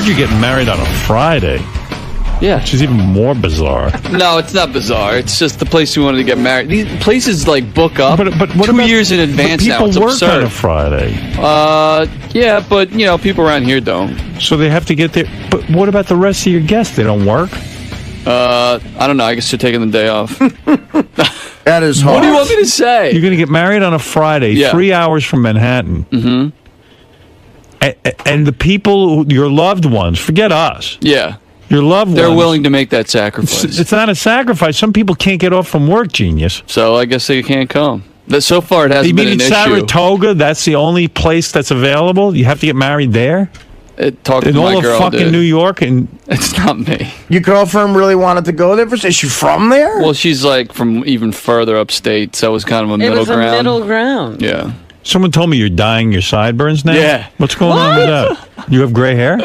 heard you're getting married on a Friday. Yeah. Which is even more bizarre. No, it's not bizarre. It's just the place we wanted to get married. These places like book up But what 2 years in advance now. It's people work absurd. on a Friday. Yeah, but you know, people around here don't. So they have to get there. But what about the rest of your guests? They don't work? I don't know. I guess they're taking the day off. That is hard. What do you want me to say? You're going to get married on a Friday, 3 hours from Manhattan. Mm-hmm. And the people, your loved ones, forget us. Yeah. Your loved ones. They're willing to make that sacrifice. It's not a sacrifice. Some people can't get off from work, genius. So I guess they can't come. So far, it hasn't been an issue. You mean in Saratoga, that's the only place that's available? You have to get married there? Talk to in my all girl, of fucking dude. New York? And it's not me. Your girlfriend really wanted to go there? Is she from there? Well, she's like from even further upstate, so it was kind of a middle ground. It was a middle ground. Yeah. Someone told me you're dyeing your sideburns now? Yeah. What's going on with that? You have gray hair?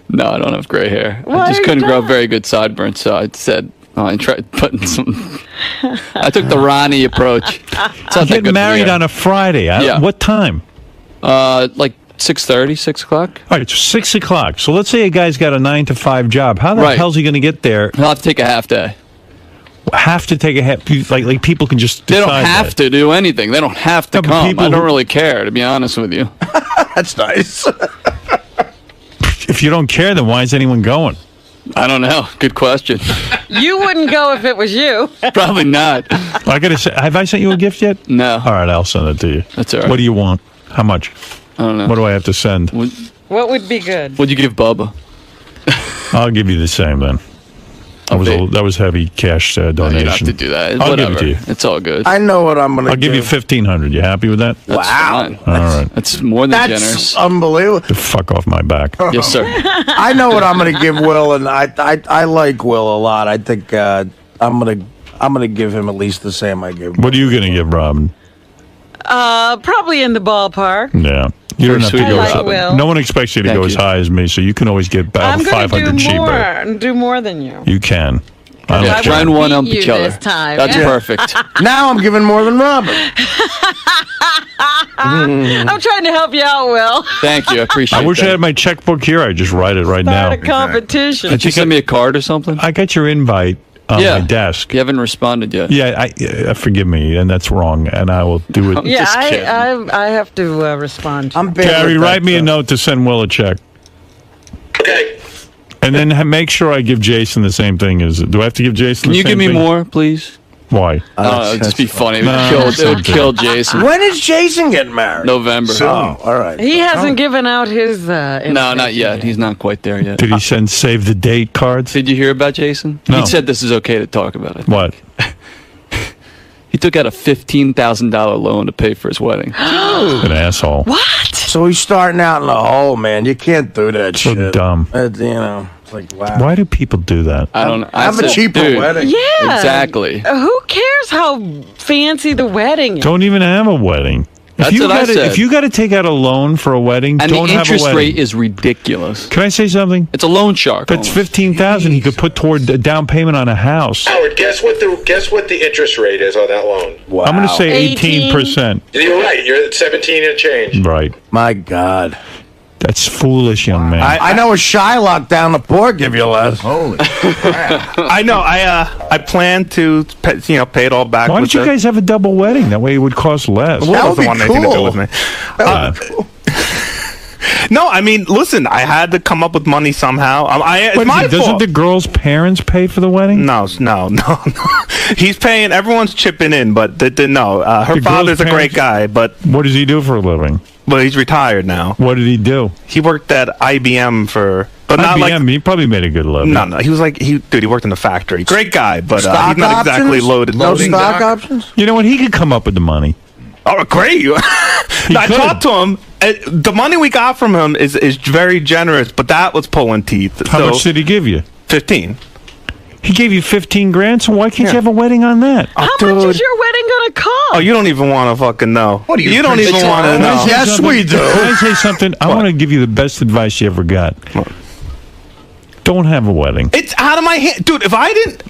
No, I don't have gray hair. Why I just are you couldn't grow dyeing? very good sideburns, so I said, I tried putting some... I took the Ronnie approach. It's not that Getting good married for the hair. on a Friday. Yeah. What time? Like 6:30, 6 o'clock. All right, it's 6 o'clock. So let's say a guy's got a 9 to 5 job. How the Right. hell's he going to get there? He'll have to take a half day. Have to take a half. Like people can just They decide don't have to do anything. They don't have to No, but come. people I don't who- really care, to be honest with you. That's nice. If you don't care, then why is anyone going? I don't know. Good question. You wouldn't go if it was you. Probably not. I gotta say, have I sent you a gift yet? No. All right, I'll send it to you. That's all right. What do you want? How much? I don't know. What do I have to send? What would be good? What'd you give Bubba? I'll give you the same then. That was heavy cash No, donation. you don't have to do that. I'll Whatever. give it to you. It's all good. I know what I'm going to I'll give you $1,500. You happy with that? That's fine. All right. That's more than That's generous. unbelievable. Fuck off my back. Yes, sir. I know what I'm going to give Will, and I like Will a lot. I think I'm gonna give him at least the same I give. What are you gonna give Robin? Probably in the ballpark. Yeah. You don't have to sweet, go. I like Will. No one expects you to Thank go as you. high as me, so you can always get about I'm going to 500 do cheaper. do more than you. You can. I Yeah, don't try care. and one up beat each you other. this time. That's Yeah. perfect. Now I'm giving more than Robin. I'm trying to help you out, Will. Thank you. I appreciate it. I wish I had my checkbook here. I'd just write it right now. Start a competition. Did you send me a card or something? I got your invite on Yeah. my desk. You haven't responded yet. Yeah, forgive me, and that's wrong, and I will do it. Yeah, Just kidding. I have to respond. I'm bad Gary, with that write me a stuff. note to send Will a check. Okay. And then make sure I give Jason the same thing. Do I have to give Jason Can the you same give me thing? more, please? Why? I don't know. It'd just be funny. It would, No, kill, it's it would something. kill Jason. When is Jason getting married? November. Oh, all right. He hasn't given out his. No, not yet. He's not quite there yet. Did he send save the date cards? Did you hear about Jason? No. He said this is okay to talk about it. What? He took out a $15,000 loan to pay for his wedding. An asshole. What? So he's starting out in the hole, man. You can't do that So shit. dumb. It's like, wow. Why do people do that? I don't know. I Have a said, cheaper dude, wedding. Yeah. Exactly. Who cares how fancy the wedding is? Don't even have a wedding. That's what I said. If you got to take out a loan for a wedding, And don't the have a interest wedding. rate is ridiculous. Can I say something? It's a loan shark. That's almost. $15,000 he could put toward a down payment on a house. Howard, guess what the interest rate is on that loan? Wow. I'm going to say 18. 18%. You're right. You're at 17 and change. Right. My God. That's foolish, young man. I know a Shylock down the port give you less. Holy crap. I know. I plan to pay it all back. Why don't you guys have a double wedding? That way it would cost less. That Will would doesn't be want anything to do cool. with me. Uh, No, I mean, listen, I had to come up with money somehow. It's my doesn't fault. the girl's parents pay for the wedding? No. He's paying. Everyone's chipping in, but no. Her The girl's father's a great parents- guy, but What does he do for a living? he's retired now. What did he do? He worked at IBM but not like. IBM, he probably made a good living. No, he was like he worked in the factory. Great guy, but Stock he's not exactly options? loaded. No Loading stock dock. options? You know what? He could come up with the money. Oh, great! I could. talked to him. The money we got from him is very generous, but that was pulling teeth. How much did he give you? 15. He gave you $15,000, so why can't you have a wedding on that? How much is your wedding going to cost? Oh, you don't even want to fucking know. What do you You don't think? even want to Can I know. say Yes, something? we do. Can I say something? I want to give you the best advice you ever got. Don't have a wedding. It's out of my hand, dude. If this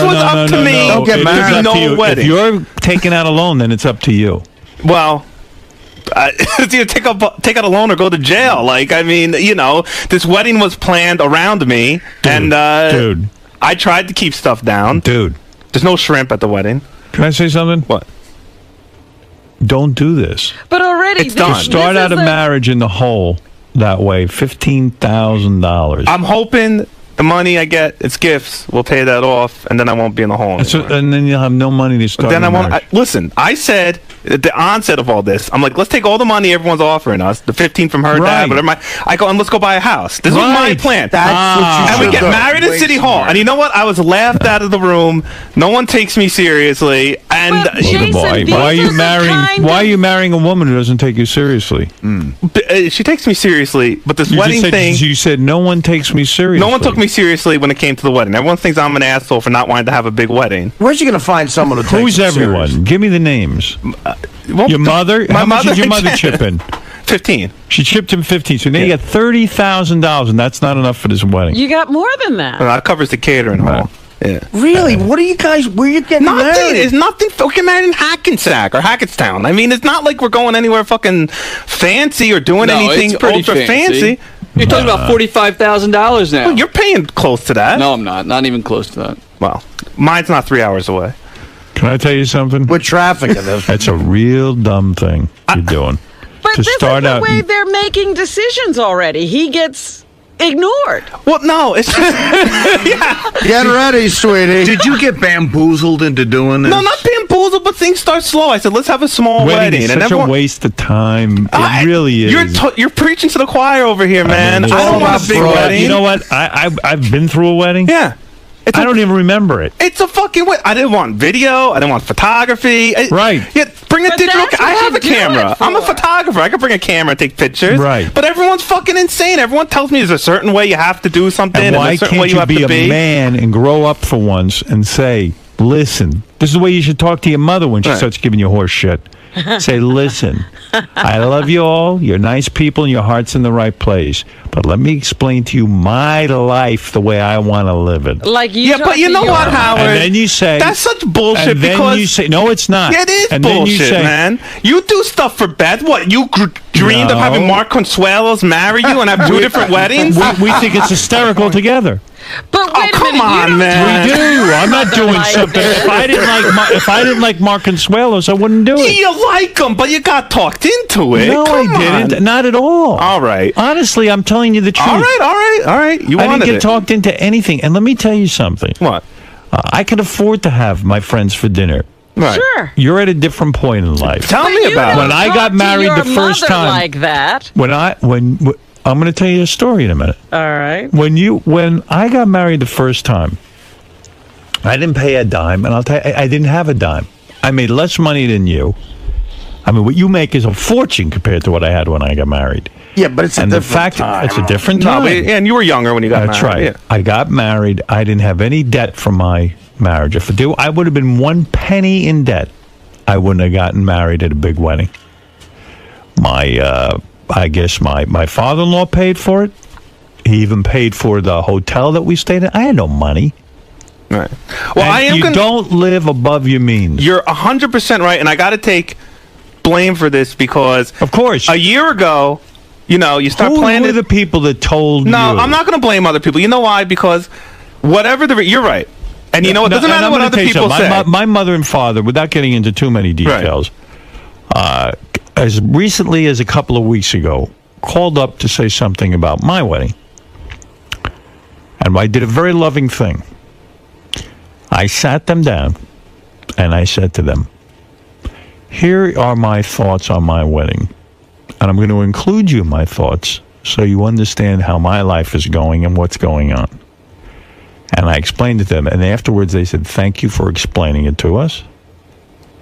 was up to me, Don't get It is married. up to no you. wedding. If you're taking out a loan, then it's up to you. Well, It's either take out a loan or go to jail. Like, I mean, this wedding was planned around me, dude. I tried to keep stuff down. Dude. There's no shrimp at the wedding. Can I say something? What? Don't do this. But already, It's done. Start out a marriage in the hole that way. $15,000. I'm hoping the money I get, it's gifts. We'll pay that off, and then I won't be in the hole anymore. And then you'll have no money to start. Then I won't. Listen, I said at the onset of all this, I'm like, let's take all the money everyone's offering us, the 15 from her dad, whatever. I go and let's go buy a house. This was my plan. That's what you and we get married at City Hall. And you know what? I was laughed out of the room. No one takes me seriously. And But Jason, why are you marrying? Why are you marrying a woman who doesn't take you seriously? she takes me seriously, but this wedding thing. You said no one takes me seriously. No one took me seriously when it came to the wedding. Everyone thinks I'm an asshole for not wanting to have a big wedding. Where's you going to find someone who takes Who's it everyone? serious? Give me the names. Well, Your mother? My How much mother did your mother chip in? 15. She chipped him 15. So now you got $30,000, and that's not enough for this wedding. You got more than that. That covers the catering hall. Yeah. Really? What are you guys? Where are you getting Nothing. married? It's nothing. We're getting married in Hackensack or Hackettstown. I mean, it's not like we're going anywhere fucking fancy or doing anything it's pretty ultra fancy. You're talking about $45,000 now. Well, you're paying close to that. No, I'm not. Not even close to that. Well, mine's not 3 hours away. Can I tell you something? With traffic in this. That's a real dumb thing you're doing. But to this start is the out, way they're making decisions already. He gets ignored. Well, no, it's just Get ready, sweetie. Did you get bamboozled into doing this? no, not bamboozled, but things start slow. I said, let's have a small wedding wedding, is and such everyone. a waste of time. It really is. You're preaching to the choir over here, man. it's I all don't want a about big fraud. wedding. You know what? I've been through a wedding. Yeah. I don't even remember it. It's a fucking wedding. I didn't want video. I didn't want photography. Right. Yeah, bring a But digital. that's I what have you a do camera. it I'm a for. photographer. I can bring a camera and take pictures. Right. But everyone's fucking insane. Everyone tells me there's a certain way you have to do something, And why a certain way can't you you have be to a be. man and grow up for once and say, listen, this is the way you should talk to your mother when she Right. starts giving you horse shit. Say, listen, I love you all. You're nice people and your heart's in the right place. But let me explain to you my life the way I want to live it. Like you. Yeah, talk but you to know your what, mom. Howard? And then you say... That's such bullshit and then because you say, no, it's not. Yeah, it is and then you bullshit, say, man. You do stuff for Beth. What, you dreamed of No. having Mark Consuelos marry you and have two different weddings? We think it's hysterical together. But wait a come minute, on, you don't man. We do. I'm not doing like something. this. If I didn't like Mark Consuelos, I wouldn't do it. You like him, but you got talked into it. No, Come I didn't. on. Not at all. All right. Honestly, I'm telling you the truth. All right. You I didn't wanted get it. talked into anything. And let me tell you something. What? I can afford to have my friends for dinner. Right. Sure. You're at a different point in life. Tell But me you about don't When it. I talk got to married your the first mother time- like that. When I'm going to tell you a story in a minute. All right. When I got married the first time, I didn't pay a dime, and I'll tell you, I didn't have a dime. I made less money than you. I mean, what you make is a fortune compared to what I had when I got married. Yeah, but it's a And the different fact time. it's a different No, time. but, and you were younger when you got That's married. right. Yeah. I got married. I didn't have any debt from my marriage. If I would have been 1 penny in debt, I wouldn't have gotten married at a big wedding. I guess my father-in-law paid for it. He even paid for the hotel that we stayed in. I had no money. Right. Well, And I am. you don't live above your means. You're 100% right, and I got to take blame for this because Of course. a year ago, you start Who planning. were the people that told No, you? I'm not going to blame other people. You know why? Because whatever you're right, and you know it doesn't And matter I'm what gonna other tell you people something. say. My mother and father, without getting into too many details, as recently as a couple of weeks ago, called up to say something about my wedding. And I did a very loving thing. I sat them down and I said to them, here are my thoughts on my wedding. And I'm going to include you in my thoughts so you understand how my life is going and what's going on. And I explained it to them. And afterwards they said, thank you for explaining it to us.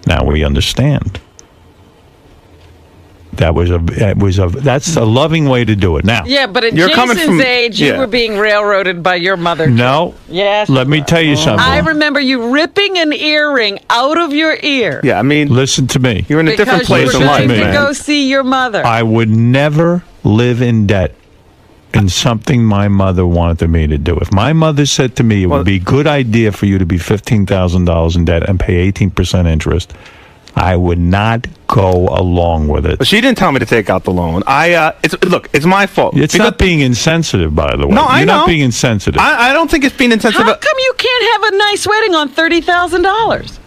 Now we understand. That's a loving way to do it. Now, Yeah, but at You're coming Jason's from- age, you yeah. were being railroaded by your mother. no. Yes. Let me tell you something. I remember you ripping an earring out of your ear. Yeah, I mean, Listen to me. you're in a Because different you place were in going life, to man. go see your mother. I would never live in debt in something my mother wanted me to do. If my mother said to me it would be a good idea for you to be $15,000 in debt and pay 18% interest, I would not go along with it. But she didn't tell me to take out the loan. It's my fault. It's not being insensitive, by the way. No, I You're know. not being insensitive. I don't think it's being insensitive. How come you can't have a nice wedding on $30,000?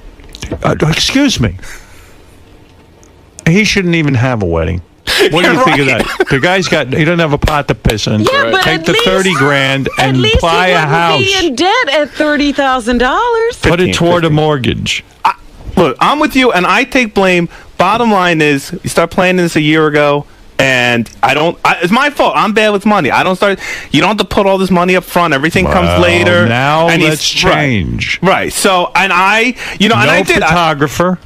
Excuse me. He shouldn't even have a wedding. What do you think of that? The guy's he doesn't have a pot to piss in. Yeah, but take at the least, 30 grand and buy a house. Be in debt at $30,000. Put it toward a mortgage. Look, I'm with you, and I take blame. Bottom line is, you start planning this a year ago, and it's my fault. I'm bad with money. You don't have to put all this money up front. Everything comes later. Now let's change. Right. So, and I did. Photographer.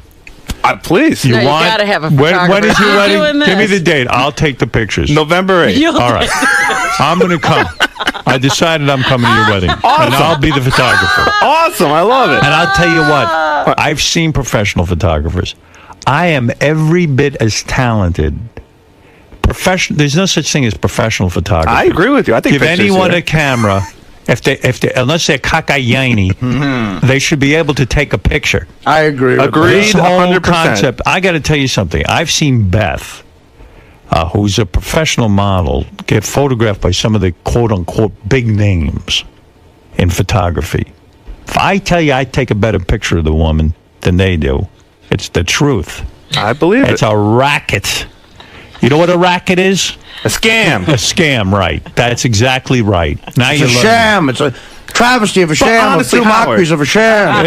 Please. You gotta have a photographer. When is your You're doing wedding? Give me this. the date. I'll take the pictures. November 8th. All right. I'm going to come. I decided I'm coming to your wedding. Awesome. And I'll be the photographer. Awesome. I love it. And I'll tell you what. I've seen professional photographers. I am every bit as talented. There's no such thing as professional photography. I agree with you. I think give anyone a camera. If they unless they're cockayini, they should be able to take a picture. I agree. Agreed. This whole 100%. concept. I got to tell you something. I've seen Beth, who's a professional model, get photographed by some of the quote-unquote big names in photography. If I tell you I take a better picture of the woman than they do, it's the truth. I believe It's a racket. You know what a racket is? A scam. A scam, right. That's exactly right. Now It's a sham. It's a travesty of a sham. honestly, Two mockeries of a sham.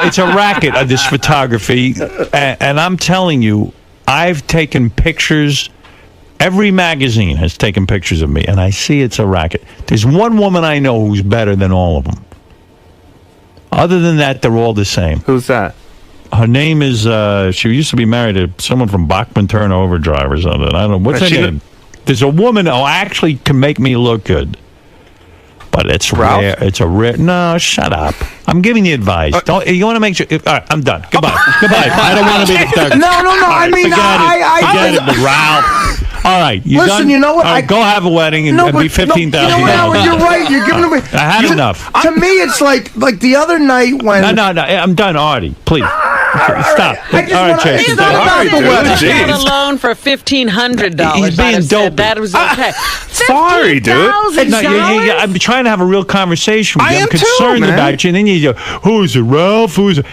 It's a racket of this photography. And I'm telling you, I've taken pictures. Every magazine has taken pictures of me, and I see it's a racket. There's one woman I know who's better than all of them. Other than that, they're all the same. Who's that? Her name is, she used to be married to someone from Bachman Turner Overdrive or something. I don't know. What's her name? There's a woman who actually can make me look good. But it's Ralph? rare. It's a rare. No, shut up. I'm giving you advice. You want to make sure. All right, I'm done. Goodbye. Goodbye. I don't want to be the photographer. No. All right, I mean, forget it, Ralph. All right, you Listen, done? you know what? All right, go have a wedding and be $15,000. You know what, Howard? You're right. You're giving away. I had enough. To me, it's like the other night when. No. I'm done, Artie. Please. Stop. I just All right, wanna- Jason. It's not about the wedding. Got a loan for $1,500. He's being I'd have dopey. said that was okay. Sorry, dude. No, I'm trying to have a real conversation with you. I I'm am too, concerned man. about you. And then you go, who's it, Ralph? Who's it?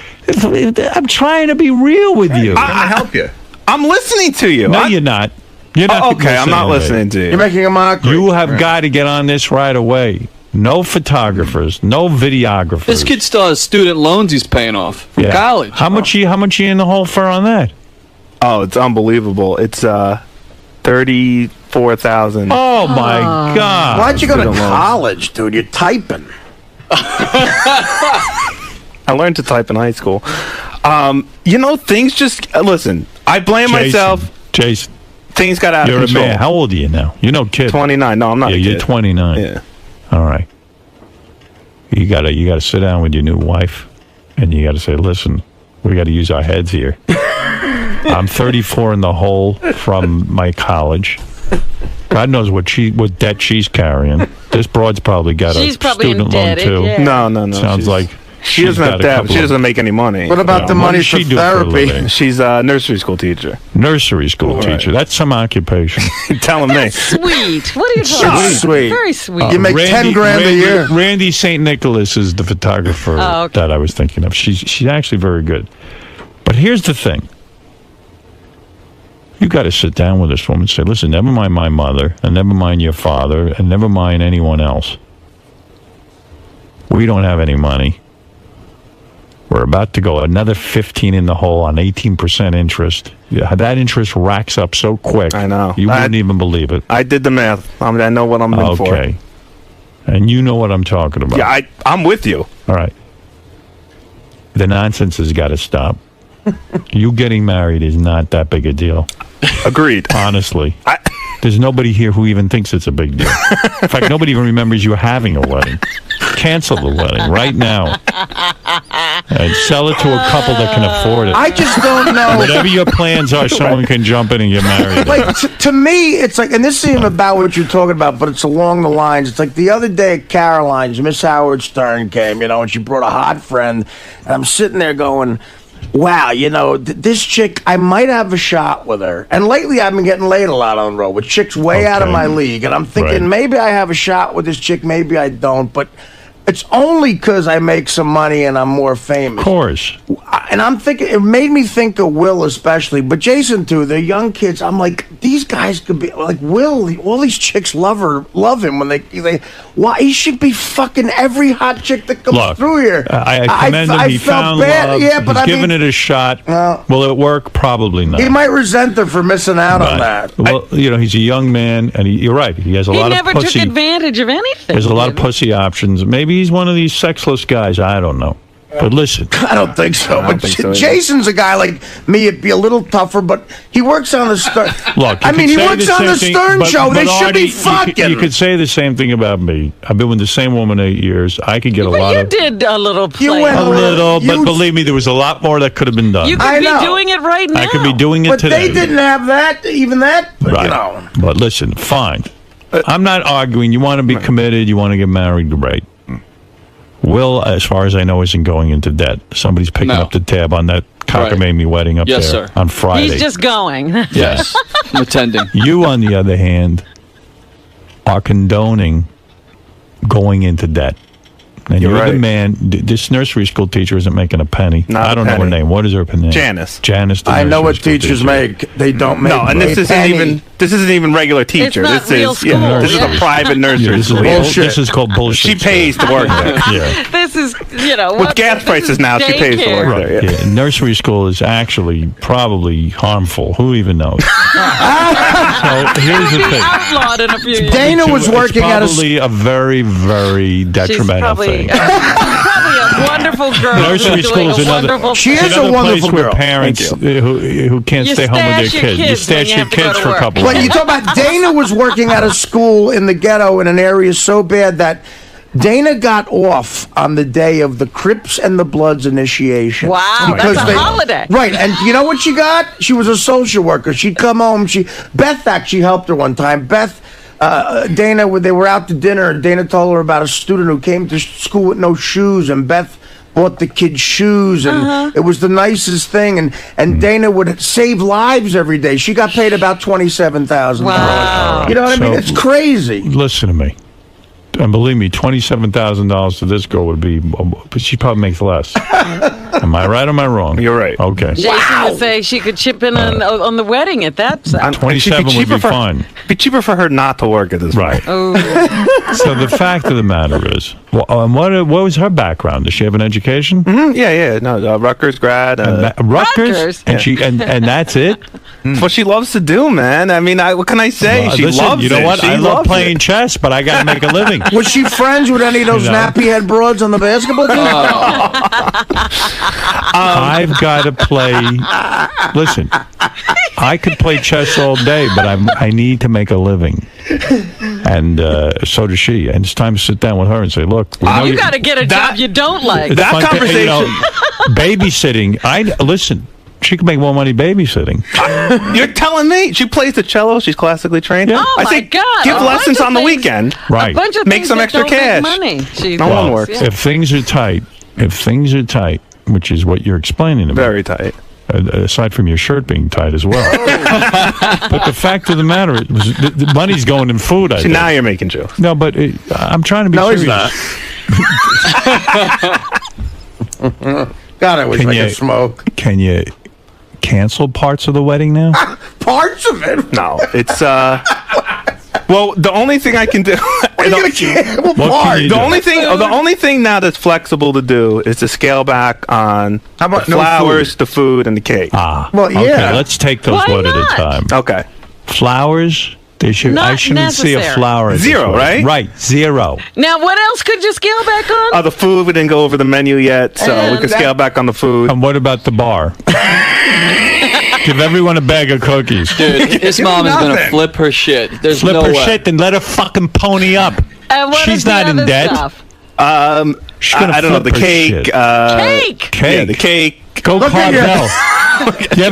I'm trying to be real with you. I'm gonna help you. I'm listening to you. No, you're not. You're not. Okay, I'm not listening to you. You're making a mockery. You have got to get on this right away. No photographers, no videographers. This kid still has student loans he's paying off from college. How much you in the hole for on that? Oh, it's unbelievable. It's $34,000. Oh my God! Why'd you go to Student loans. college, dude? You're typing. I learned to type in high school. Things just listen. I blame myself. Jason, Things got out you're of a control. man. How old are you now? You're no kid. 29. No, I'm not. Yeah, a you're kid. 29. Yeah. All right. You gotta sit down with your new wife, and you gotta say, "Listen, we got to use our heads here." I'm 34 in the hole from my college. God knows what debt she's carrying. This broad's probably got She's a probably student loan indebted, too. yeah. No. Sounds like she doesn't have debt. She doesn't make any money. What about the What money does for she do for a therapy? living? She's a nursery school teacher. Nursery school teacher. That's some occupation. Telling me. Sweet. What are you talking about? Sweet. Very sweet. You make 10 grand a year. Randy St. Nicholas is the photographer okay. that I was thinking of. She's actually very good. But here's the thing. You got to sit down with this woman and say, listen, never mind my mother, and never mind your father, and never mind anyone else. We don't have any money. We're about to go another 15 in the hole on 18% interest. Yeah, that interest racks up so quick. I know. You wouldn't even believe it. I did the math. I know what I'm in for. Okay. And you know what I'm talking about. Yeah, I'm with you. All right. The nonsense has got to stop. You getting married is not that big a deal. Agreed. Honestly. There's nobody here who even thinks it's a big deal. In fact, nobody even remembers you having a wedding. Cancel the wedding right now. And sell it to a couple that can afford it. I just don't know. Whatever your plans are, someone can jump in and get married. Like, to me, it's like, and this isn't even about what you're talking about, but it's along the lines. It's like the other day at Caroline's, Miss Howard Stern came, and she brought a hot friend, and I'm sitting there going, wow, this chick, I might have a shot with her. And lately I've been getting laid a lot on the road with chicks way out of my league. And I'm thinking maybe I have a shot with this chick, maybe I don't. But it's only because I make some money and I'm more famous. Of course. And I'm thinking, it made me think of Will especially, but Jason too. They're young kids. I'm like, these guys could be like Will. All these chicks love him when they. Why he should be fucking every hot chick that comes through here. I commend him. He found love. Yeah, but he's given it a shot. Will it work? Probably not. He might resent her for missing out on that. Well, he's a young man, and you're right. He has a lot of pussy. He never took advantage of anything. There's a lot of pussy options. Maybe he's one of these sexless guys. I don't know. But listen, I don't think so. But Jason's a guy like me. It'd be a little tougher, but he works on the Stern. Look, he works on the Stern show. They should be fucking. You could say the same thing about me. I've been with the same woman 8 years. I could get a lot. You did a little play. But believe me, there was a lot more that could have been done. You could be doing it right now. I could be doing it today. But they didn't have that, even that. Right. But listen, fine. I'm not arguing. You want to be committed. You want to get married, right? Will, as far as I know, isn't going into debt. Somebody's picking up the tab on that cockamamie wedding up there on Friday. He's just going. Yes, I'm attending. You, on the other hand, are condoning going into debt. And you're the man. This nursery school teacher isn't making a penny. I don't know her name. What is her name? Janice. Janice. I know what teachers make. They don't make. No, and this isn't even regular teacher. This is a private nursery school. This is called bullshit. She pays to work there. Yeah. This is with gas prices now. She pays to work there. Yeah. Nursery school is actually probably harmful. Who even knows? So here's the thing. Outlawed in a few years. Dana was working at a very, very detrimental thing. Probably a wonderful girl. Nursery school is another. She is a wonderful place girl. Where parents who can't stay home with their kids. You stash your kids for a couple. But you talk about Dana was working at a school in the ghetto in an area so bad that Dana got off on the day of the Crips and the Bloods initiation. Wow, that's a holiday. Right, and you know what she got? She was a social worker. She'd come home. Beth actually helped her one time. Beth. Dana, they were out to dinner, and Dana told her about a student who came to school with no shoes, and Beth bought the kid shoes, and it was the nicest thing. And Dana would save lives every day. She got paid about $27,000. Wow. You know what I mean? It's crazy. Listen to me. And believe me, $27,000 to this girl would be, but she probably makes less. Am I right or am I wrong? You're right. Okay. Jason would say she could chip in on the wedding at that side. 27 would be fine. It'd be cheaper for her not to work at this right. Oh. So the fact of the matter is, what was her background? Does she have an education? Mm-hmm. Yeah. No, Rutgers grad. Rutgers? And and that's it? That's what she loves to do, man. I mean, what can I say? She loves it. You know what? I love playing chess, but I got to make a living. Was she friends with any of those nappy head broads on the basketball team? I've got to play. Listen, I could play chess all day, but I need to make a living. And so does she. And it's time to sit down with her and say, look, you got to get a job you don't like. That conversation. Babysitting. Listen. She can make more money babysitting. You're telling me she plays the cello? She's classically trained. Yeah. Oh my God! Give lessons on the weekend. Right. Make some extra cash. Money. No one works. Yeah. If things are tight, which is what you're explaining to me. Very tight. Aside from your shirt being tight as well. But the fact of the matter is, the money's going in food. I think. Now you're making jokes. No, but I'm trying to be serious. He's not. God, I wish I could smoke. Can you cancel parts of the wedding now? Parts of it? No, it's well, the only thing I can do. The only thing now that's flexible to do is to scale back on the flowers, the food, and the cake. Well, yeah. Okay, let's take those one at a time. Okay. Flowers. I shouldn't see a flower. Zero, right? Right, zero. Now, what else could you scale back on? The food, we didn't go over the menu yet, so we could scale back on the food. And what about the bar? Give everyone a bag of cookies. Dude, his mom is going to flip her shit. There's flip no her way. shit and let her fucking pony up. She's not in debt. I don't know, the cake. Cake? Yeah, the cake. Go Carvel.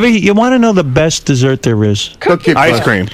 You want to know the best dessert there is? Ice cream.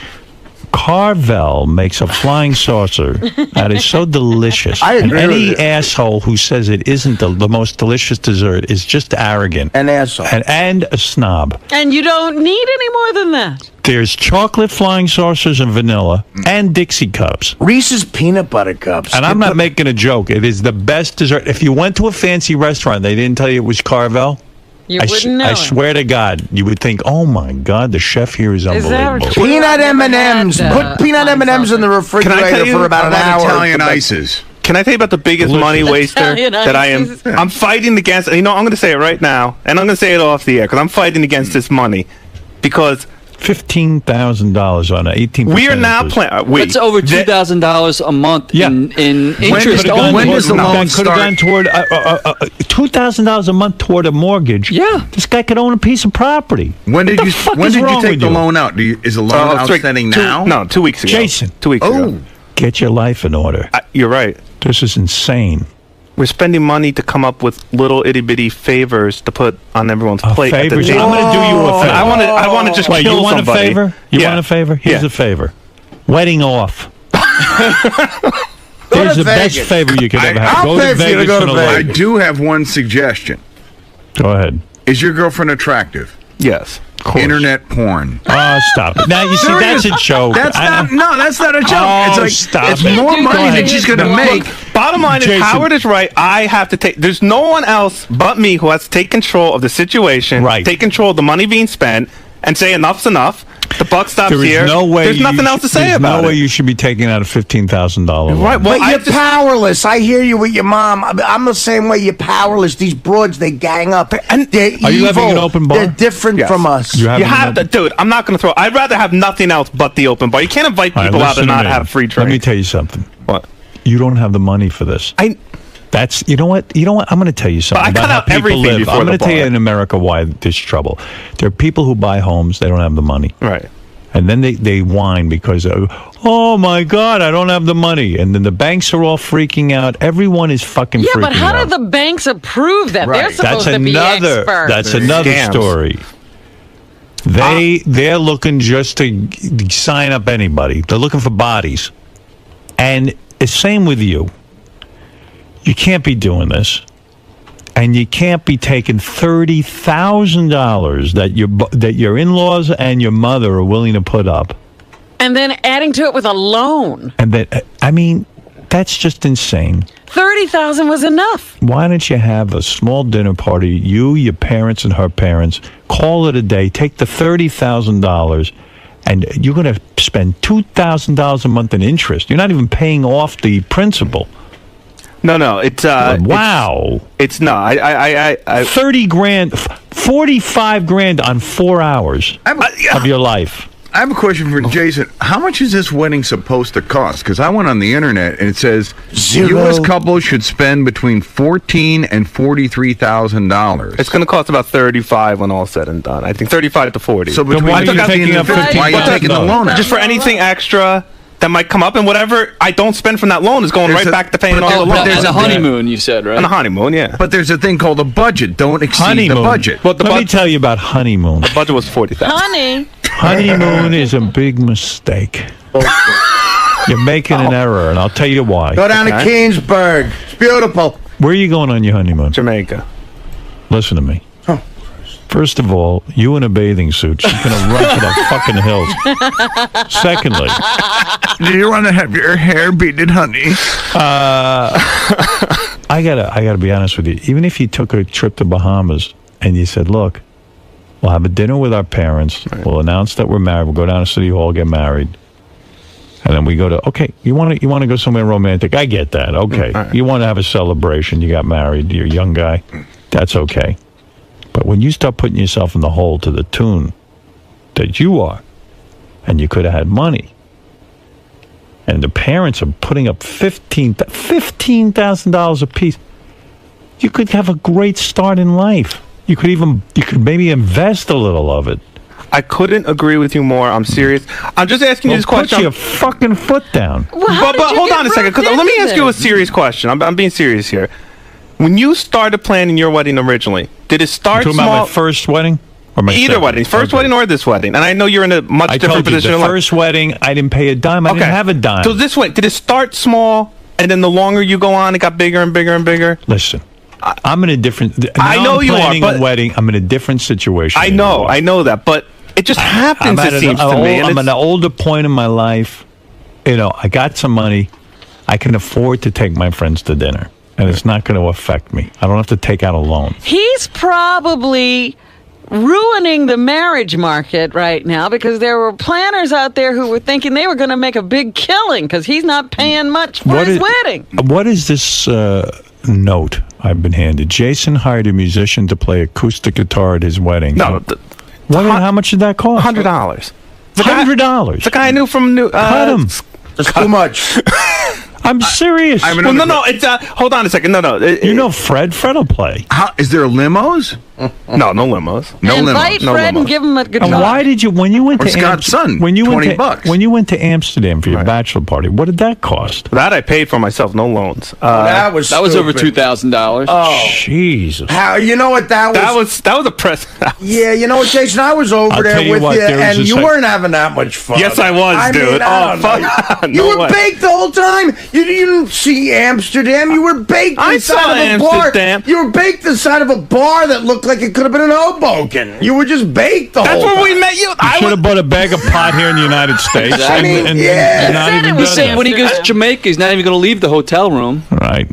Carvel makes a flying saucer that is so delicious. I agree and any with you. asshole who says it isn't the most delicious dessert is just arrogant. An asshole. And a snob. And you don't need any more than that. There's chocolate flying saucers and vanilla and Dixie cups. Reese's peanut butter cups. And I'm not making a joke. It is the best dessert. If you went to a fancy restaurant, they didn't tell you it was Carvel. You wouldn't know. I swear to God, you would think, "Oh my God, the chef here is unbelievable." true? Peanut I've never M&Ms. had, Put peanut flying M&Ms in the Can I tell refrigerator you for about an How about hour. Italian ices? Can I tell you about the biggest money waster Italian that I am? ices. I'm fighting against. You know, I'm going to say it right now, and I'm going to say it off the air because I'm fighting against this money because $15,000 on an 18%. we are now playing. That's over $2,000 a month in interest only. when does the loan could have gone toward $2,000 a month toward a mortgage. Yeah. This guy could own a piece of property. When did What the you fuck when is did you wrong take with the you? loan out? Is the loan it's like outstanding now? No, 2 weeks ago. Jason. 2 weeks ago. Get your life in order. You're right. This is insane. We're spending money to come up with little itty bitty favors to put on everyone's plate. At the Favors. table. I'm going to do you a favor. I want to just Wait, kill you want somebody. a favor? You Yeah. want a favor? Here's Yeah. a favor. Wedding off. Go Here's to the best Vegas. favor you could ever have. I'll Go pay to for you to Vegas go to on a Vegas. I wedding. do have one suggestion. Go ahead. Is your girlfriend attractive? Yes. Of course. Internet porn. Oh, stop it. Now, you see, that's a joke. That's not a joke. Oh, it's like stop it's it. more Go money ahead. than she's going to make. Bottom line is, Jason. Howard is right. I have to take. There's no one else but me who has to take control of the situation. Right. Take control of the money being spent and say enough's enough. The buck stops There is here. no way. There's nothing else to say about There's no way it. you should be taking out a $15,000 loan. Right. Well, But I you're just, powerless. I hear you with your mom. I'm the same way. You're powerless. These broads, they gang up. And- They're Are you having evil. an open bar? They're different Yes. from us. You you having have to, another- dude. I'm not going to throw. I'd rather have nothing else but the open bar. You can't invite All right, people out listen and to not me. have free Let me drink. tell you something. What? You don't have the money for this. That's you know what I'm going to tell you something I about cut how out people everything live. before I'm going the to tell you bar. in America why there's trouble. There are people who buy homes, they don't have the money, Right. and then they whine because oh my God, I don't have the money, and then the banks are all freaking out. Everyone is fucking Yeah, freaking but how out. do the banks approve that? They're Right. supposed That's to be another. experts. That's another Scams. story. They're looking just to sign up anybody. They're looking for bodies, and it's same with you. You can't be doing this, and you can't be taking $30,000 that your in-laws and your mother are willing to put up, And then adding to it with a loan. and that I mean, that's just insane. $30,000 was enough. Why don't you have a small dinner party, you, your parents, and her parents, call it a day, take the $30,000, and you're going to spend $2,000 a month in interest. You're not even paying off the principal. No. It's Wow. It's no. I 30 grand, 45 grand on 4 hours of your life. I have a question for Jason. How much is this wedding supposed to cost? Because I went on the internet and it says Zero. U.S. couples should spend between $14,000 and $43,000. It's going to cost about 35 when all said and done. I think 35 to 40. So between why are you 15 taking and up 50, why are you $15,000? taking the loan out? just for anything extra that might come up, and whatever I don't spend from that loan is going There's right a- back to paying but all the there- loan. there's On a the thing- honeymoon, you said, right? On the honeymoon, yeah. But there's a thing called a budget. Don't exceed Honeymoon. the budget. Well, the Let me budget tell you about honeymoon. budget was 40,000. Honey. Honeymoon is a big mistake. You're making an error, and I'll tell you why. Go down to Okay. Keensburg. It's beautiful. Where are you going on your honeymoon? Jamaica. Listen to me. First of all, you in a bathing suit, she's going to run for the fucking hills. Secondly, Do you want to have your hair beaded, honey? I gotta be honest with you. Even if you took a trip to Bahamas and you said, look, we'll have a dinner with our parents, we'll announce that we're married, we'll go down to City Hall, get married, and then we go to, okay, you want to go somewhere romantic? I get that. Okay. Right. You want to have a celebration, you got married, you're a young guy, that's okay. But when you start putting yourself in the hole to the tune that you are, and you could have had money, and the parents are putting up $15,000 a piece, you could have a great start in life. You could maybe invest a little of it. I couldn't agree with you more. I'm serious. I'm just asking you this Put question. your fucking foot down. Well, how But did you hold get on a second, because roped let me into ask you a this? serious question. I'm being serious here. When you started planning your wedding originally, did it start Talking small? about my first wedding? Or my Either second? wedding, first Okay. wedding or this wedding, and I know you're in a much I different told you, position. the in life. first wedding, I didn't pay a dime. I didn't have a dime. So this way, did it start small, and then the longer you go on, it got bigger and bigger and bigger? Listen, I'm in a different. I now know I'm you are, planning but- a wedding. I'm in a different situation. I than know, you are. I know that, but it just happens. I'm It seems to me. and I'm it's- at an older point in my life. You know, I got some money. I can afford to take my friends to dinner, and it's not going to affect me. I don't have to take out a loan. He's probably ruining the marriage market right now because there were planners out there who were thinking they were going to make a big killing because he's not paying much for his wedding. What is this note I've been handed? Jason hired a musician to play acoustic guitar at his wedding. No, How much did that cost? $100. $100. The guy I knew from New. Cut him. That's too much. I'm serious. I'm Well, no. It's hold on a second. No. You know Fred will play. How, is there limos? No limos. No Invite limos. No Fred limos. and give him a guitar. And why did you, when you went Or to Scott's son, when you went to $20. when you went to Amsterdam for your bachelor party, what did that cost? That I paid for myself. No loans. That was over stupid. $2,000. Oh, Jesus. how you know what that was? That was a present. Yeah, you know what, Jason? I was over I'll there tell you with what, you, there was and this you like- weren't having that much fun. Yes, I was, dude. Mean, I Oh, don't know. fuck. You No were way. baked the whole time. You didn't see Amsterdam. You were baked I inside saw of a Amsterdam. bar. You were baked inside of a bar that looked like it could have been an Hoboken. You were just baked the That's whole where time. we met you. You should have bought a bag of pot here in the United States. I mean, yeah. and not Said even it done was Saying that. when he goes to Jamaica, he's not even going to leave the hotel room. Right.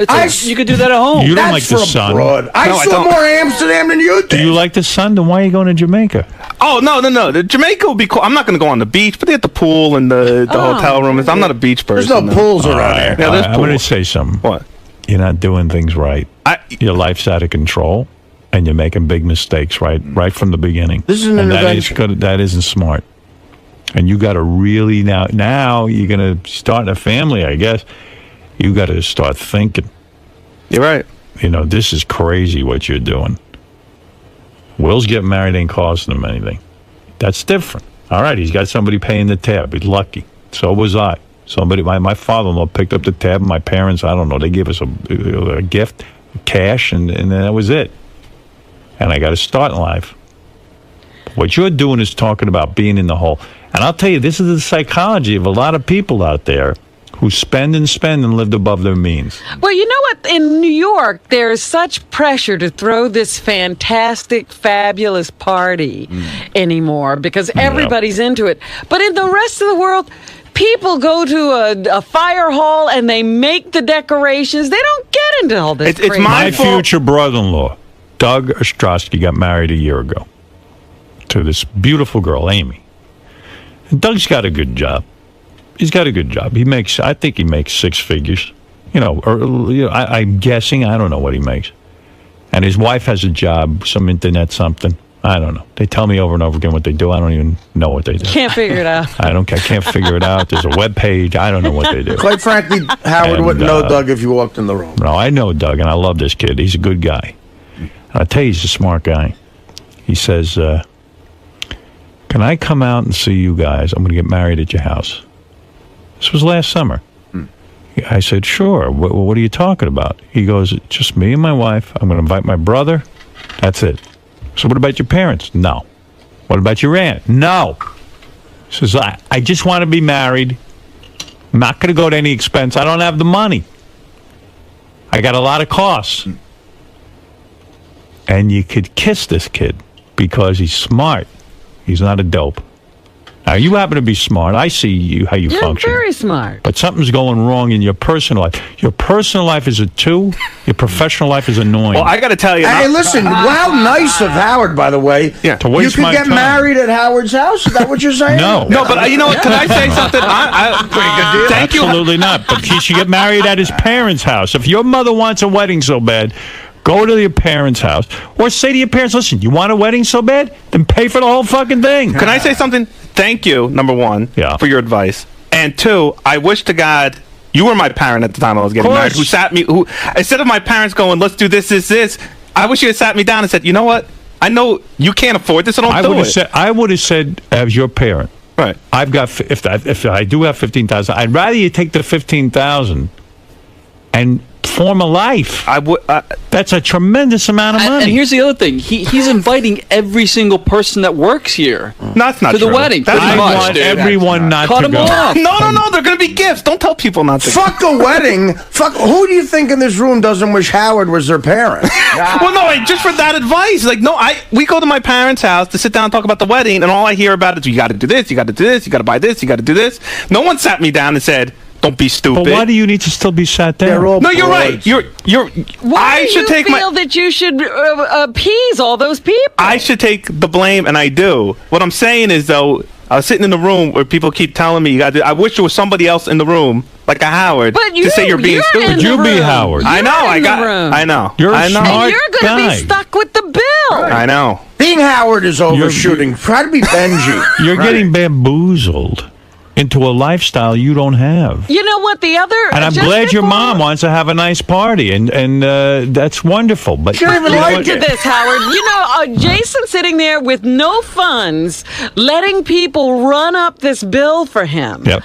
You could do that at home. You don't That's like the for sun. abroad. I No, I saw don't. more Amsterdam than you did. Do you like the sun? Then why are you going to Jamaica? Oh no. The Jamaica will be cool. I'm not going to go on the beach, but they have the pool and the hotel room. I'm not a beach There's person. no pools All around right, here. Yeah, all there's right, I'm going to pools. say something. What? You're not doing things right. Your life's out of control, and you're making big mistakes right from the beginning. This is an and intervention. that isn't smart. And you got to really now you're going to start a family, I guess. You got to start thinking. You're right. You know, this is crazy what you're doing. Will's getting married ain't costing him anything. That's different. All right, he's got somebody paying the tab. He's lucky. So was I. Somebody, my father-in-law picked up the tab. My parents, I don't know, they gave us a gift, cash, and that was it. And I got to start in life. What you're doing is talking about being in the hole. And I'll tell you, this is the psychology of a lot of people out there who spend and lived above their means. Well, you know what? In New York, there's such pressure to throw this fantastic, fabulous party anymore because everybody's into it. But in the rest of the world, people go to a fire hall and they make the decorations. They don't get into all this. It's crazy. My fault. future brother-in-law, Doug Ostrowski, got married a year ago to this beautiful girl, Amy. And Doug's got a good job. He's got a good job. I think he makes six figures. I'm guessing. I don't know what he makes. And his wife has a job, some internet something. I don't know. They tell me over and over again what they do. I don't even know what they do. Can't figure it out. I can't figure it out. There's a web page. I don't know what they do. Quite frankly, Howard And, wouldn't know Doug if you walked in the room. No, I know Doug, and I love this kid. He's a good guy. And I'll tell you, he's a smart guy. He says, can I come out and see you guys? I'm going to get married at your house. This was last summer. I said, sure. What are you talking about? He goes, just me and my wife. I'm going to invite my brother. That's it. So what about your parents? No. What about your aunt? No. He says, I just want to be married. I'm not going to go to any expense. I don't have the money. I got a lot of costs. And you could kiss this kid because he's smart. He's not a dope. Now, you happen to be smart. I see how you You're function. very smart. But something's going wrong in your personal life. Your personal life is a 2. Your professional life is annoying. Well, I got to tell you. Hey, listen, wow, nice of Howard, by the way. Yeah. To You waste could my get time. married at Howard's house? Is that what you're saying? No. No, but you know what? Can I say something? Thank you. Absolutely not. But he should get married at his parents' house. If your mother wants a wedding so bad, go to your parents' house. Or say to your parents, listen, you want a wedding so bad? Then pay for the whole fucking thing. Can I say something? Thank you, number one, Yeah. for your advice. And 2, I wish to God you were my parent at the time I was getting married. Who instead of my parents going, let's do this, I wish you had sat me down and said, you know what? I know you can't afford this, so don't do it. I would have said, as your parent, Right. I've got, if I do have $15,000, I'd rather you take the $15,000 and former life. I would. That's a tremendous amount of money. And here's the other thing: he's inviting every single person that works here That's not to the true. wedding. That's Pretty I much, want dude. everyone not Cut to him go. off. No. They're going to be gifts. Don't tell people not to. Fuck a wedding. Fuck. Who do you think in this room doesn't wish Howard was their parent? Well, no, just for that advice. Like, no, we go to my parents' house to sit down and talk about the wedding, and all I hear about is you got to do this, you got to do this, you got to buy this, you got to do this. No one sat me down and said, "Don't be stupid." But why do you need to still be sat down? They're all No, you're broads. right. You're. Why I do should you take feel that you should appease all those people? I should take the blame, and I do. What I'm saying is, though, I was sitting in the room where people keep telling me, I wish there was somebody else in the room, like a Howard, But to say you're being stupid. You be Howard. I know. I know. You're a I know. smart And you're going to guy. be stuck with the bill. I know. Being Howard is overshooting. Try to be Benji. You're getting bamboozled into a lifestyle you don't have. You know what? The other. And I'm just glad your before- mom wants to have a nice party, and that's wonderful. But She don't even you know like what? To this, Howard. You know, Jason sitting there with no funds, letting people run up this bill for him. Yep.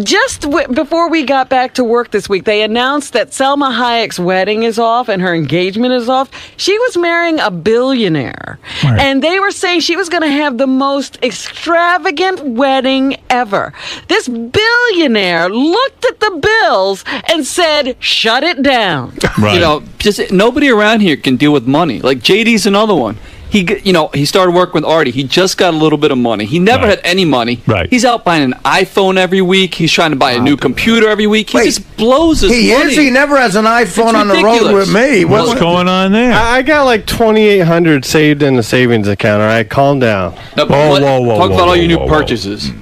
Just before we got back to work this week, they announced that 𝗦𝗵 Hayek's wedding is off and her engagement is off. She was marrying a billionaire. Right. And they were saying she was going to have the most extravagant wedding ever. This billionaire looked at the bills and said, "Shut it down." Right. You know, just nobody around here can deal with money. Like JD's another one. He started working with Artie. He just got a little bit of money. He never Right. had any money. Right. He's out buying an iPhone every week. He's trying to buy a new computer every week. He Wait, just blows his He money. is. He never has an iPhone It's on the road ridiculous. with me. What's going on there? I got like 2,800 saved in the savings account. All right, calm down. No, but Whoa, whoa, whoa, talk whoa, about all whoa, your new whoa, whoa. purchases.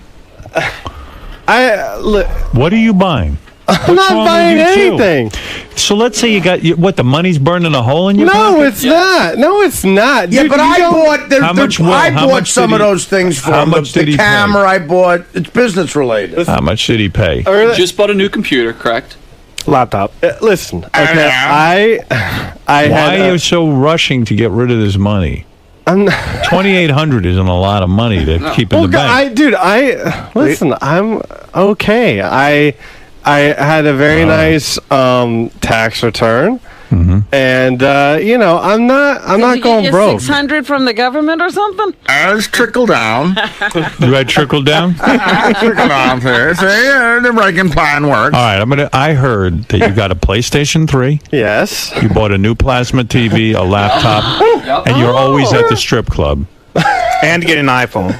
What are you buying? I'm not buying anything. So let's say you got what? The money's burning a hole in your No, pocket? it's not. No, it's not. Yeah, Dude, but you I don't- bought. How much will- I how bought much some did of he- those things for how him. much did The he pay? camera I bought. It's business related. How much did he pay? Just bought a new computer, correct? Laptop. Listen, okay, I Why had. are you so rushing to get rid of this money? I'm, 2,800 isn't a lot of money to keep in the bank. listen. I'm okay. I had a very nice tax return, and I'm not going broke. 600 from the government or something? As trickle down. You had trickled down? Trickle down here. See, the Reagan plan works. All right, I heard that you got a PlayStation 3, Yes. you bought a new plasma TV, a laptop, and you're always at the strip club. And get an iPhone.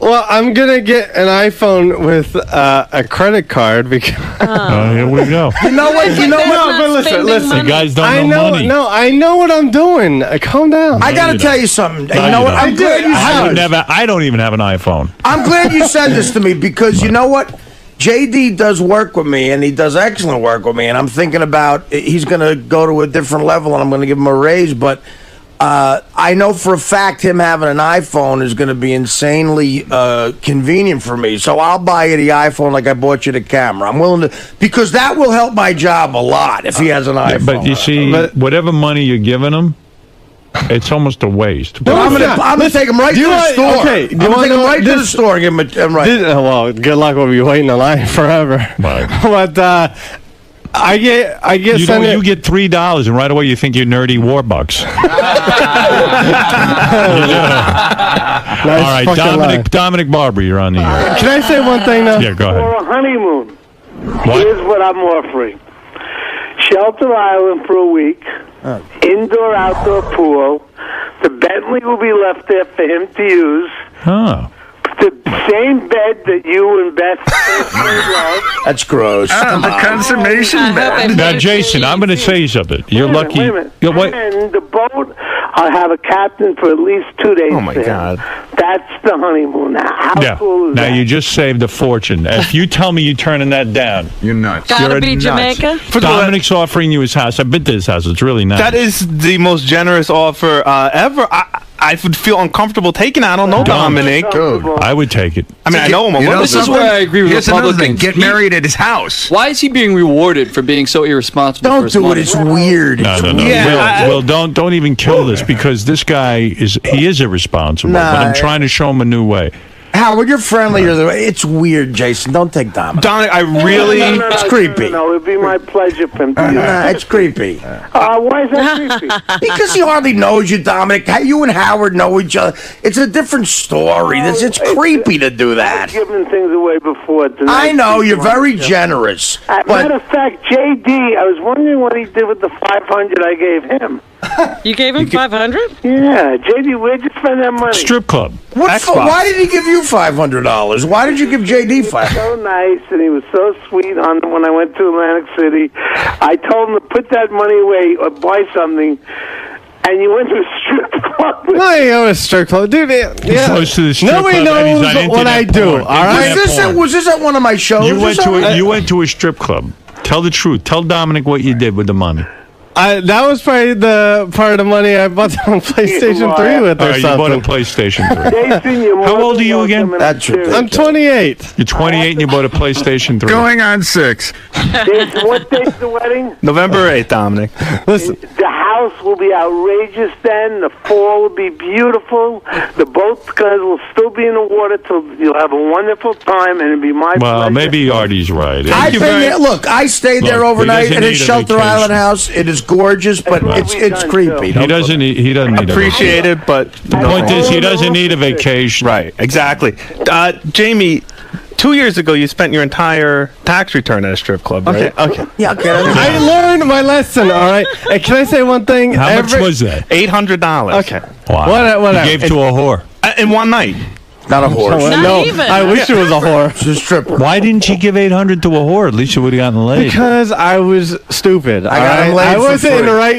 Well, I'm gonna get an iPhone with a credit card because Here we go. You know what? You know That's what? not but listen, spending listen. You money. guys don't I know know. money. No, I know what I'm doing. Calm down. I got to you tell don't. you something. No, You know you what? don't. I'm glad you said this. I don't even have an iPhone. I'm glad you said this to me because you know what? JD does work with me and he does excellent work with me. And I'm thinking about he's going to go to a different level and I'm going to give him a raise. But I know for a fact him having an iPhone is going to be insanely convenient for me. So I'll buy you the iPhone like I bought you the camera. I'm willing to, because that will help my job a lot if he has an iPhone. But you see, whatever money you're giving him, it's almost a waste. But I'm gonna take him right to the store. Okay, I'm gonna take him right to the store and give him right. Well, good luck. We'll be waiting in line forever. Right. But I get You sent know, it- you get $3, and right away you think you're nerdy Warbucks. Nice All right, fucking line. Dominic Barber, you're on the air. Can I say one thing now? Yeah, go ahead. For a honeymoon, What? here's what I'm offering. Shelter Island for a week, indoor, outdoor pool. The Bentley will be left there for him to use. Huh. The same bed that you and Beth love. That's gross. The consummation bed. Now, Jason, I'm going to say you something. You're lucky. Wait a minute. You're what? And the boat, I'll have a captain for at least 2 days. Oh, my there. God. That's the honeymoon. Now, how Yeah. cool is Now that? you just saved a fortune. If you tell me you're turning that down, You're nuts. Gotta You're be nuts. Jamaica? Dominic's offering you his house. I've been to his house. It's really nice. That is the most generous offer ever. I would feel uncomfortable taking it. I don't know Dominic. Dude. I would take it. I mean, I know him. You know This is something? where I agree with Here's another thing. Republicans. Get married at his house. Why is he being rewarded for being so irresponsible? for Don't his do it. money? It's weird. No, It's no, no. Yeah, Will, don't even kill this because this guy is irresponsible. Nah, but I'm trying to show him a new way. Howard, you're friendlier than it's weird, Jason. Don't take Dominic. Dominic, I really... No, It's creepy. No, it'd be my pleasure for him to do that. Nah, it's creepy. Why is that creepy? Because he hardly knows you, Dominic. You and Howard know each other. It's a different story. It's creepy to do that. I've given things away before. I know, you're very generous. Matter of fact, JD, I was wondering what he did with the $500 I gave him. You gave him $500? Yeah, JD, where'd you spend that money? Strip club. Why did he give you $500? Why did you give JD $500? So nice, and he was so sweet when I went to Atlantic City. I told him to put that money away or buy something. And you went to a strip club. No, you go to a strip club, dude. Yeah. Goes to the strip Nobody club and he's knows on what I internet do. porn. All right. Was this at one of my shows? You went to a strip club. Tell the truth. Tell Dominic what you did with the money. That was probably the part of the money I bought on PlayStation 3 with or You bought a something. PlayStation 3. Jason, How old are you again? That's true. I'm 28. You're 28 and you bought a PlayStation 3. Going on 6. Jason, what date's the wedding? November 8th, Dominic. Listen, The house will be outrageous then. The fall will be beautiful. The boat guys will still be in the water till you'll have a wonderful time, and it'll be my Well, pleasure. maybe Artie's right. I've been there. Look, I stayed there Look, he overnight doesn't at his need a Shelter vacation. Island house. It is gorgeous, but it's creepy. He doesn't need a Appreciate it, but... The point is, he doesn't need a vacation. Right, exactly. Jamie, 2 years ago, you spent your entire tax return at a strip club, right? okay. Yeah, okay. I learned my lesson, all right? And can I say one thing? How much was that? $800. Okay. Wow. Whatever. You gave to a whore. In one night. Not a horse. No, even. I wish it was a whore. It's a stripper. Why didn't you give $800 to a whore? At least you would have gotten laid. Because I was stupid. I got him laid I for wasn't in free. the right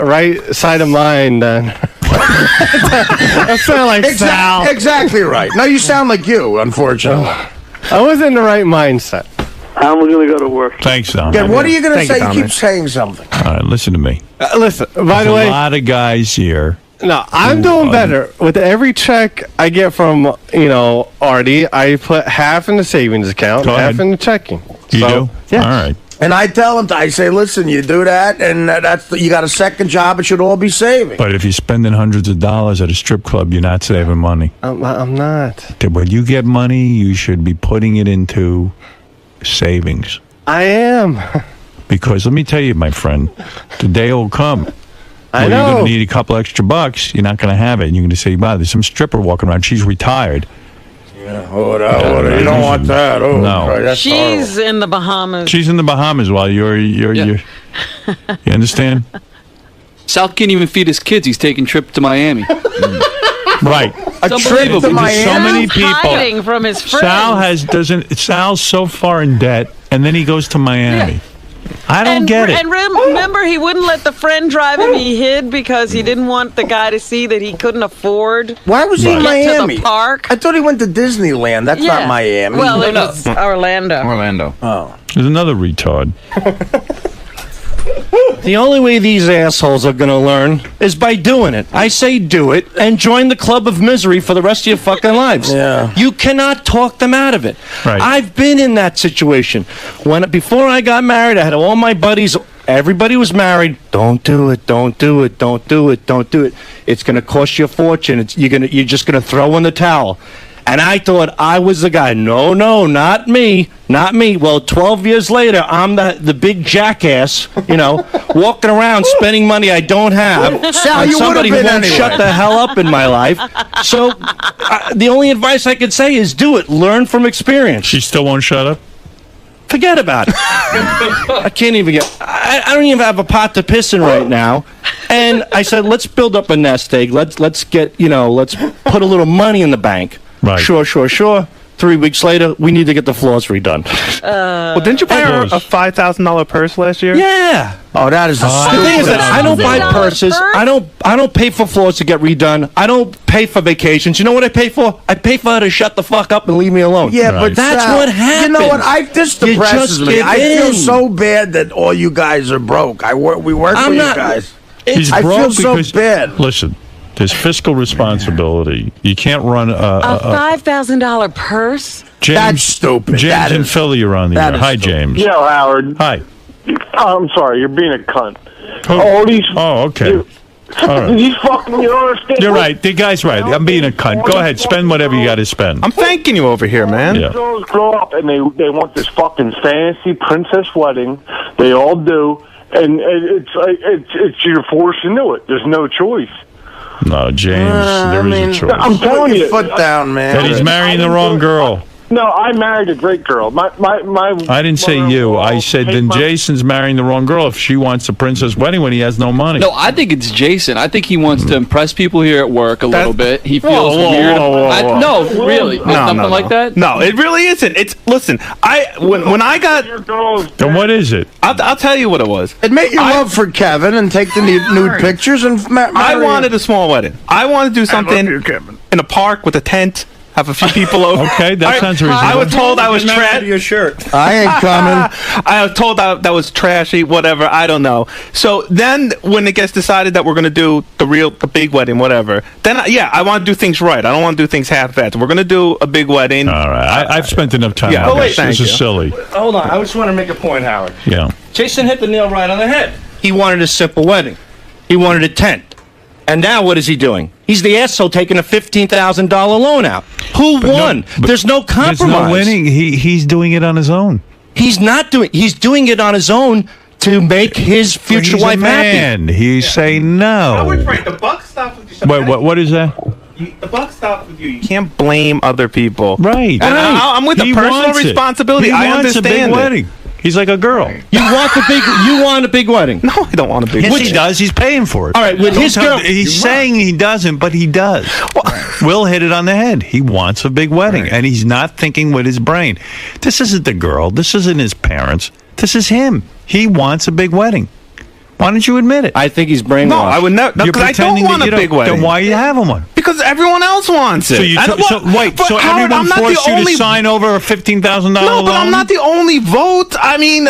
right side of mind then. I sound like Sal. Exactly right. No, you sound like you, unfortunately. I wasn't in the right mindset. I'm going to go to work. Thanks, Dom. Again, what are you going to Thank you, say? You Dominic. keep saying something. All right, listen to me. Listen, by There's the way, a lot of guys here. no, I'm doing better. With every check I get from, Artie, I put half in the savings account, Go half ahead. in the checking. You do? Yeah. All right. And I tell him, I say, listen, you do that, and you got a second job. It should all be saving. But if you're spending hundreds of dollars at a strip club, you're not saving money. I'm not. When you get money, you should be putting it into savings. I am. Because let me tell you, my friend, the day will come I where you're know. going to need a couple extra bucks. You're not going to have it. And you're going to say, wow, there's some stripper walking around. She's retired. You don't want that. Oh, No. right, that's She's horrible. in the Bahamas. She's in the Bahamas while you're you understand? Sal can't even feed his kids. He's taking trip to Miami. Right. A trip to There's Miami. so many Sal's people. hiding from his friends. Sal's so far in debt, and then he goes to Miami. I don't get it. And remember, he wouldn't let the friend drive him. He hid because he didn't want the guy to see that he couldn't afford. Why was he in to Miami? the park. I thought he went to Disneyland. That's not Miami. Well, it was Orlando. Oh. There's another retard. The only way these assholes are going to learn is by doing it. I say do it and join the club of misery for the rest of your fucking lives. Yeah. You cannot talk them out of it. Right. I've been in that situation. Before I got married, I had all my buddies. Everybody was married. Don't do it. Don't do it. Don't do it. Don't do it. It's going to cost you a fortune. You're just going to throw in the towel. And I thought I was the guy. No, not me. Not me. Well, 12 years later, I'm the big jackass, walking around spending money I don't have. Sal, on you somebody who would've won't been shut anyway. the hell up in my life. So the only advice I could say is do it. Learn from experience. She still won't shut up? Forget about it. I can't even get... I don't even have a pot to piss in right now. And I said, let's build up a nest egg. Let's get, let's put a little money in the bank. Right. Sure. 3 weeks later, we need to get the floors redone. Well, didn't you buy her a $5,000 purse last year? Yeah. Oh, that is the The thing is that I don't buy $1,000 purses. purse? I don't pay for floors to get redone. I don't pay for vacations. You know what I pay for? I pay for her to shut the fuck up and leave me alone. Yeah, Right. but That's Sal, what happens. You know what? This You depresses just me. give I feel in. so bad that all you guys are broke. We work I'm with not- you guys. He's I broke feel so because, bad. Listen, there's fiscal responsibility. You can't run A $5,000 purse? James, That's stupid. James That in is- Philly, you're on the that air. is Hi, stupid. James. Howard. Hi. I'm sorry, you're being a cunt. Who? All these. Oh, okay. right. These fucking, you don't understand. You're right. The guy's right. I'm being a cunt. Go ahead. Spend whatever you got to spend. I'm thanking you over here, man. Yeah. Girls grow up and they want this fucking fancy princess wedding. They all do, and it's you're forced into it. There's no choice. No, James, there is a choice. I'm telling you, Foot down, man. That he's marrying the wrong girl. No, I married a great girl. My. I didn't say you. I said then Jason's marrying the wrong girl if she wants a princess wedding when he has no money. No, I think it's Jason. I think he wants to impress people here at work a little bit. He feels weird. No, really. It's nothing like that? No, it really isn't. It's listen. When I got. Then what is it? I'll tell you what it was. Admit your love for Kevin and take the nude pictures and I wanted a small wedding. I wanted to do something in a park with a tent. Have a few people over. Okay, that sounds reasonable. I was told I was trashy. Your shirt. I ain't coming. I was told that was trashy. Whatever. I don't know. So then, when it gets decided that we're going to do the big wedding, whatever. Then I want to do things right. I don't want to do things half-assed. We're going to do a big wedding. All right. I've spent enough time Yeah. on Oh, this. wait, This is silly. Hold on. I just want to make a point, Howard. Yeah. Jason hit the nail right on the head. He wanted a simple wedding. He wanted a tent. And now what is he doing? He's the asshole taking a $15,000 loan out. Who won? There's no compromise. There's no winning. He's doing it on his own. He's not doing. He's doing it on his own to make his future wife happy. He's saying no. Howard's right. The buck stops with you. Wait, what is that? The buck stops with you. You can't blame other people. Right. And I'm with the personal responsibility. I understand a big wedding. He's like a girl. You want a big wedding? No, I don't want a big Yes, wedding. he does. He's paying for it. All right, with his girl. He's saying he doesn't, but he does. Will hit it on the head. He wants a big wedding, and he's not thinking with his brain. This isn't the girl. This isn't his parents. This is him. He wants a big wedding. Why don't you admit it? I think he's brainwashed. No, I would never. Because I don't want a big wedding. Then why are you having one? Because everyone else wants it. So everyone forced you to sign over a $15,000 loan? No, but I'm not the only vote. I mean,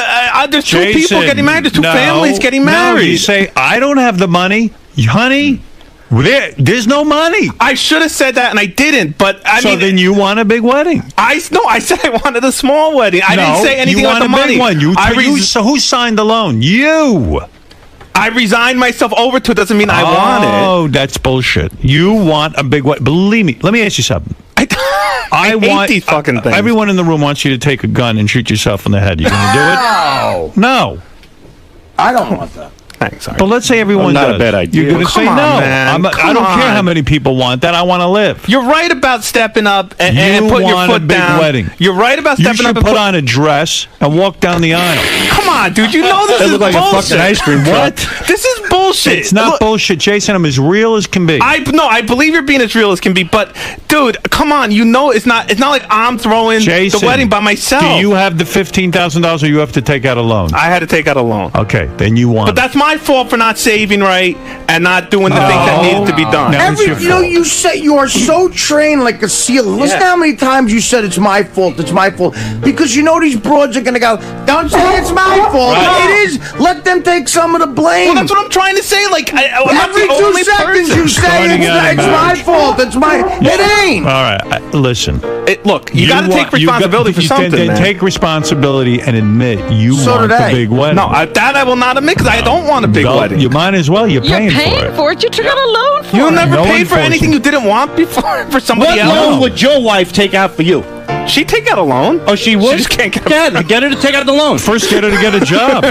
there's two people getting married. There's two families getting married. No, you say, I don't have the money. Honey, there's no money. I should have said that, and I didn't. But So then you want a big wedding? I said I wanted a small wedding. I didn't say anything about the money. You want a big one. So who signed the loan? You. I resigned myself over to it. Doesn't mean I want it. Oh, that's bullshit. You want a big wedding. Believe me. Let me ask you something. I hate these fucking things. Everyone in the room wants you to take a gun and shoot yourself in the head. You going to do it? No. I don't want that. Thanks, But let's say everyone not does. a bad idea. You're going to say on, no. man. I don't care how many people want that. I want to live. You're right about stepping up and You putting your want foot a big down. wedding. You're right about You stepping should up and put on a dress and walk down the aisle. Come on, dude. You know this That is looked like a bullshit. fucking ice cream truck. What? This is bullshit. It's not Look, bullshit, Jason. I'm as real as can be. I believe you're being as real as can be, but dude, come on. You know it's not like I'm throwing Jason, the wedding by myself. Do you have the $15,000 or you have to take out a loan? I had to take out a loan. Okay, then you want But that's my fault for not saving right and not doing the things that needed to be done. No. You say you are so trained like a seal. Listen how many times you said it's my fault. It's my fault because you know these broads are gonna go. Don't say it's my fault. Right. It is. Let them take some of the blame. Well, that's what I'm trying to say. Like I'm not Every the 2 only seconds person. you say it's my fault. It's my. It ain't. All right, listen. Look, you got to take responsibility for something. Then take responsibility and admit you So want did the I. big wedding. No, that I will not admit because I don't want a big wedding. You might as well. You're paying for it. You took out a loan for You it. never No paid one for forced anything you. you didn't want before for somebody What else. loan would your wife take out for you? She take out a loan? Oh, she would? She just can't get Get her to take out the loan. First, get her to get a job.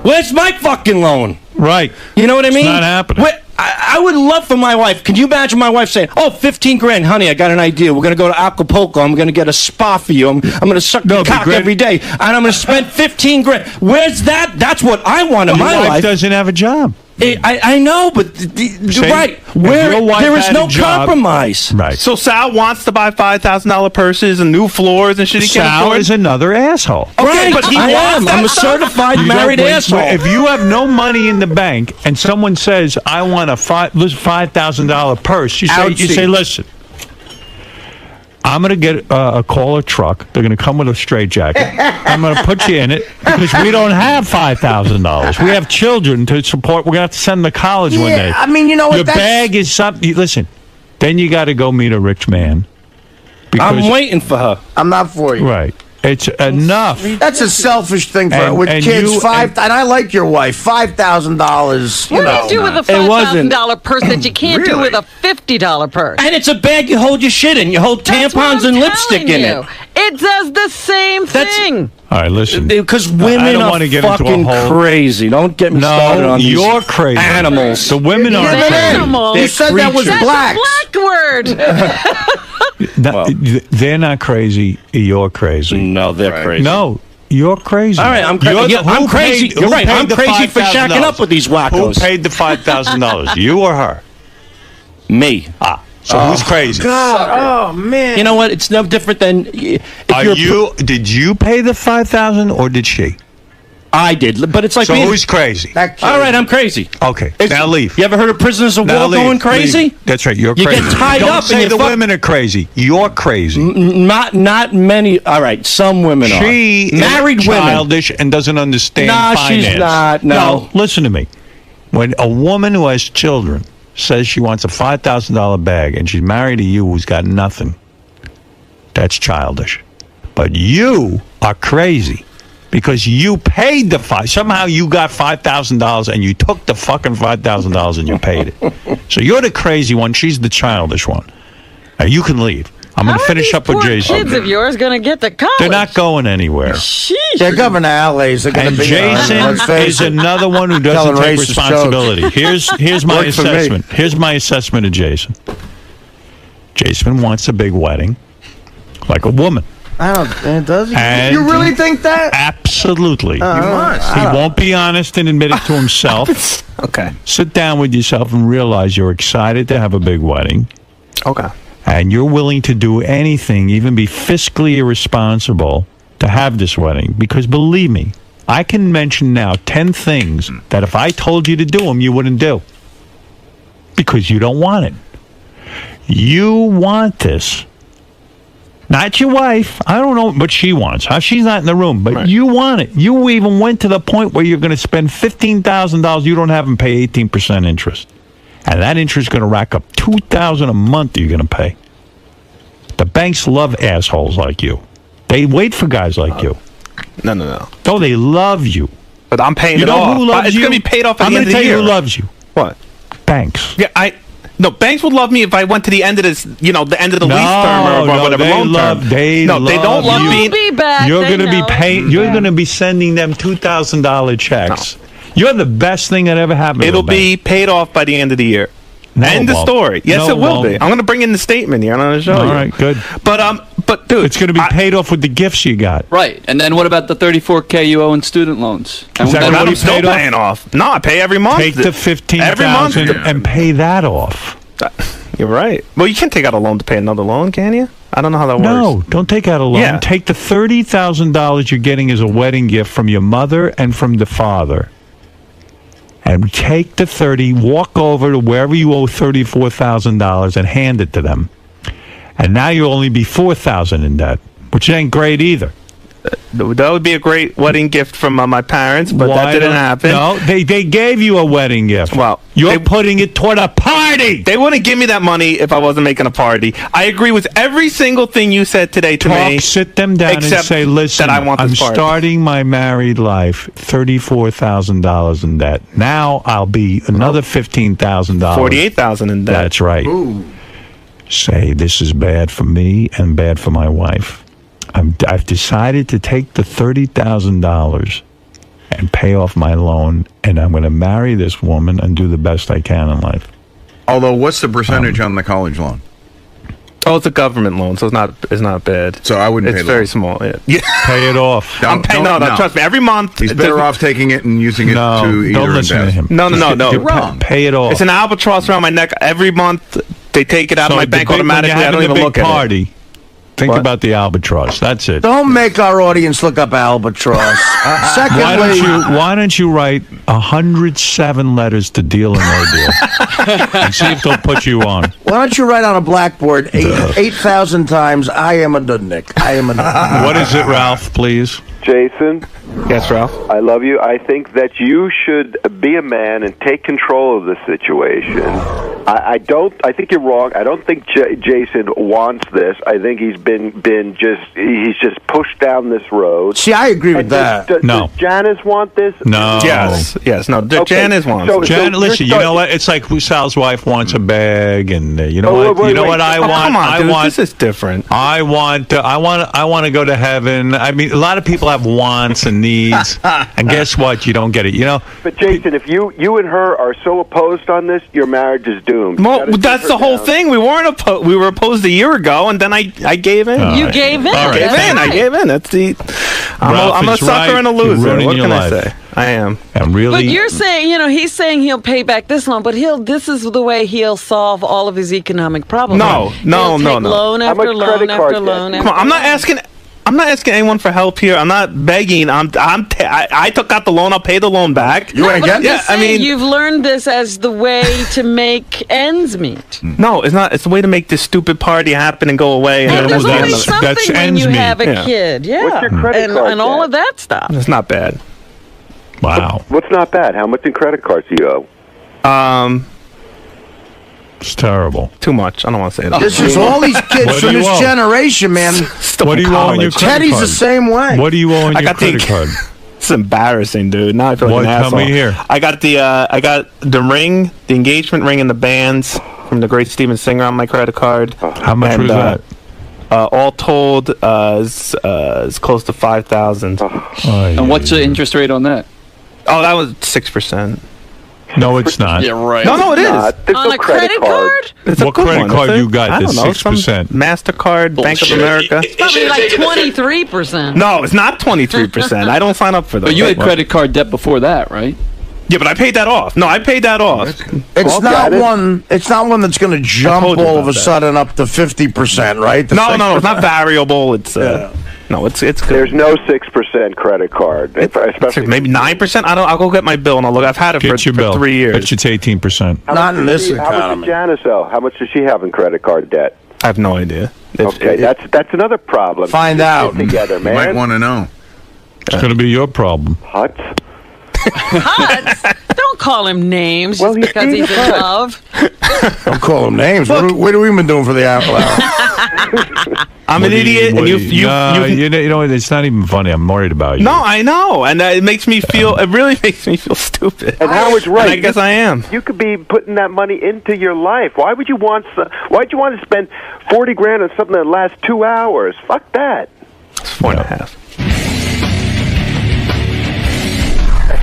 Where's my fucking loan? Right. You know what I mean? not happening. I would love for my wife. Can you imagine my wife saying, "Oh, 15 grand, honey, I got an idea. We're going to go to Acapulco. I'm going to get a spa for you. I'm going to suck your cock every day, and I'm going to spend 15 grand." Where's that? That's what I want in my Your wife life. doesn't have a job. I know, but you're right. your wife There is had no a job- compromise. Right. So Sal wants to buy $5,000 purses and new floors and shit he can't Sal afford. is another asshole. Right, but he I wants am. that I'm a stuff. certified You married don't- asshole. If you have no money in the bank and someone says, "I want a $5,000 purse," you say, "Listen, I'm going to get call a truck. They're going to come with a straitjacket. I'm going to put you in it because we don't have $5,000. We have children to support. We're going to have to send them to college one day. I mean, you know what? Your bag is something. Listen, then you got to go meet a rich man. I'm waiting for her. I'm not for you. Right. It's enough. That's a selfish thing for with kids. And I like your wife. $5,000. What do you do with a $5,000 purse that you can't do with a $50 purse? And it's a bag you hold your shit in. You hold tampons and lipstick in it. It does the same thing. All right, listen. Because women are fucking crazy. Don't get me started on these. You're crazy. Animals. The women are crazy. Animals. You said that was black. Black word. They're not crazy. You're crazy. No, they're crazy. No, you're crazy. All right, I'm crazy. I'm crazy. You're right. I'm crazy for shacking up with these wackos. Who paid the $5,000? You or her? Me. So who's crazy? God, oh man. You know what? It's no different than. Did you pay the $5,000 or did she? I did, but it's like. So who's crazy? All right, I'm crazy. Okay, now leave. You ever heard of prisoners of war going crazy? Leave. That's right. You're crazy. You get tied Don't up. say the women are crazy. You're crazy. Not many. All right, some women are. She married is childish and doesn't understand finance. She's not. No, listen to me. When a woman who has children says she wants a $5,000 bag and she's married to you who's got nothing, that's childish. But you are crazy because you paid the somehow you got $5,000 and you took the fucking $5,000 and you paid it. So you're the crazy one. She's the childish one. Now you can leave. I'm going to finish up with Jason. Kids of yours going to get to college? They're not going anywhere. Sheesh. They're going to LA's. They're going to be. Jason is another one who doesn't take responsibility. Here's my assessment. Here's my assessment of Jason. Jason wants a big wedding, like a woman. Does he? You really think that? Absolutely. You must. He won't be honest and admit it to himself. Okay. Sit down with yourself and realize you're excited to have a big wedding. Okay. And you're willing to do anything, even be fiscally irresponsible, to have this wedding. Because believe me, I can mention now 10 things that if I told you to do them, you wouldn't do. Because you don't want it. You want this. Not your wife. I don't know what she wants. She's not in the room. But you want it. You even went to the point where you're going to spend $15,000 you don't have and pay 18% interest. And that interest is going to rack up $2,000 a month you're going to pay. The banks love assholes like you. They wait for guys like you. No. No, they love you. But I'm paying you it know off. Who loves it's going to be paid off at the end of the year. I'm going to tell you who loves you. What? Banks. Yeah, No, banks would love me if I went to the end of this, the end of the lease term or whatever loan term. They don't love being. You're going to be paying. You're going to be sending them $2,000 checks. You're the best thing that ever happened. It'll be paid off by the end of the year. No, end of story. Yes, it will be. I'm going to bring in the statement here. I'm going to show you. All right, good. But dude, it's going to be paid off with the gifts you got. Right, and then what about the $34K you owe in student loans? Is that what I'm still paying off? No, I pay every month. Take the $15,000 and pay that off. You're right. Well, you can't take out a loan to pay another loan, can you? I don't know how that works. No, don't take out a loan. Yeah. Take the $30,000 you're getting as a wedding gift from your mother and from the father. And take the 30, walk over to wherever you owe $34,000 and hand it to them. And now you'll only be $4,000 in debt, which ain't great either. That would be a great wedding gift from my parents, but that didn't happen. No, they gave you a wedding gift. Well, you're putting it toward a party. They wouldn't give me that money if I wasn't making a party. I agree with every single thing you said today to me. Sit them down and say, listen, that I want I'm starting my married life, $34,000 in debt. Now I'll be another $15,000. $48,000 in debt. That's right. Ooh. Say, this is bad for me and bad for my wife. I've decided to take the $30,000 and pay off my loan, and I'm going to marry this woman and do the best I can in life. Although, what's the percentage on the college loan? Oh, it's a government loan, so it's not bad. So I wouldn't. It's very small. Yeah. Pay it off. I'm paying. No, trust me. Every month, he's better off taking it and using it to either don't listen to him. No. You're wrong. Pay it off. It's an albatross around my neck. Every month, they take it out of my bank automatically. I don't even look at it. Think about the albatross. That's it. Don't make our audience look up albatross. Secondly, why don't you write 107 letters to Deal or No Deal and see if they'll put you on? Why don't you write on a blackboard 8,000 times, I am a nudnik. I am a nudnik. What is it, Ralph, please? Jason? Yes, Ralph? I love you. I think that you should be a man and take control of the situation. I think you're wrong. I don't think Jason wants this. I think he's he's just pushed down this road. See, I agree with that. Does Janice want this? No. Yes. No. Janice wants it. Janice, listen, you know what? It's like Sal's wife wants a bag, and you know what? What I want? Come on, dude, want. This is different. I want to go to heaven. I mean, a lot of people have wants and needs, and guess what? You don't get it. You know. But Jason, if you and her are so opposed on this, your marriage is doomed. Well, that's the whole thing. We weren't opposed. We were opposed a year ago, and then I gave in. You gave in. I gave in. That's the. I'm a sucker and a loser. What can I say? I am. And really. But you're saying, he's saying he'll pay back this loan, but this is the way he'll solve all of his economic problems. No. Loan after loan after loan. Come on, I'm not asking anyone for help here. I'm not begging. I took out the loan. I'll pay the loan back. You ain't getting it? I mean, you've learned this as the way to make ends meet. No, it's not. It's the way to make this stupid party happen and go away. And there's always something when you have a kid. Yeah. What's your credit card and all of that stuff. It's not bad. Wow. What's not bad? How much in credit cards do you owe? It's terrible. Too much. I don't want to say that. This is all these kids from this generation, man. What do you owe on your credit Teddy's card? the same way. What do you owe on your credit card? It's embarrassing, dude. Now I feel like an asshole. Tell me here. I got the ring, the engagement ring, and the bands from the great Steven Singer on my credit card. How much was that? All told, is close to $5,000. And what's the interest rate on that? Oh, that was 6%. No, it's not. Yeah, right. No, it is. On a credit card? What credit card you got that's 6%? MasterCard, Bank of America. It's probably like 23%. No, it's not 23%. I don't sign up for those. But you had credit card debt before that, right? Yeah, but I paid that off. No, I paid that off. It's not one. It's not one that's going to jump all of a sudden up to 50%, right? No, it's not variable. It's no, it's good. There's no 6% credit card, especially maybe 9%. I'll go get my bill and I'll look. I've had it for 3 years. Bet you it's 18%. Not in this economy. How much does Janice owe? How much does she have in credit card debt? I have no idea. Okay, that's another problem. Find out together, man. You might want to know. It's going to be your problem. Hutz? Hutz? Don't call him names just because he's in love. Don't call him names. What have we been doing for the hour? I'm an idiot, and you know, it's not even funny. I'm worried about you. No, I know, and it makes me feel. It really makes me feel stupid. And Howard's right. And I guess I am. You could be putting that money into your life. Why'd you want to spend $40,000 on something that lasts 2 hours? Fuck that. It's 4.5.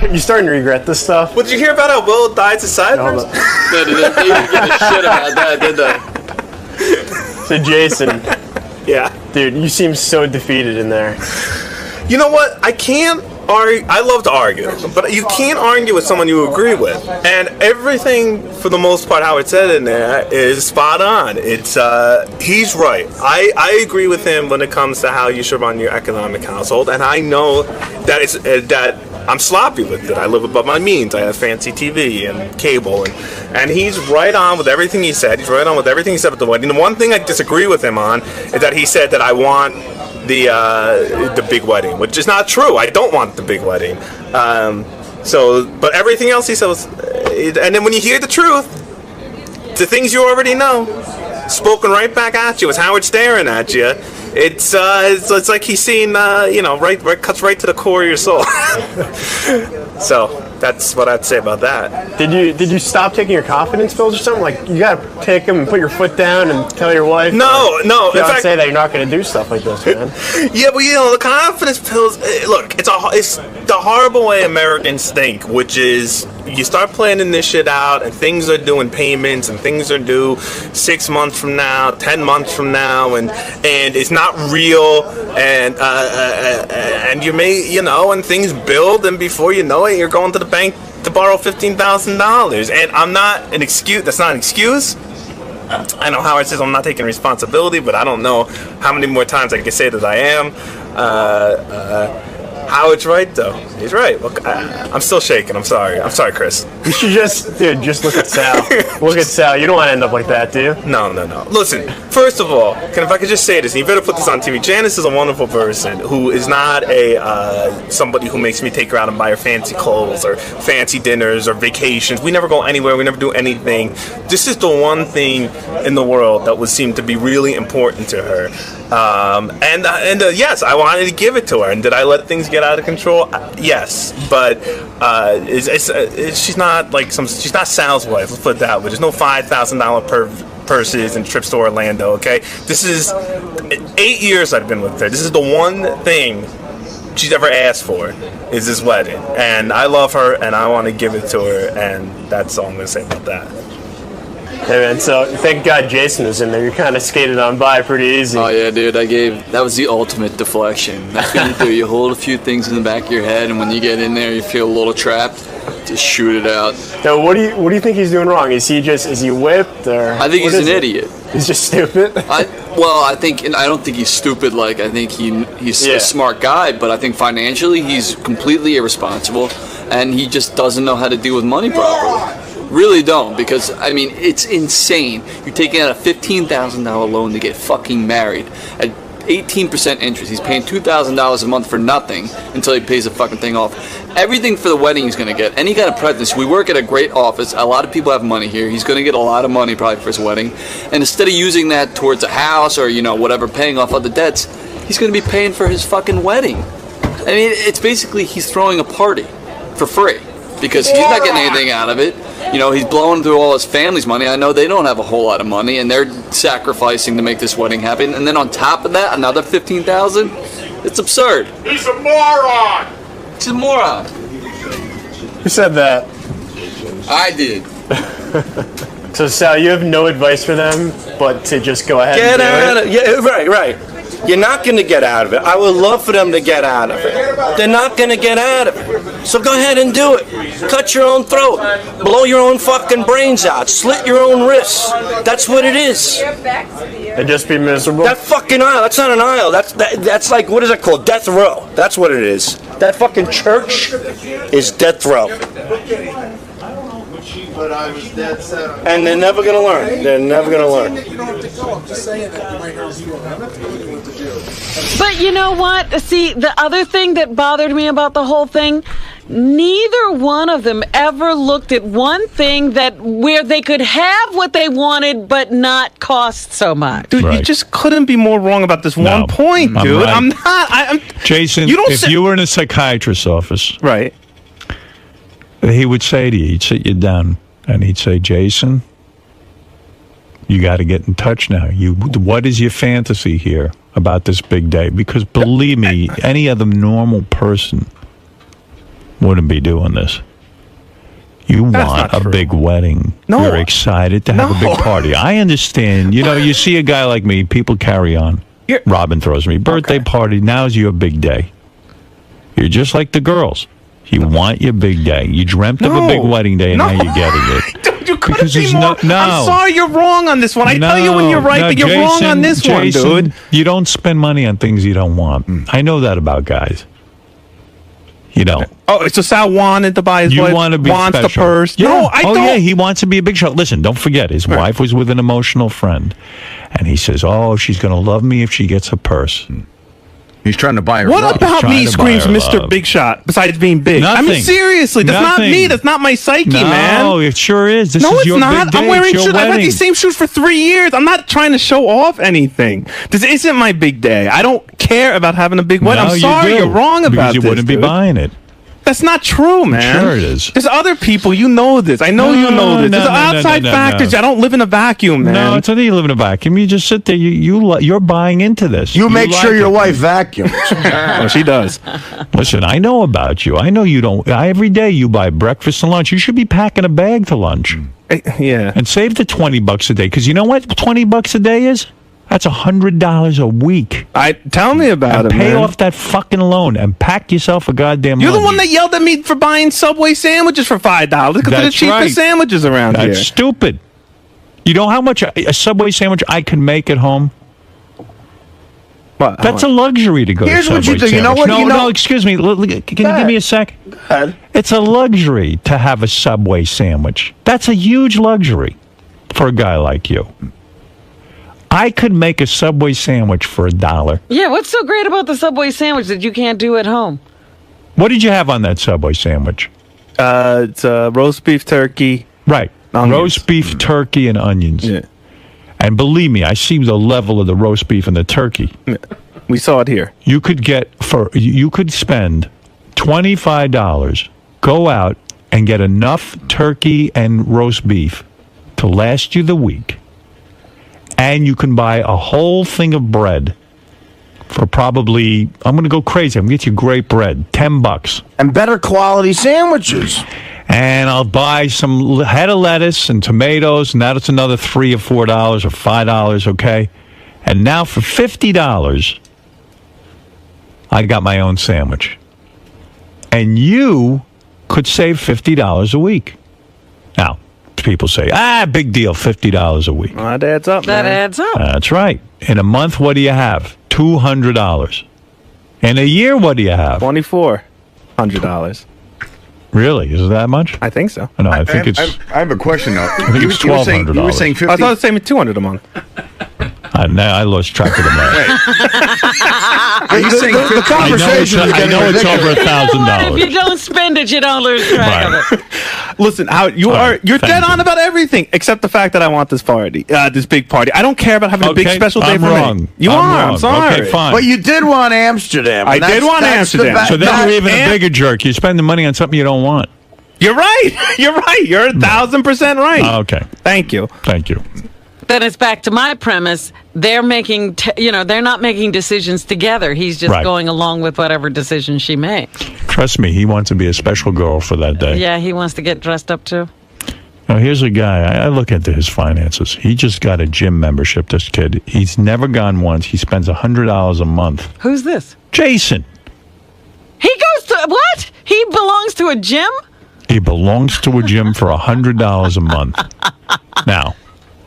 You're starting to regret this stuff. Well, did you hear about how Will died to sideburns? They didn't give a shit about that, did they? So, Jason. Yeah. Dude, you seem so defeated in there. You know what? I can't argue. I love to argue, but you can't argue with someone you agree with. And everything, for the most part, Howard said in there is spot on. It's he's right. I agree with him when it comes to how you should run your economic household, and I know that it's that I'm sloppy with it. I live above my means. I have fancy TV and cable, and he's right on with everything he said. He's right on with everything he said about the wedding. The one thing I disagree with him on is that he said that I want the big wedding, which is not true. I don't want the big wedding. But everything else he said was, and then when you hear the truth, the things you already know, spoken right back at you, as Howard staring at you. It's like he's seen, right cuts right to the core of your soul. So that's what I'd say about that. Did you stop taking your confidence pills or something? Like, you gotta take them and put your foot down and tell your wife. No. In fact, say that you're not gonna do stuff like this, man. Yeah, but the confidence pills. Look, it's the horrible way Americans think, which is you start planning this shit out, and things are due in payments, and things are due 6 months from now, 10 months from now, and it's not real, and you may, and things build, and before you know it, you're going to the bank to borrow $15,000. And I'm not an excuse. That's not an excuse. I know Howard says I'm not taking responsibility, but I don't know how many more times I can say that I am. Howard's right, though. He's right. Look, I'm still shaking. I'm sorry. I'm sorry, Chris. You should just look at Sal. Look at Sal. You don't want to end up like that, do you? No. Listen, first of all, if I could just say this, and you better put this on TV. Janice is a wonderful person who is not somebody who makes me take her out and buy her fancy clothes or fancy dinners or vacations. We never go anywhere. We never do anything. This is the one thing in the world that would seem to be really important to her. Yes, I wanted to give it to her. And did I let things get out of control? Yes, but she's not like she's not Sal's wife. Let's put it that way. There's no $5,000 purses and trips to Orlando. Okay, this is 8 years I've been with her. This is the one thing she's ever asked for is this wedding, and I love her and I want to give it to her, and that's all I'm gonna say about that. Hey man, so thank God Jason was in there. You kind of skated on by pretty easy. Oh yeah, dude, that was the ultimate deflection. That's what you do. You hold a few things in the back of your head, and when you get in there, you feel a little trapped. Just shoot it out. Now, what do you think he's doing wrong? Is he whipped, or? I think he's an idiot. He's just stupid. I don't think he's stupid. Like, I think he's a smart guy, but I think financially he's completely irresponsible, and he just doesn't know how to deal with money properly. Really don't, because I mean it's insane. You're taking out a $15,000 loan to get fucking married at 18% interest. He's paying $2,000 a month for nothing until he pays the fucking thing off. Everything for the wedding he's gonna get. Any kind of presents. We work at a great office. A lot of people have money here. He's gonna get a lot of money probably for his wedding. And instead of using that towards a house or whatever, paying off other debts, he's gonna be paying for his fucking wedding. I mean, it's basically he's throwing a party for free because he's not getting anything out of it. He's blowing through all his family's money. I know they don't have a whole lot of money, and they're sacrificing to make this wedding happen. And then on top of that, another $15,000. It's absurd. He's a moron. He's a moron. Who said that? I did. So Sal, you have no advice for them, but to just go ahead Get and do out it? of it. Yeah, right. You're not going to get out of it. I would love for them to get out of it. They're not going to get out of it. So go ahead and do it. Cut your own throat. Blow your own fucking brains out. Slit your own wrists. That's what it is. And just be miserable? That fucking aisle. That's not an aisle. That's like, what is it called? Death row. That's what it is. That fucking church is death row. And they're never going to learn. They're never going to learn. But you know what? See, the other thing that bothered me about the whole thing, neither one of them ever looked at one thing where they could have what they wanted but not cost so much. Dude, you just couldn't be more wrong about this one point, dude. Right. I'm not. Jason, if you were in a psychiatrist's office, right, he would say to you, he'd sit you down, and he'd say, Jason, you got to get in touch now. What is your fantasy here about this big day? Because believe me, any other normal person wouldn't be doing this. You want a big wedding. No. You're excited to have a big party. I understand. You see a guy like me, people carry on. Robin throws me. Birthday party, now's your big day. You're just like the girls. You want your big day. You dreamt of a big wedding day, and now you're getting it. Dude, you couldn't be more. I'm sorry, you're wrong on this one. I tell you when you're right, but you're wrong on this one, dude. You don't spend money on things you don't want. I know that about guys. You don't. Oh, so Sal wanted to buy his wife. Want to be wants special. the purse. Yeah. No, I don't. Yeah, he wants to be a big shot. Listen, don't forget, his wife was with an emotional friend, and he says, "Oh, she's going to love me if she gets a purse." He's trying to buy her What love. about me screams Mr. Big Shot, besides being big? Nothing. I mean, seriously, that's not me. That's not my psyche, man. No, it sure is. This no, is it's your not. big day. I'm wearing it's shoes. your I've had wedding. these same shoes for 3 years. I'm not trying to show off anything. This isn't my big day. I don't care about having a big wedding. No, I'm sorry, you're wrong about because this. you wouldn't be dude. buying it. That's not true, man. Sure it is. There's other people. You know this. I know you know this. There's outside factors. I don't live in a vacuum, man. No, it's not that you live in a vacuum. You just sit there. You're buying into this. You make sure your wife vacuums. Oh, she does. Listen, I know about you. I know you don't. Every day you buy breakfast and lunch. You should be packing a bag to lunch. Yeah. And save the $20 a day. Because you know what $20 a day is? That's $100 a week. Tell me about it, Pay man. off that fucking loan and pack yourself a goddamn You're lunch. the one that yelled at me for buying Subway sandwiches for $5 because they're the That's cheapest right. sandwiches around here. That's stupid. You know how much a Subway sandwich I can make at home? That's a luxury to go Here's to what Subway you do. You know sandwich. what? No, excuse me. Can you give me a sec? Go ahead. It's a luxury to have a Subway sandwich. That's a huge luxury for a guy like you. I could make a Subway sandwich for $1. Yeah, what's so great about the Subway sandwich that you can't do at home? What did you have on that Subway sandwich? It's roast beef, turkey. Right. Onions. Roast beef, turkey, and onions. Yeah. And believe me, I see the level of the roast beef and the turkey. We saw it here. You could spend $25, go out and get enough turkey and roast beef to last you the week. And you can buy a whole thing of bread for probably, I'm going to go crazy. I'm going to get you great bread, $10. And better quality sandwiches. And I'll buy some head of lettuce and tomatoes, and that's another $3 or $4 or $5, okay? And now for $50, I got my own sandwich. And you could save $50 a week. Now, people say, big deal, $50 a week. That adds up, That man. adds up. That's right. In a month, what do you have? $200. In a year, what do you have? $2,400. Really? Is it that much? I think so. No, I think it's. I have a question though. I think it's $1,200. You were saying 50. I thought it was saying $200 a month. I lost track of the math. Are you saying the conversation is I getting know it's over ridiculous. If you $1,000. don't spend it, you don't lose track of it. Listen, you're dead on about everything except the fact that I want this party, this big party. I don't care about having a big special day I'm for wrong. me. You are. wrong. I'm sorry. Okay, fine. But you did want Amsterdam. I and did want that's the Amsterdam. So then you're even a bigger jerk. You spend the money on something you don't want. You're right. You're right. You're 1,000% right. Okay. Thank you. Thank you. Then it's back to my premise. They're making, they're not making decisions together. He's just Right. going along with whatever decision she makes. Trust me, he wants to be a special girl for that day. Yeah, he wants to get dressed up too. Now, here's a guy. I look into his finances. He just got a gym membership, this kid. He's never gone once. He spends $100 a month. Who's this? Jason. He goes to, what? He belongs to a gym? He belongs to a gym for $100 a month. Now,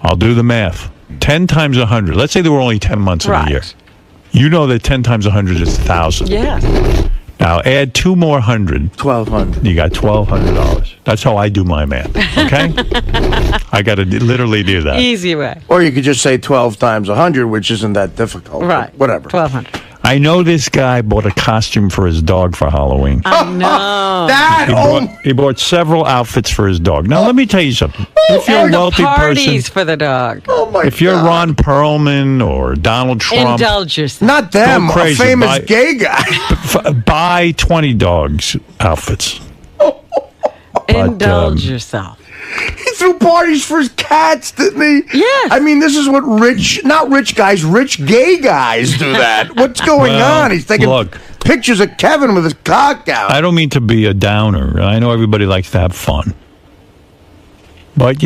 I'll do the math. 10 times 100. Let's say there were only 10 months in a year. You know that 10 times 100 is 1,000. Yeah. Now, add 2 more 100. 1,200. You got $1,200. That's how I do my math, okay? I got to literally do that. Easy way. Or you could just say 12 times 100, which isn't that difficult. Right. Whatever. 1,200. I know this guy bought a costume for his dog for Halloween. I know. He bought several outfits for his dog. Now, let me tell you something. If you're a wealthy parties person, for the dog. Oh my if you're Ron Perlman or Donald Trump, Indulge yourself. Not them. Go crazy. A famous Buy- gay guy. buy 20 dogs outfits. Indulge yourself. He threw parties for his cats, didn't he? Yeah. I mean, this is what not rich guys, rich gay guys do that. What's going Well, on? He's taking look. pictures of Kevin with his cock out. I don't mean to be a downer. I know everybody likes to have fun. But,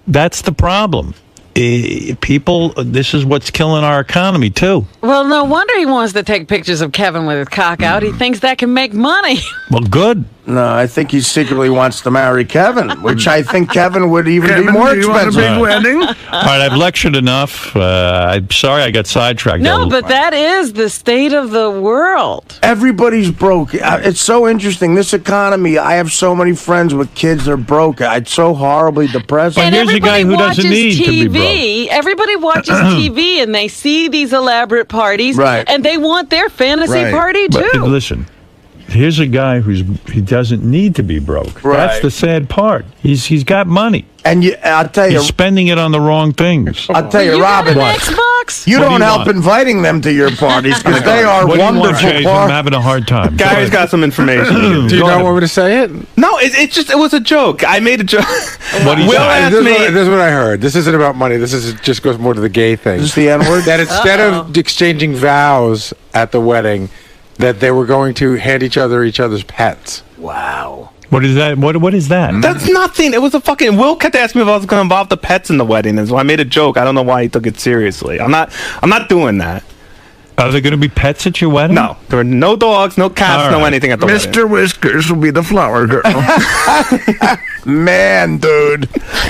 that's the problem. People, this is what's killing our economy, too. Well, no wonder he wants to take pictures of Kevin with his cock out. He thinks that can make money. Well, good. No, I think he secretly wants to marry Kevin, which I think Kevin would even be more do you want a expensive. big wedding? All right, I've lectured enough. I'm sorry I got sidetracked. No, but that is the state of the world. Everybody's broke. It's so interesting. This economy, I have so many friends with kids that are broke. It's so horribly depressing. And here's a guy who doesn't need to be TV. Everybody watches TV and they see these elaborate parties, Right. and they want their fantasy Right. party too. But listen, here's a guy he doesn't need to be broke. Right. That's the sad part. He's got money. And I'll tell you, He's spending it on the wrong things. I'll tell you, You got Robin, an Xbox? you What do don't you help want? inviting them to your parties because they are What do you want, wonderful Jason? I'm parties. having a hard time. Gary's got some information. Do you Go not ahead. want me to say it? No, it was a joke. I made a joke. What do you Will say? asked me. This is what I heard. This isn't about money. Just goes more to the gay thing. Is this the N-word? That instead of exchanging vows at the wedding, that they were going to hand each other's pets. Wow. What is that? What is that? That's nothing. It was a fucking. Will kept asking me if I was going to involve the pets in the wedding, and so I made a joke. I don't know why he took it seriously. I'm not doing that. Are there going to be pets at your wedding? No, there are no dogs, no cats, no anything at the wedding. Mr. Whiskers will be the flower girl. Man, dude,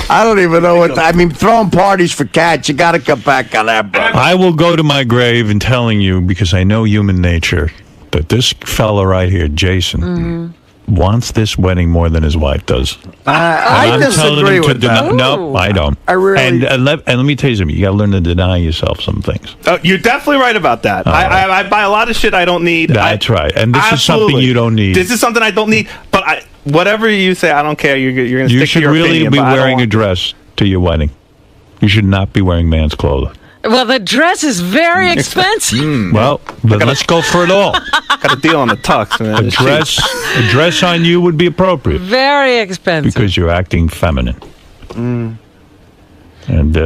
I don't even know what. I mean, throwing parties for cats, you got to cut back on that, bro. I will go to my grave and telling you, because I know human nature, that this fella right here, Jason, wants this wedding more than his wife does. I disagree with that. No, I don't. I really. And let me tell you something. You got to learn to deny yourself some things. You're definitely right about that. I buy a lot of shit I don't need. That's right. And this is something you don't need. This is something I don't need. But whatever you say, I don't care. You're going to stick to your opinion. You should really be wearing a dress to your wedding. You should not be wearing man's clothes. Well, the dress is very expensive. Well, let's go for it all. Got a deal on the tux. Man. A dress on you would be appropriate. Very expensive. Because you're acting feminine. And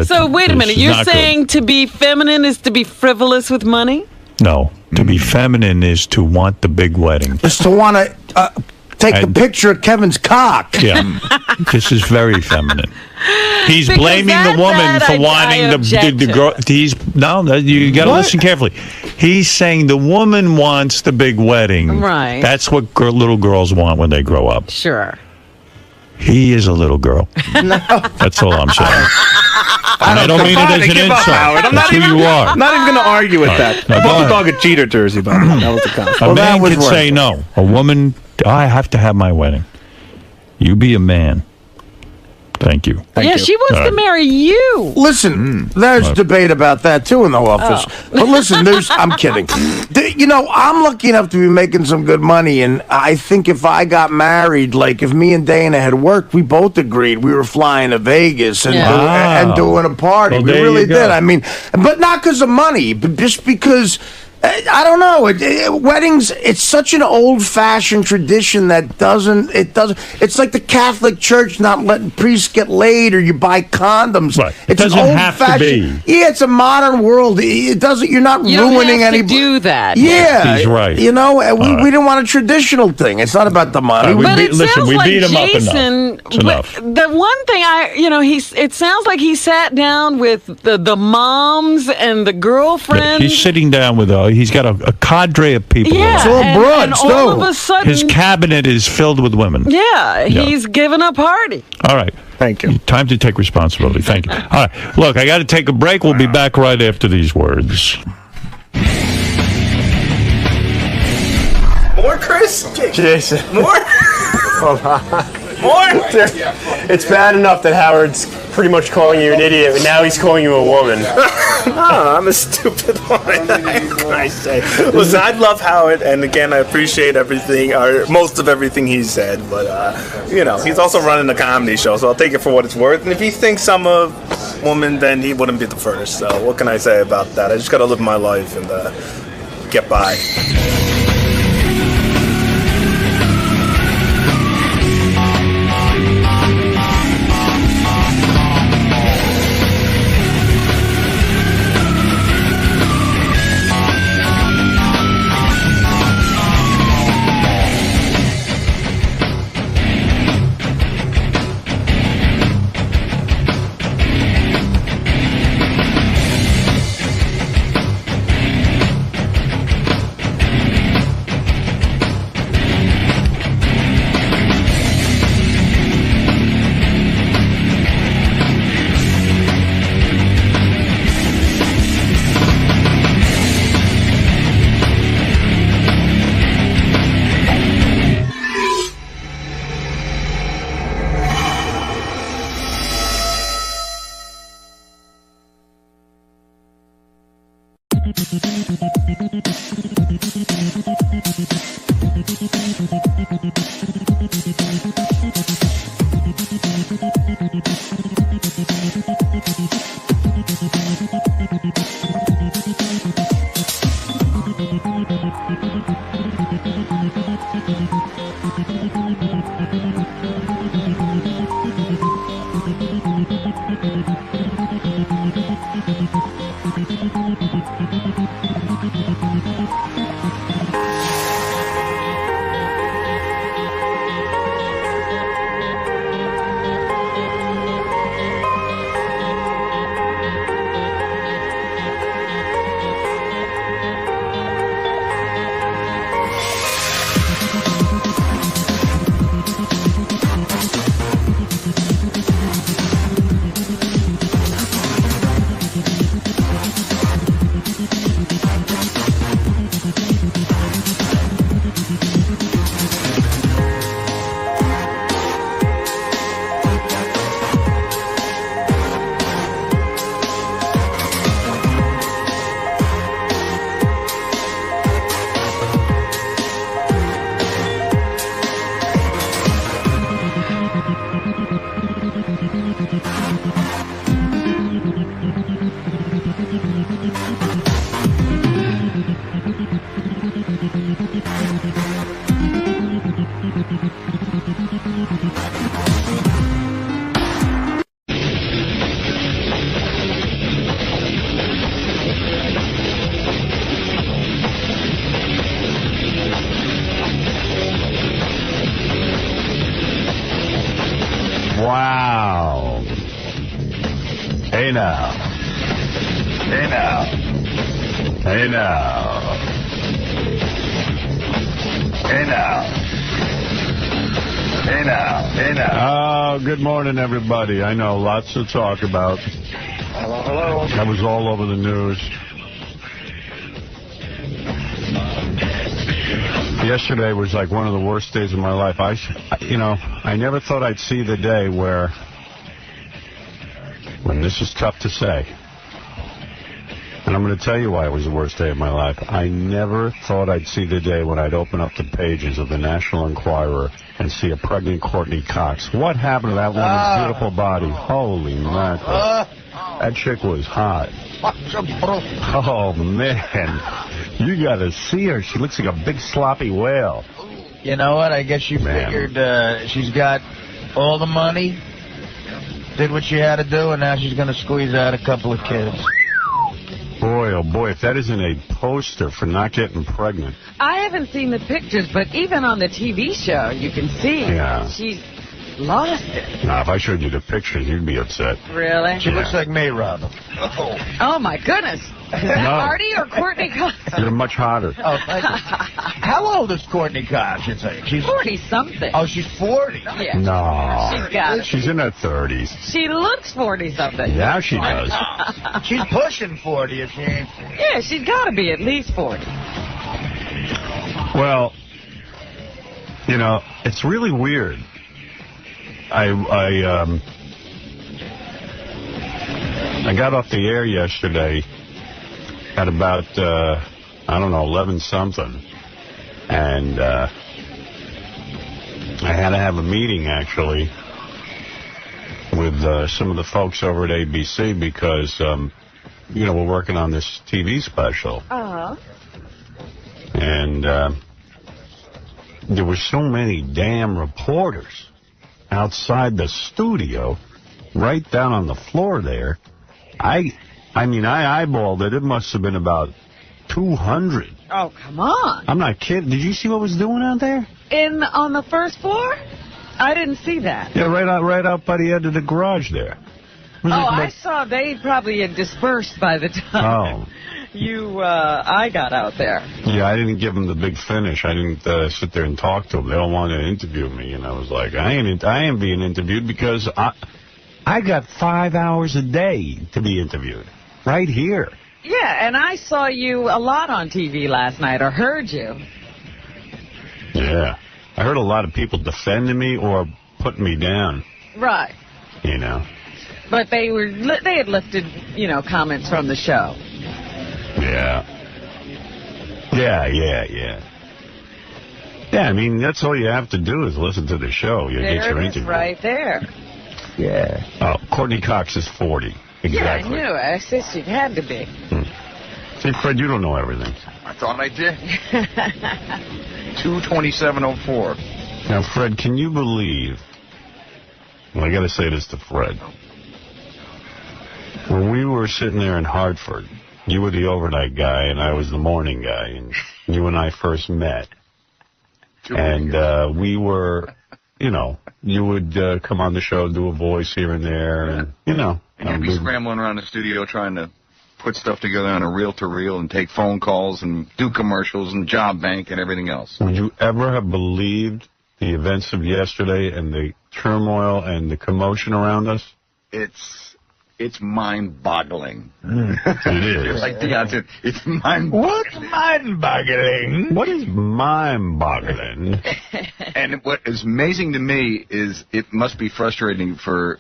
so wait a minute. You're saying to be feminine is to be frivolous with money? No. To be feminine is to want the big wedding. Just to want to take a picture of Kevin's cock. Yeah. This is very feminine. He's blaming the woman for wanting the girl. You got to listen carefully. He's saying the woman wants the big wedding. Right. That's what little girls want when they grow up. Sure. He is a little girl. No. That's all I'm saying. And I don't mean it as an insult. That's who you are. I'm not even going to argue with that. I bought the dog a cheater jersey, but that was the concept. A man can say no. A woman, I have to have my wedding. You be a man. Thank you. She wants to marry you. Listen, there's debate about that too in the office. But listen, I'm kidding. I'm lucky enough to be making some good money, and I think if I got married, like if me and Dana had worked, we both agreed we were flying to Vegas and doing a party. Well, we really did. I mean, but not because of money, but just because. I don't know. Weddings, it's such an old-fashioned tradition that it's like the Catholic Church not letting priests get laid or you buy condoms. Right. It's doesn't have to be. Yeah, it's a modern world. It doesn't. You're not ruining anybody. Do that. Yeah, he's right. We didn't want a traditional thing. It's not about the money. We But beat like him Jason, up enough. It's enough. The one thing it sounds like he sat down with the moms and the girlfriend. He's sitting down with he's got a cadre of people. Yeah, it's all broad. and all of a sudden, his cabinet is filled with women. Yeah, he's giving a party. All right. Thank you. Time to take responsibility. Thank you. All right. Look, I got to take a break. We'll be back right after these words. More, Chris? Jason. More? Hold on. More? It's bad enough that Howard's pretty much calling you an idiot, but now he's calling you a woman. No, I'm a stupid one. What can I say? Listen, I love Howard, and again, I appreciate everything, or most of everything he said, but, he's also running a comedy show, so I'll take it for what it's worth. And if he thinks I'm a woman, then he wouldn't be the first. So what can I say about that? I just got to live my life and get by. Hey now. Hey now. Hey now. Hey now. Hey now. Hey now. Oh, good morning, everybody. I know, lots to talk about. Hello, hello. That was all over the news. Yesterday was like one of the worst days of my life. I never thought I'd see the day when this is tough to say. And I'm going to tell you why it was the worst day of my life. I never thought I'd see the day when I'd open up the pages of the National Enquirer and see a pregnant Courtney Cox. What happened to that woman's beautiful body? Holy mackerel. That chick was hot. Oh, man. You got to see her. She looks like a big sloppy whale. You know what? I guess she figured she's got all the money, did what she had to do, and now she's going to squeeze out a couple of kids. Boy, oh boy, if that isn't a poster for not getting pregnant. I haven't seen the pictures, but even on the TV show, you can see she's lost it. Now, if I showed you the pictures, you'd be upset. Really? She looks like 𝗦𝗵. Oh, my goodness. Is that Artie or Courtney Cox? You're much hotter. Oh, thank you. How old is Courtney Cox, you think? She's 40-something. Oh, she's 40? Yeah. No. She's got it. She's in her 30s. She looks 40-something. Yeah, she does. She's pushing 40 if she ain't 40. Yeah, she's got to be at least 40. Well, you know, it's really weird. I got off the air yesterday at about, 11-something. And I had to have a meeting, actually, with some of the folks over at ABC because, we're working on this TV special. Uh-huh. And there were so many damn reporters outside the studio, right down on the floor there. I eyeballed it. It must have been about 200. Oh, come on. I'm not kidding. Did you see what was doing out there? On the first floor? I didn't see that. Yeah, right out by the end of the garage there. I saw they probably had dispersed by the time I got out there. Yeah, I didn't give them the big finish. I didn't sit there and talk to them. They don't want to interview me. And I was like, I ain't being interviewed because I got 5 hours a day to be interviewed right here. Yeah, and I saw you a lot on TV last night, or heard you. Yeah. I heard a lot of people defending me or putting me down. Right. You know. But they had lifted, comments from the show. Yeah. Yeah. Yeah, I mean, that's all you have to do is listen to the show. You get your interview. Right there. Yeah. Oh, Courtney Cox is 40. Exactly. Yeah, I knew. I said she had to be. See, Fred, you don't know everything. I thought I did. 22704. Now, Fred, can you believe... Well, I got to say this to Fred. When we were sitting there in Hartford, you were the overnight guy and I was the morning guy, and you and I first met. And we were, you would come on the show, do a voice here and there, and, And you'd be scrambling around the studio trying to put stuff together on a reel-to-reel and take phone calls and do commercials and job bank and everything else. Would you ever have believed the events of yesterday and the turmoil and the commotion around us? It's mind-boggling. It is. Like Deion said, it's mind-boggling. What's mind-boggling? What is mind-boggling? And what is amazing to me is it must be frustrating for...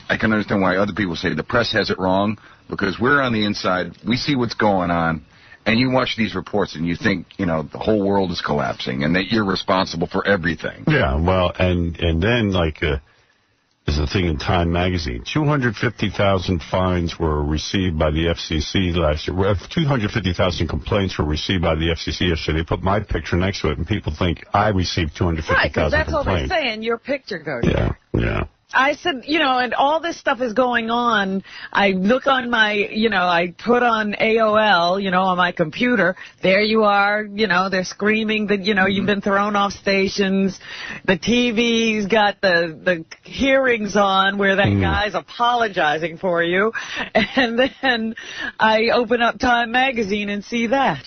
I can understand why other people say the press has it wrong, because we're on the inside, we see what's going on, and you watch these reports and you think, the whole world is collapsing and that you're responsible for everything. Yeah, well, and then, there's a thing in Time magazine. 250,000 fines were received by the FCC last year. 250,000 complaints were received by the FCC yesterday. They put my picture next to it, and people think I received 250,000 complaints. Right, because that's all they're saying. Your picture goes there. Yeah. I said, and all this stuff is going on. I look on my, I put on AOL, on my computer. There you are, they're screaming that, you've been thrown off stations. The TV's got the hearings on where that guy's apologizing for you. And then I open up Time Magazine and see that.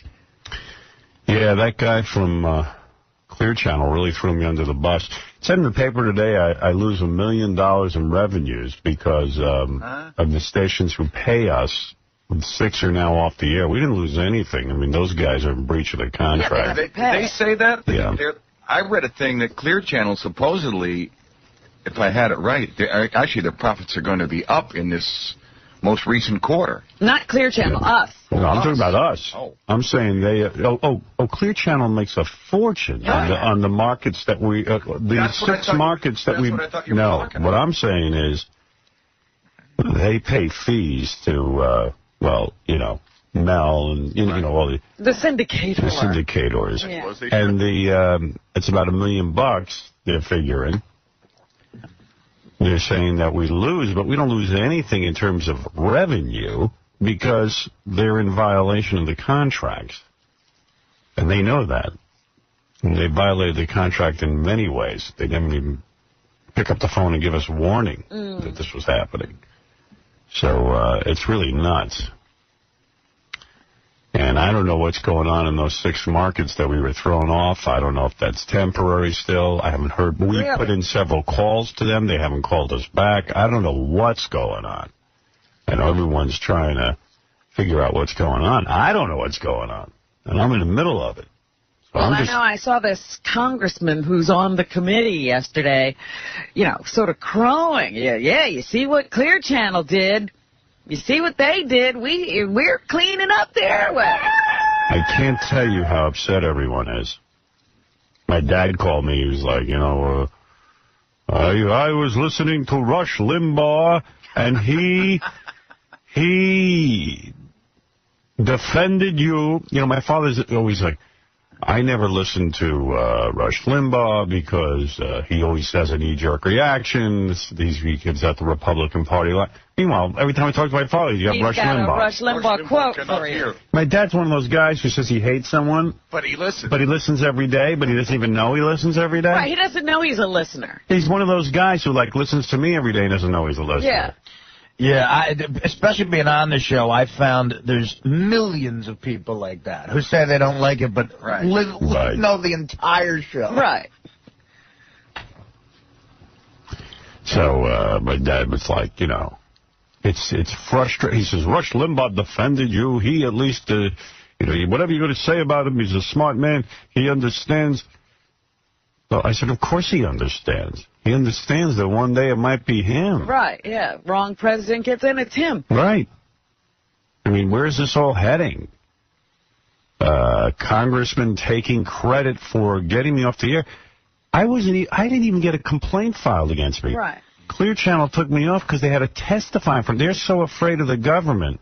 Yeah, that guy from Clear Channel really threw me under the bus. It said in the paper today I lose $1 million in revenues because of the stations who pay us. 6 are now off the air. We didn't lose anything. I mean, those guys are in breach of the contract. Yeah, they say that? Yeah. I read a thing that Clear Channel supposedly, if I had it right, actually their profits are going to be up in this most recent quarter. Not Clear Channel, us. No, I'm talking about us. Oh. I'm saying they. Clear Channel makes a fortune on the markets that we. The 6 markets that we. No, what I'm saying is they pay fees to. Mel and all the syndicators. The syndicators. Yeah. And it's about $1 million they're figuring. They're saying that we lose, but we don't lose anything in terms of revenue because they're in violation of the contracts. And they know that. And they violated the contract in many ways. They didn't even pick up the phone and give us warning that this was happening. So it's really nuts. And I don't know what's going on in those 6 markets that we were thrown off. I don't know if that's temporary still. I haven't heard. We put in several calls to them. They haven't called us back. I don't know what's going on. I know everyone's trying to figure out what's going on. I don't know what's going on. And I'm in the middle of it. So I know I saw this congressman who's on the committee yesterday, sort of crowing. Yeah, you see what Clear Channel did? You see what they did? We're cleaning up the airway. I can't tell you how upset everyone is. My dad called me. He was like, I was listening to Rush Limbaugh, and he defended you. My father's always like, I never listened to Rush Limbaugh because he always has a knee-jerk reaction. He gives out the Republican Party line. Meanwhile, every time I talk to my father, you have Rush Limbaugh. He's got a Rush Limbaugh quote for you. My dad's one of those guys who says he hates someone. But he listens. But he listens every day, but he doesn't even know he listens every day. Right, he doesn't know he's a listener. He's one of those guys who, listens to me every day and doesn't know he's a listener. Yeah. Yeah, especially being on the show, I found there's millions of people like that who say they don't like it, but know the entire show. Right. So my dad was like, it's frustrating. He says, Rush Limbaugh defended you. He at least, whatever you're going to say about him, he's a smart man. He understands. So I said, of course he understands. He understands that one day it might be him. Right, yeah. Wrong president gets in, it's him. Right. I mean, where's this all heading? Congressman taking credit for getting me off the air. I didn't even get a complaint filed against me. Right. Clear Channel took me off because they had to testify from. They're so afraid of the government.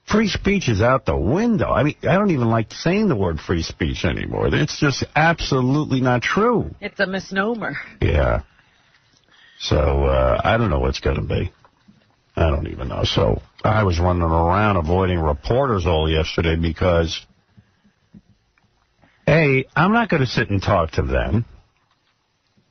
Free speech is out the window. I mean, I don't even like saying the word free speech anymore. It's just absolutely not true. It's a misnomer. Yeah. So, I don't know what's going to be. I don't even know. So, I was running around avoiding reporters all yesterday because, A, I'm not going to sit and talk to them.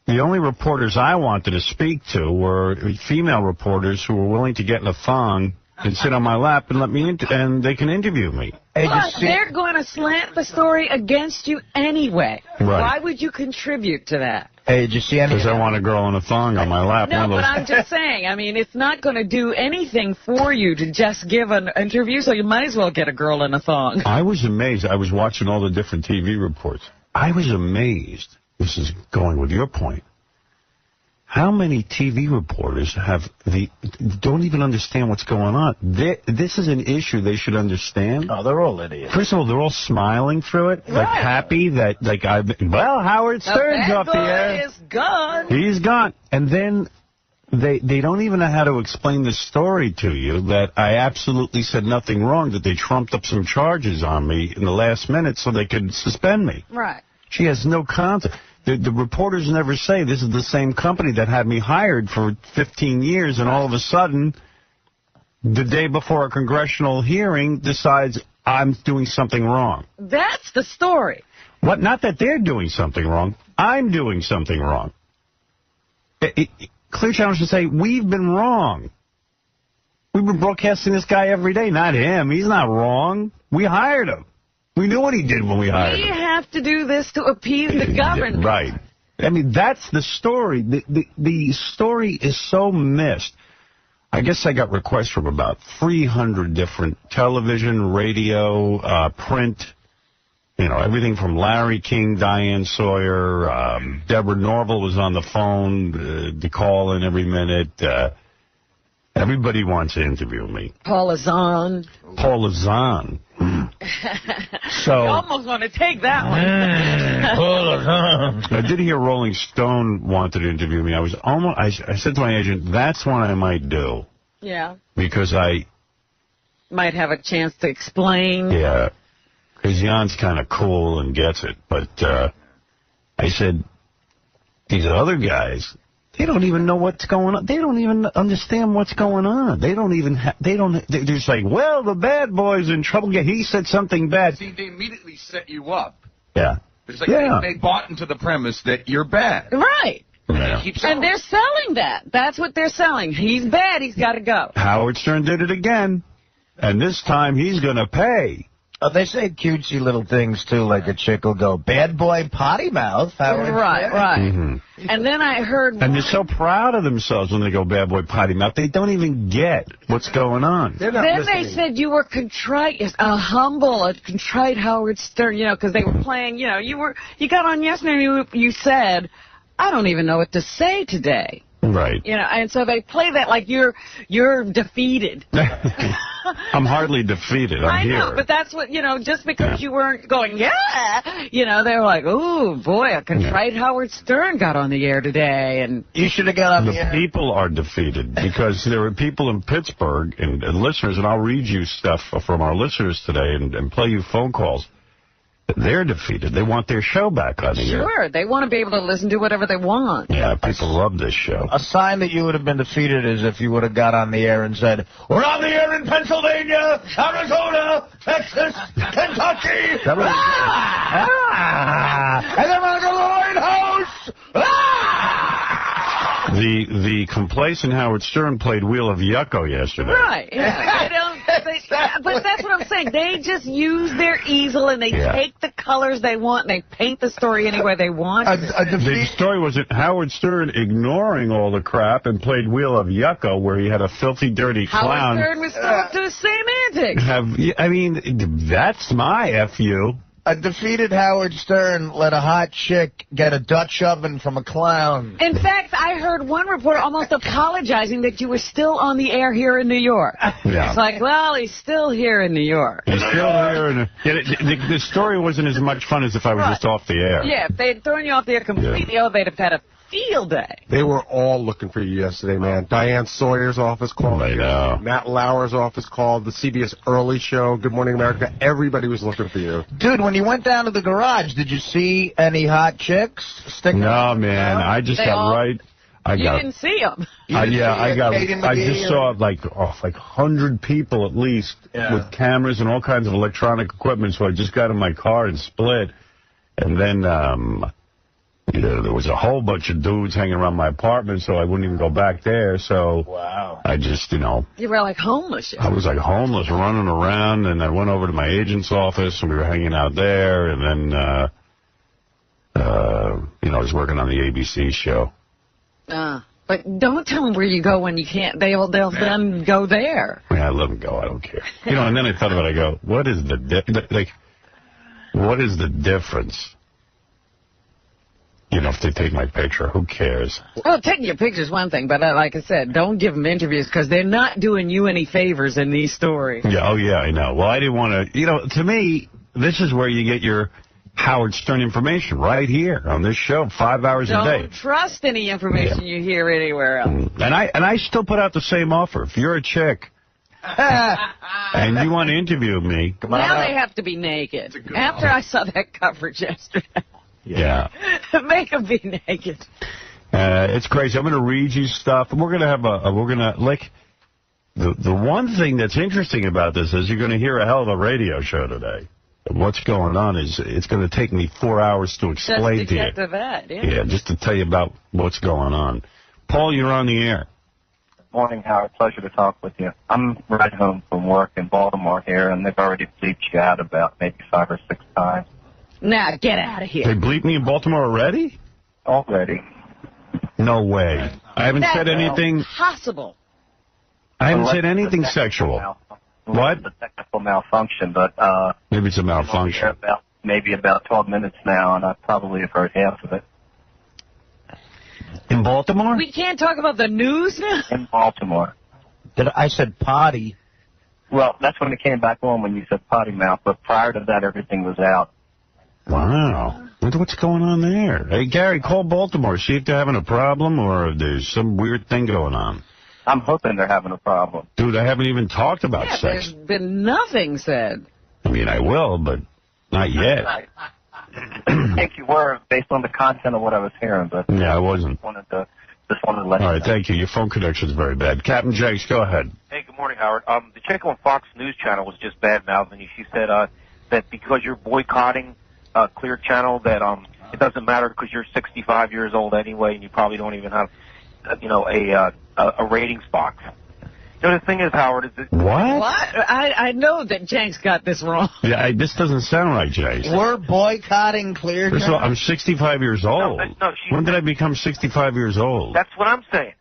The only reporters I wanted to speak to were female reporters who were willing to get in a thong and sit on my lap and let me and they can interview me. But they're going to slant the story against you anyway. Right. Why would you contribute to that? Hey, did you see any? Because I want a girl in a thong on my lap. No, but I'm just saying, it's not going to do anything for you to just give an interview, so you might as well get a girl in a thong. I was amazed. I was watching all the different TV reports. I was amazed. This is going with your point. How many TV reporters don't even understand what's going on? This is an issue they should understand. Oh, they're all idiots. First of all, they're all smiling through it, happy that, Howard Stern's off the air. Is gone. He's gone. And then they don't even know how to explain the story to you that I absolutely said nothing wrong, that they trumped up some charges on me in the last minute so they could suspend me. Right. She has no concept. The reporters never say this is the same company that had me hired for 15 years, and all of a sudden, the day before a congressional hearing, decides I'm doing something wrong. That's the story. What? Not that they're doing something wrong. I'm doing something wrong. Clear Channel should say, we've been wrong. We've been broadcasting this guy every day, not him. He's not wrong. We hired him. We knew what he did when we hired him. We have to do this to appease the government. Right. I mean, that's the story. The story is so missed. I guess I got requests from about 300 different television, radio, print, you know, everything from Larry King, Diane Sawyer, Deborah Norville was on the phone to call in every minute. Everybody wants to interview me. Paula Zahn. Paula Zahn. So you almost want to take that one. I did hear Rolling Stone wanted to interview me. I was almost. I said to my agent, "That's what I might do." Yeah. Because I might have a chance to explain. Yeah. Because Jan's kind of cool and gets it, but I said, these other guys, they don't even know what's going on. They don't even understand what's going on. They don't even. They're just like, well, the bad boy's in trouble. He said something bad. See, they immediately set you up. Yeah. It's like they bought into the premise that you're bad. Right. Yeah. And they're selling that. That's what they're selling. He's bad. He's got to go. Howard Stern did it again, and this time he's going to pay. They say cutesy little things, too, like a chick will go, bad boy potty mouth. Right. Mm-hmm. And then I heard... And they're so proud of themselves when they go bad boy potty mouth. They don't even get what's going on. Then they said you were contrite, a contrite Howard Stern, you know, because they were playing, you know, you got on yesterday and you said, I don't even know what to say today. Right. You know, and so they play that like you're defeated. I'm hardly defeated. I'm here. I know, but that's what, you know, just because you weren't going, yeah, you know, they were like, oh, boy, a contrite Howard Stern got on the air today. And you should have got on the air. The people are defeated because there are people in Pittsburgh and listeners, and I'll read you stuff from our listeners today and play you phone calls. They're defeated. They want their show back on the air. Sure, they want to be able to listen to whatever they want. Yeah, people love this show. A sign that you would have been defeated is if you would have got on the air and said, we're on the air in Pennsylvania, Arizona, Texas, Kentucky, and then we're going to go to the White House. The complacent Howard Stern played Wheel of Yucko yesterday. Right. Yeah. But that's what I'm saying. They just use their easel and they take the colors they want and they paint the story any way they want. The story was that Howard Stern ignoring all the crap and played Wheel of Yucko, where he had a filthy, dirty clown. Howard Stern was still up to the same antics. I mean, that's my FU. A defeated Howard Stern let a hot chick get a Dutch oven from a clown. In fact, I heard one reporter almost apologizing that you were still on the air here in New York. Yeah. It's like, well, he's still here in New York. He's still here. The story wasn't as much fun as if I was just off the air. Yeah, if they'd thrown you off the air completely, they'd have had a field day. They were all looking for you yesterday, man. Diane Sawyer's office called. I know. Matt Lauer's office called. The CBS Early Show. Good Morning America. Everybody was looking for you. Dude, when you went down to the garage, did you see any hot chicks sticking? No, man. I just got right. You didn't see them. I just saw like 100 people at least with cameras and all kinds of electronic equipment. So I just got in my car and split, and then there was a whole bunch of dudes hanging around my apartment, so I wouldn't even go back there. So I just, You were like homeless. I was like homeless, running around, and I went over to my agent's office, and we were hanging out there, and then I was working on the ABC show. But don't tell them where you go when you can't. They'll then go there. Yeah, I let them go. I don't care. And then I thought about it. I go, what is the difference? If they take my picture, who cares? Well, taking your picture's one thing, but like I said, don't give them interviews because they're not doing you any favors in these stories. Yeah, I know. Well, I didn't want to, to me, this is where you get your Howard Stern information, right here on this show, 5 hours a day. Don't trust any information you hear anywhere else. And I still put out the same offer. If you're a chick and you want to interview me, now they have to be naked. After I saw that coverage yesterday. Yeah. Make him be naked. It's crazy. I'm going to read you stuff. And we're going to have the one thing that's interesting about this is you're going to hear a hell of a radio show today. And what's going on is it's going to take me 4 hours to explain just to get to that, Yeah, just to tell you about what's going on. Paul, you're on the air. Morning, Howard. Pleasure to talk with you. I'm right home from work in Baltimore here, and they've already bleeped you out about maybe 5 or 6 times. Now, get out of here. They bleeped me in Baltimore already? Already. No way. I haven't said anything. Possible. I haven't said anything sexual. What? It's a technical malfunction, but maybe it's a malfunction. Maybe about 12 minutes now, and I probably have heard half of it. In Baltimore? We can't talk about the news now? In Baltimore. I said potty. Well, that's when it came back on when you said potty mouth, but prior to that, everything was out. Wow. What's going on there? Hey, Gary, call Baltimore. See if they're having a problem or if there's some weird thing going on. I'm hoping they're having a problem. Dude, I haven't even talked about sex. There's been nothing said. I mean, I will, but not yet. I think you were based on the content of what I was hearing, but yeah, I wasn't. Just wanted to let All right, you know. thank you. Your phone connection's very bad. Captain Jakes, go ahead. Hey, good morning, Howard. The chick on Fox News Channel was just bad-mouthing you. She said that because you're boycotting Clear Channel, that it doesn't matter because you're 65 years old anyway, and you probably don't even have, a ratings box. You know, the thing is, Howard, is that... What? I know that Jenks got this wrong. Yeah, this doesn't sound right, Jay. We're boycotting Clear Channel. First of all, I'm 65 years old. When did I become 65 years old? That's what I'm saying.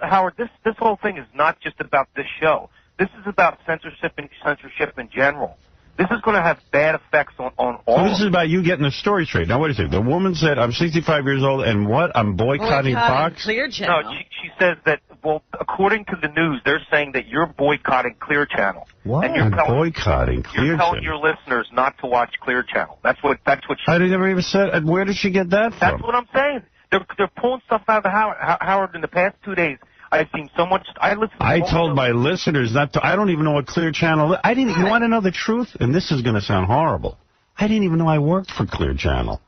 Howard, this whole thing is not just about this show. This is about censorship in general. This is going to have bad effects on all. So this is about you getting the story straight. Now, wait a second. The woman said, I'm 65 years old, and what? I'm boycotting Fox? Clear Channel. No, she says that, well, according to the news, they're saying that you're boycotting Clear Channel. What? And you're Boycotting Clear You're telling Channel. your listeners not to watch Clear Channel. That's what she I never even said. Where did she get that from? That's what I'm saying. They're pulling stuff out of Howard in the past 2 days. I've seen so much. I told my listeners not to. I don't even know what Clear Channel is. You want to know the truth? And this is going to sound horrible. I didn't even know I worked for Clear Channel.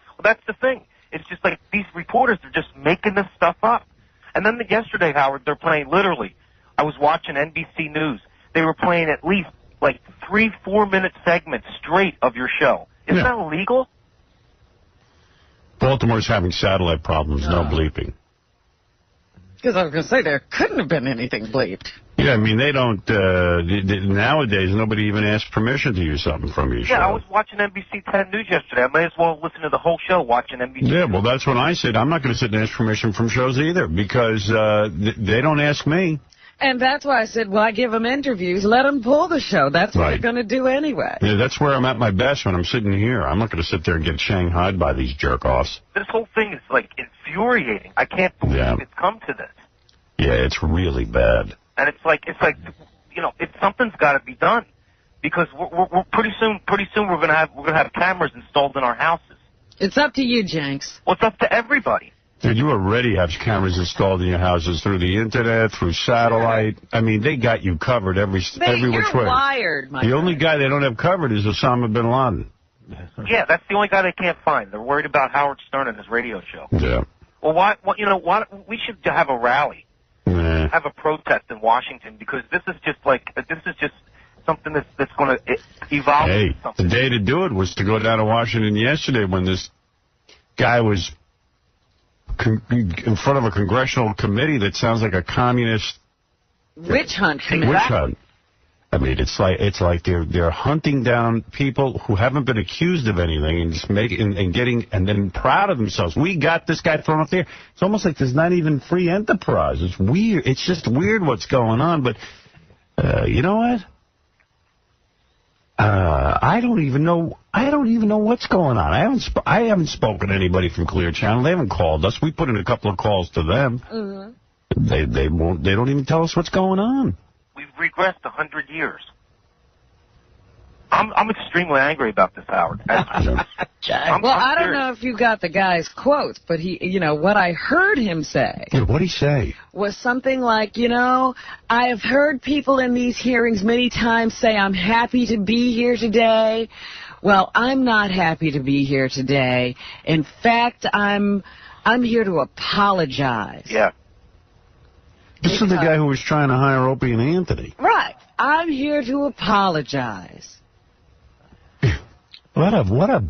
Well, that's the thing. It's just like these reporters are just making this stuff up. And then yesterday, Howard, they're playing literally. I was watching NBC News. They were playing at least like 3-4 minute segments straight of your show. Isn't that illegal? Baltimore's having satellite problems. No bleeping. Because I was going to say, there couldn't have been anything bleeped. Yeah, I mean, they don't, nowadays, nobody even asks permission to use something from your show. Yeah, I was watching NBC 10 News yesterday. I may as well listen to the whole show watching NBC. Yeah, well, that's when I said I'm not going to sit and ask permission from shows either, because they don't ask me. And that's why I said, well, I give them interviews. Let them pull the show. That's what they're going to do anyway. Yeah, that's where I'm at my best when I'm sitting here. I'm not going to sit there and get shanghaied by these jerk-offs. This whole thing is, like, infuriating. I can't believe it's come to this. Yeah, it's really bad. And it's like something's got to be done, because we're pretty soon we're gonna have cameras installed in our houses. It's up to you, Jenks. Well, it's up to everybody. Dude, you already have cameras installed in your houses through the internet, through satellite. I mean, they got you covered every which way. You're wired, my The only guy they don't have covered is Osama bin Laden. Yeah, that's the only guy they can't find. They're worried about Howard Stern and his radio show. Yeah. Well, we should have a rally. Have a protest in Washington, because this is just something that's going to evolve. Hey, the day to do it was to go down to Washington yesterday when this guy was in front of a congressional committee that sounds like a communist witch hunt committee. Witch hunt. I mean, it's like they're hunting down people who haven't been accused of anything and just and then proud of themselves. We got this guy thrown up there. It's almost like there's not even free enterprise. It's weird. It's just weird what's going on. But you know what? I don't even know what's going on. I haven't spoken to anybody from Clear Channel. They haven't called us. We put in a couple of calls to them. Mm-hmm. They don't even tell us what's going on. We've regressed 100 years. I'm extremely angry about this, Howard. I don't know if you got the guy's quotes, but what I heard him say. Yeah, what'd he say? Was something like, I have heard people in these hearings many times say I'm happy to be here today. Well, I'm not happy to be here today. In fact, I'm here to apologize. Yeah. This is the guy who was trying to hire Opie and Anthony. Right. I'm here to apologize. What a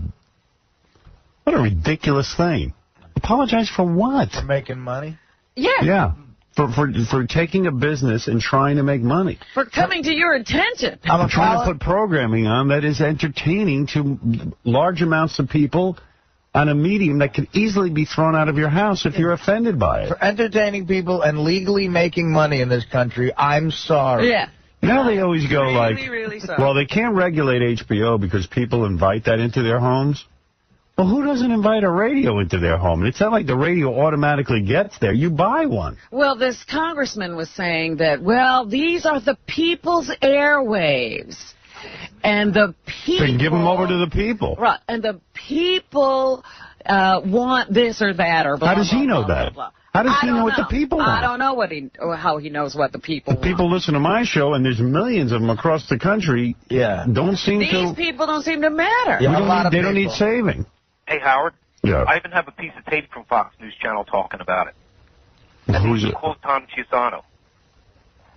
ridiculous thing. Apologize for what? For making money? Yeah. Yeah. For taking a business and trying to make money. For coming to your attention. I'm trying to put programming on that is entertaining to large amounts of people on a medium that could easily be thrown out of your house if you're offended by it. For entertaining people and legally making money in this country, I'm sorry. Yeah. You know, they always go really sorry. well, they can't regulate HBO because people invite that into their homes. Well, who doesn't invite a radio into their home? It's not like the radio automatically gets there. You buy one. Well, this congressman was saying that, well, these are the people's airwaves. And the people... Then give them over to the people. Right. And the people want this or that or blah, How does he know that? How does he know what the people want? I don't know how he knows what the people want. People listen to my show, and there's millions of them across the country. Yeah. Don't seem These to... people don't seem to matter. Yeah, they don't need saving. Hey, Howard. Yeah. I even have a piece of tape from Fox News Channel talking about it. Who's it? Quote 𝗦𝗵cie𝘄𝗿𝗍.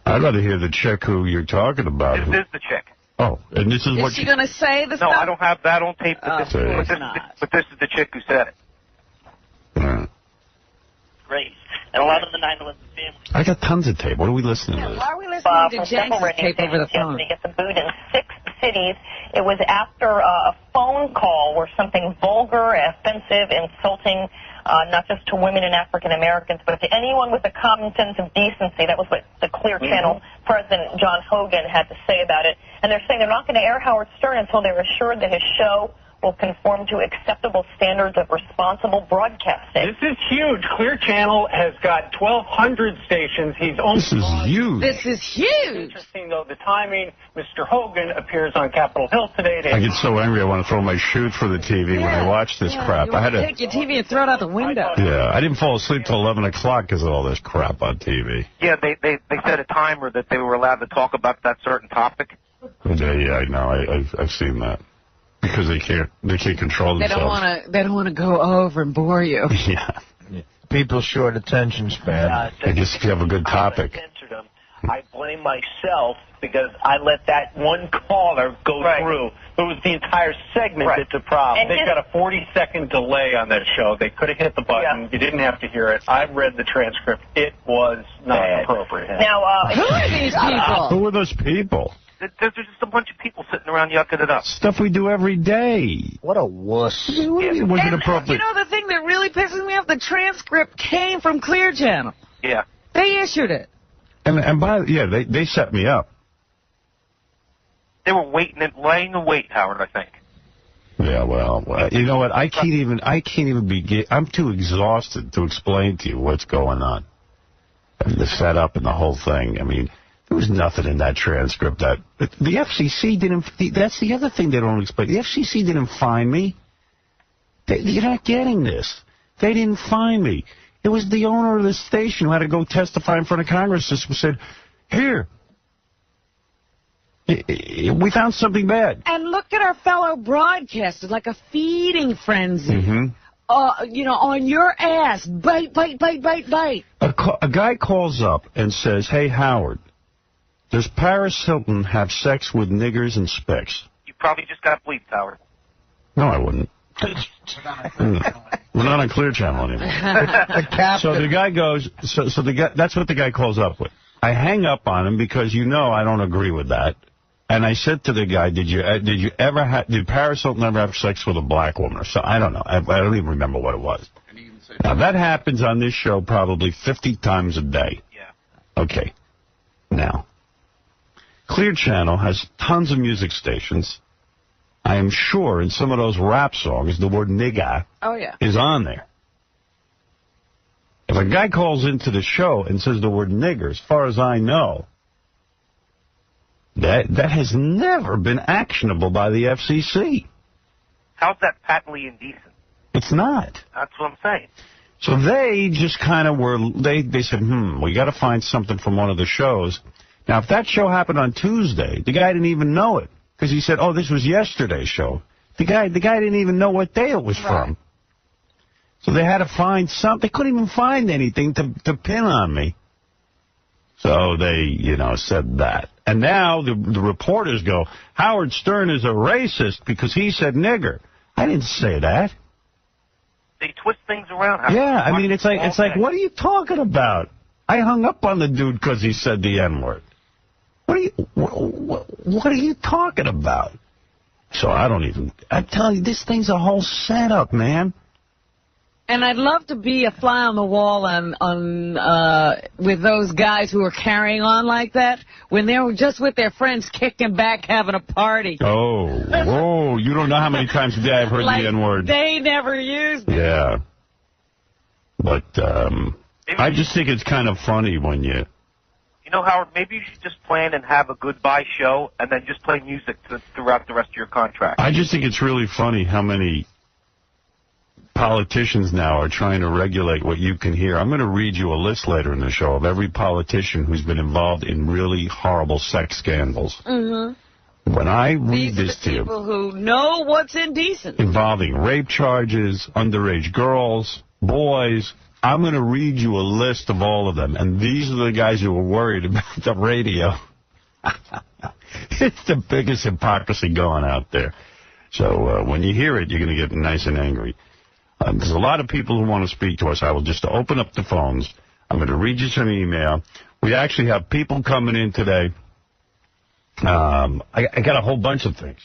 I'd rather hear the chick who you're talking about. This is the chick. Oh, and this is what Is she going to say the stuff? No, I don't have that on tape, but, this is the chick who said it. Great. And a lot of the 9/11 families. I got tons of tape. What are we listening to? Why are we listening to Jenks' tape over the phone? To get the boot in 6 cities. It was after a phone call where something vulgar, offensive, insulting, not just to women and African Americans, but to anyone with a common sense of decency. That was what the Clear Channel President John Hogan had to say about it. And they're saying they're not going to air Howard Stern until they're assured that his show will conform to acceptable standards of responsible broadcasting. This is huge. Clear Channel has got 1,200 stations. He's only. This is huge. This is huge. Interesting, though, the timing. Mr. Hogan appears on Capitol Hill today. I get so angry I want to throw my shoe through the TV when I watch this crap. You I had to take your TV and throw it out the window. Yeah, I didn't fall asleep till 11 o'clock because of all this crap on TV. Yeah, they set a timer that they were allowed to talk about that certain topic. Yeah, I know. I've seen that. Because they can't control themselves. They don't want to go over and bore you. Yeah. People's short attention span. I guess if you have a good topic. I blame myself because I let that one caller go through. It was the entire segment that's a problem. They've got a 40-second delay on that show. They could have hit the button. You didn't have to hear it. I read the transcript. It was not appropriate. Now, who are these people? Who are those people? There's just a bunch of people sitting around yucking it up. Stuff we do every day. What a wuss. What do you mean, was it appropriate? You know the thing that really pisses me off? The transcript came from Clear Channel. Yeah. They issued it. And they set me up. They were laying in wait, Howard, I think. Yeah, well, you know what? I can't even begin. I'm too exhausted to explain to you what's going on. And the setup and the whole thing. I mean, there was nothing in that transcript that the FCC didn't. That's the other thing they don't explain. The FCC didn't fine me. You're not getting this. They didn't fine me. It was the owner of the station who had to go testify in front of Congress who said, "Here, we found something bad." And look at our fellow broadcasters, like a feeding frenzy. Mm-hmm. On your ass, bite. A guy calls up and says, "Hey, Howard, does Paris Hilton have sex with niggers and spicks?" You probably just got bleeped, Howard. No, I wouldn't. We're not on Clear Channel anymore. So the guy goes, that's what the guy calls up with. I hang up on him because I don't agree with that. And I said to the guy, did Paris Hilton ever have sex with a black woman or so? I don't know. I don't even remember what it was. Now, that happens on this show probably 50 times a day. Yeah. Okay. Now, Clear Channel has tons of music stations. I am sure in some of those rap songs, the word nigga is on there. If a guy calls into the show and says the word nigger, as far as I know, that has never been actionable by the FCC. How's that patently indecent? It's not. That's what I'm saying. So they just kind of they said, we got to find something from one of the shows. Now, if that show happened on Tuesday, the guy didn't even know it. Because he said, this was yesterday's show. The guy didn't even know what day it was from. So they had to find something. They couldn't even find anything to pin on me. So they, you know, said that. And now the reporters go, Howard Stern is a racist because he said nigger. I didn't say that. They twist things around. Yeah, I mean, it's like, what are you talking about? I hung up on the dude because he said the N-word. What are you talking about? So I'm telling you, this thing's a whole setup, man. And I'd love to be a fly on the wall with those guys who are carrying on like that when they were just with their friends kicking back, having a party. Oh, you don't know how many times a day I've heard the N-word. They never used it. Yeah. But I just think it's kind of funny when you... You know, Howard, maybe you should just plan and have a goodbye show and then just play music throughout the rest of your contract. I just think it's really funny how many politicians now are trying to regulate what you can hear. I'm going to read you a list later in the show of every politician who's been involved in really horrible sex scandals. Mm-hmm. When I read this to you... people who know what's indecent. Involving rape charges, underage girls, boys... I'm going to read you a list of all of them, and these are the guys who are worried about the radio. It's the biggest hypocrisy going out there. So when you hear it, you're going to get nice and angry. There's a lot of people who want to speak to us. I will just open up the phones. I'm going to read you some email. We actually have people coming in today. I got a whole bunch of things.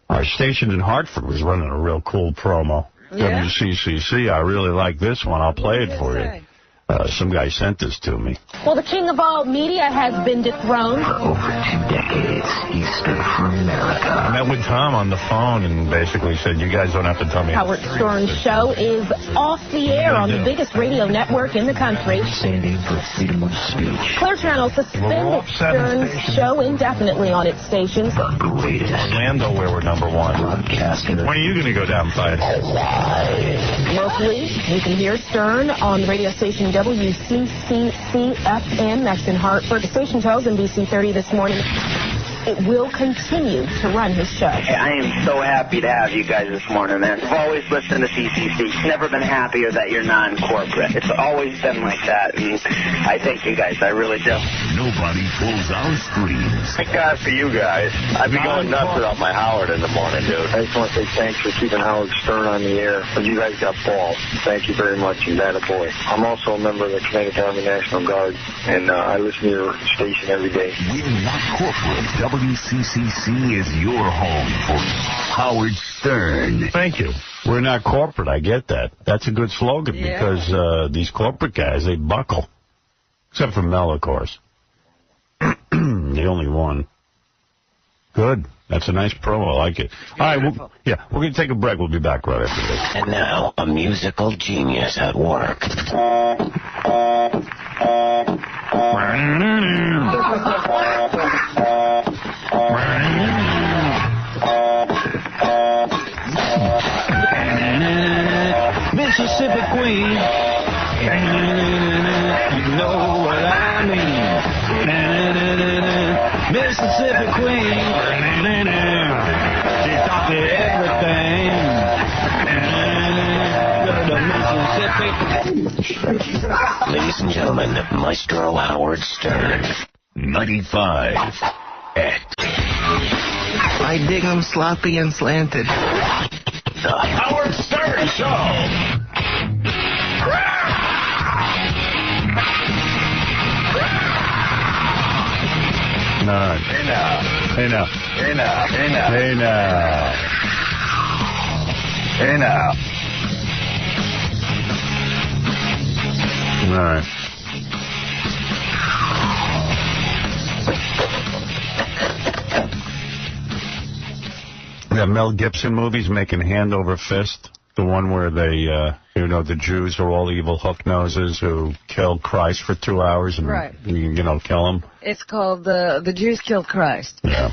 Our station in Hartford was running a real cool promo. Yeah. WCCC, I really like this one. I'll play it for you. Some guy sent this to me. Well, the king of all media has been dethroned. For over 2 decades, he stood for America. I met with Tom on the phone and basically said, you guys don't have to tell me. Howard Stern's show is off the air on the biggest radio network in the country. Standing for freedom of speech. Clear Channel suspended Stern's show indefinitely on its stations. The greatest. Orlando, where we're #1. Broadcasting. When are you going to go down, Fight? Locally, you can hear Stern on the radio station WCCC-FM, that's in Hartford. The station tells NBC 30 this morning it will continue to run his show. I am so happy to have you guys this morning, man. I've always listened to CCC. Never been happier that you're non-corporate. It's always been like that, and I thank you guys. I really do. Nobody pulls our strings. Thank God for you guys. I'd be going nuts without my Howard in the morning, dude. I just want to say thanks for keeping Howard Stern on the air. You guys got balls. Thank you very much, and that a boy. I'm also a member of the Connecticut Army National Guard, and I listen to your station every day. We're not corporate. WCCC is your home for Howard Stern. Thank you. We're not corporate. I get that. That's a good slogan because these corporate guys, they buckle. Except for Mel, of course. The only one. Good. That's a nice promo. I like it. All right. We're going to take a break. We'll be back right after this. And now, a musical genius at work. Mississippi Queen, you know what I mean. Mississippi Queen, she taught me everything. Mississippi. Ladies and gentlemen, Maestro Howard Stern. 95 at. I dig 'em sloppy and slanted. The Howard Stern Show. No. Hey now. Hey now. Hey now. Hey now. Hey now. Hey now. All right. The Mel Gibson movies making Hand Over Fist. The one where they, the Jews are all evil hook noses who killed Christ for 2 hours and, kill him. It's called The Jews Killed Christ. Yeah.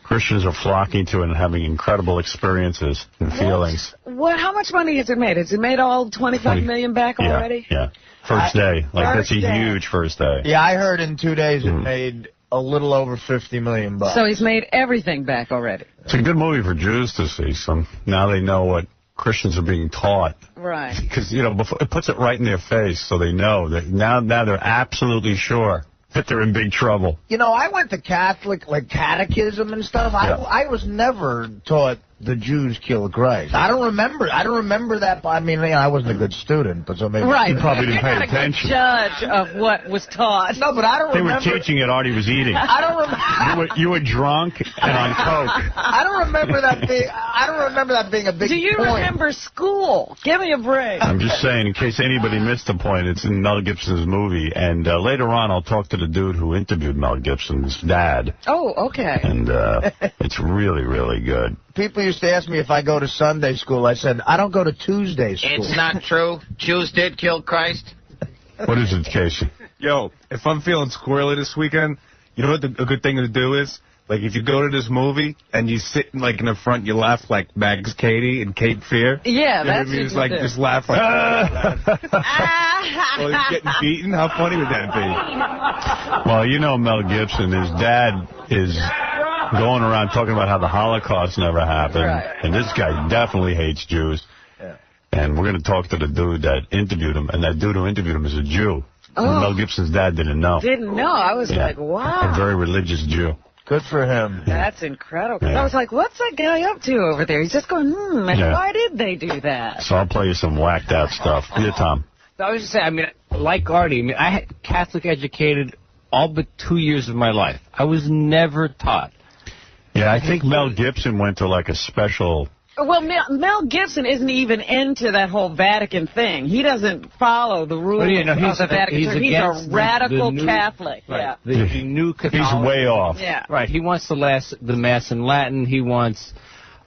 Christians are flocking to it and having incredible experiences and feelings. How much money has it made? Has it made all 25 million back already? Yeah. First day. That's a huge first day. Yeah, I heard in 2 days it made a little over $50 million. So he's made everything back already. It's a good movie for Jews to see. So now they know what Christians are being taught. Right. Because, you know, before, it puts it right in their face so they know that now they're absolutely sure that they're in big trouble. You know, I went to Catholic, like, catechism and stuff. Yeah. I was never taught the Jews killed Christ. I don't remember that. I mean, I wasn't a good student, but so maybe Right. you probably didn't pay You're not a good attention. judge of what was taught. No, but I don't remember. They were teaching it, Artie was eating. I don't remember. You were drunk and on coke. I don't remember that being a big Do you point. remember school? Give me a break. I'm just saying, in case anybody missed the point, it's in Mel Gibson's movie. And later on, I'll talk to the dude who interviewed Mel Gibson's dad. Oh, okay. And it's really, really good. People used to ask me if I go to Sunday school. I said, I don't go to Tuesday school. It's not true. Jews did kill Christ. What is it, Casey? Yo, if I'm feeling squirrely this weekend, you know what a good thing to do is? Like, if you go to this movie and you sit, like, in the front, you laugh like Max Cady and Cape Fear. Yeah, you know that's what I mean? It's like, just laugh like that. Well, he's getting beaten? How funny would that be? Well, you know Mel Gibson, his dad is going around talking about how the Holocaust never happened. Right. And this guy definitely hates Jews. Yeah. And we're going to talk to the dude that interviewed him, and that dude who interviewed him is a Jew. Oh. And Mel Gibson's dad didn't know. Didn't know. I was like, wow. A very religious Jew. Good for him. That's incredible. Yeah. I was like, what's that guy up to over there? He's just going, Yeah. why did they do that? So I'll play you some whacked out stuff. Here, Tom. I was just saying, I mean, like Artie, I mean, I had Catholic educated all but 2 years of my life. I was never taught. Yeah, I think Mel Gibson went to like a special... Well, Mel Gibson isn't even into that whole Vatican thing. He doesn't follow the rules of the Vatican Church. He's a radical Catholic. Right, Yeah. the new Catholic. He's way off. Yeah. Right. He wants the Mass in Latin. He wants...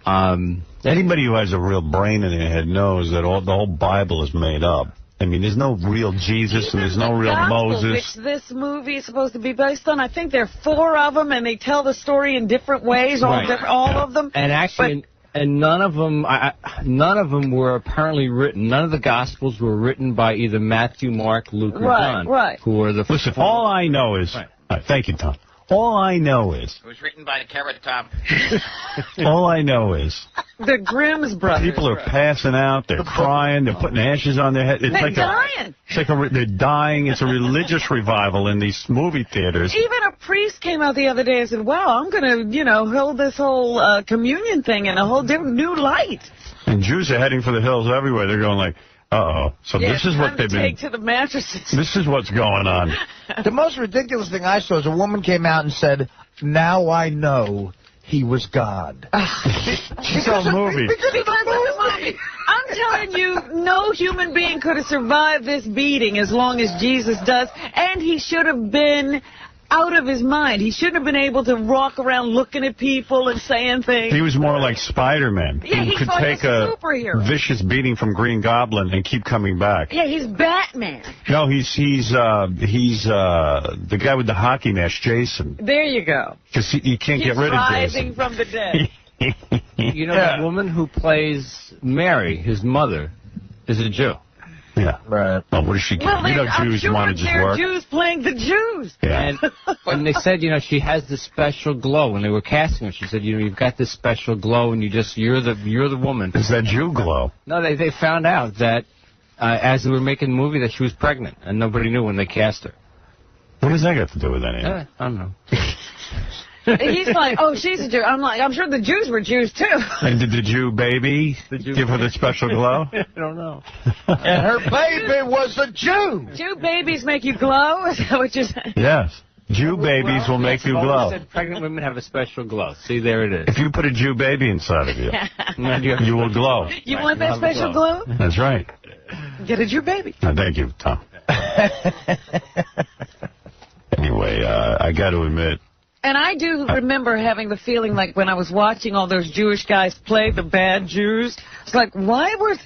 Anybody who has a real brain in their head knows that the whole Bible is made up. I mean, there's no real Jesus and there's no real Moses. Which this movie is supposed to be based on. I think there are 4 of them, and they tell the story in different ways, all of them. And actually, and none of them were apparently written. None of the Gospels were written by either Matthew, Mark, Luke, or John. Right. Who are the... Listen, all I know is... thank you, Tom. All I know is... It was written by the Carrot Top. all I know is... The Grimm's brothers. People are passing out. They're crying. They're putting ashes on their head. It's They're like dying. They're dying. It's a religious revival in these movie theaters. Even a priest came out the other day and said, wow, I'm going to, hold this whole communion thing in a whole different new light. And Jews are heading for the hills everywhere. They're going like, uh-oh. So this is what they've been... Take to the mattresses. This is what's going on. The most ridiculous thing I saw is a woman came out and said, now I know he was God. She saw a movie. Because of the movie. I'm telling you, no human being could have survived this beating as long as Jesus does, and he should have been out of his mind. He shouldn't have been able to walk around looking at people and saying things. He was more like Spider-Man. Yeah, he could like take a superhero. Vicious beating from Green Goblin and keep coming back. Yeah, he's Batman. No, he's the guy with the hockey mask, Jason. There you go. Because he can't get rid of Jason. Rising from the dead. You know, the woman who plays Mary, his mother, is a Jew. Yeah. Right. Well, what does she care? Well, Jews want to just work. Jews playing the Jews. Yeah. And they said, she has this special glow. When they were casting her, she said, you've got this special glow, and you're the woman. Is that Jew glow? No, they found out that as they were making the movie that she was pregnant, and nobody knew when they cast her. What does that got to do with anything? I don't know. He's like, oh, she's a Jew. I'm like, I'm sure the Jews were Jews, too. And did the Jew baby give her the special glow? I don't know. And her baby was a Jew. Jew babies make you glow? Is that what you're saying? Yes. Jew babies will make you glow. Said pregnant women have a special glow. See, there it is. If you put a Jew baby inside of you, you will glow. You want that special glow? That's right. Get a Jew baby. Thank you, Tom. Anyway, I got to admit. And I do remember having the feeling like when I was watching all those Jewish guys play the bad Jews, it's like, why did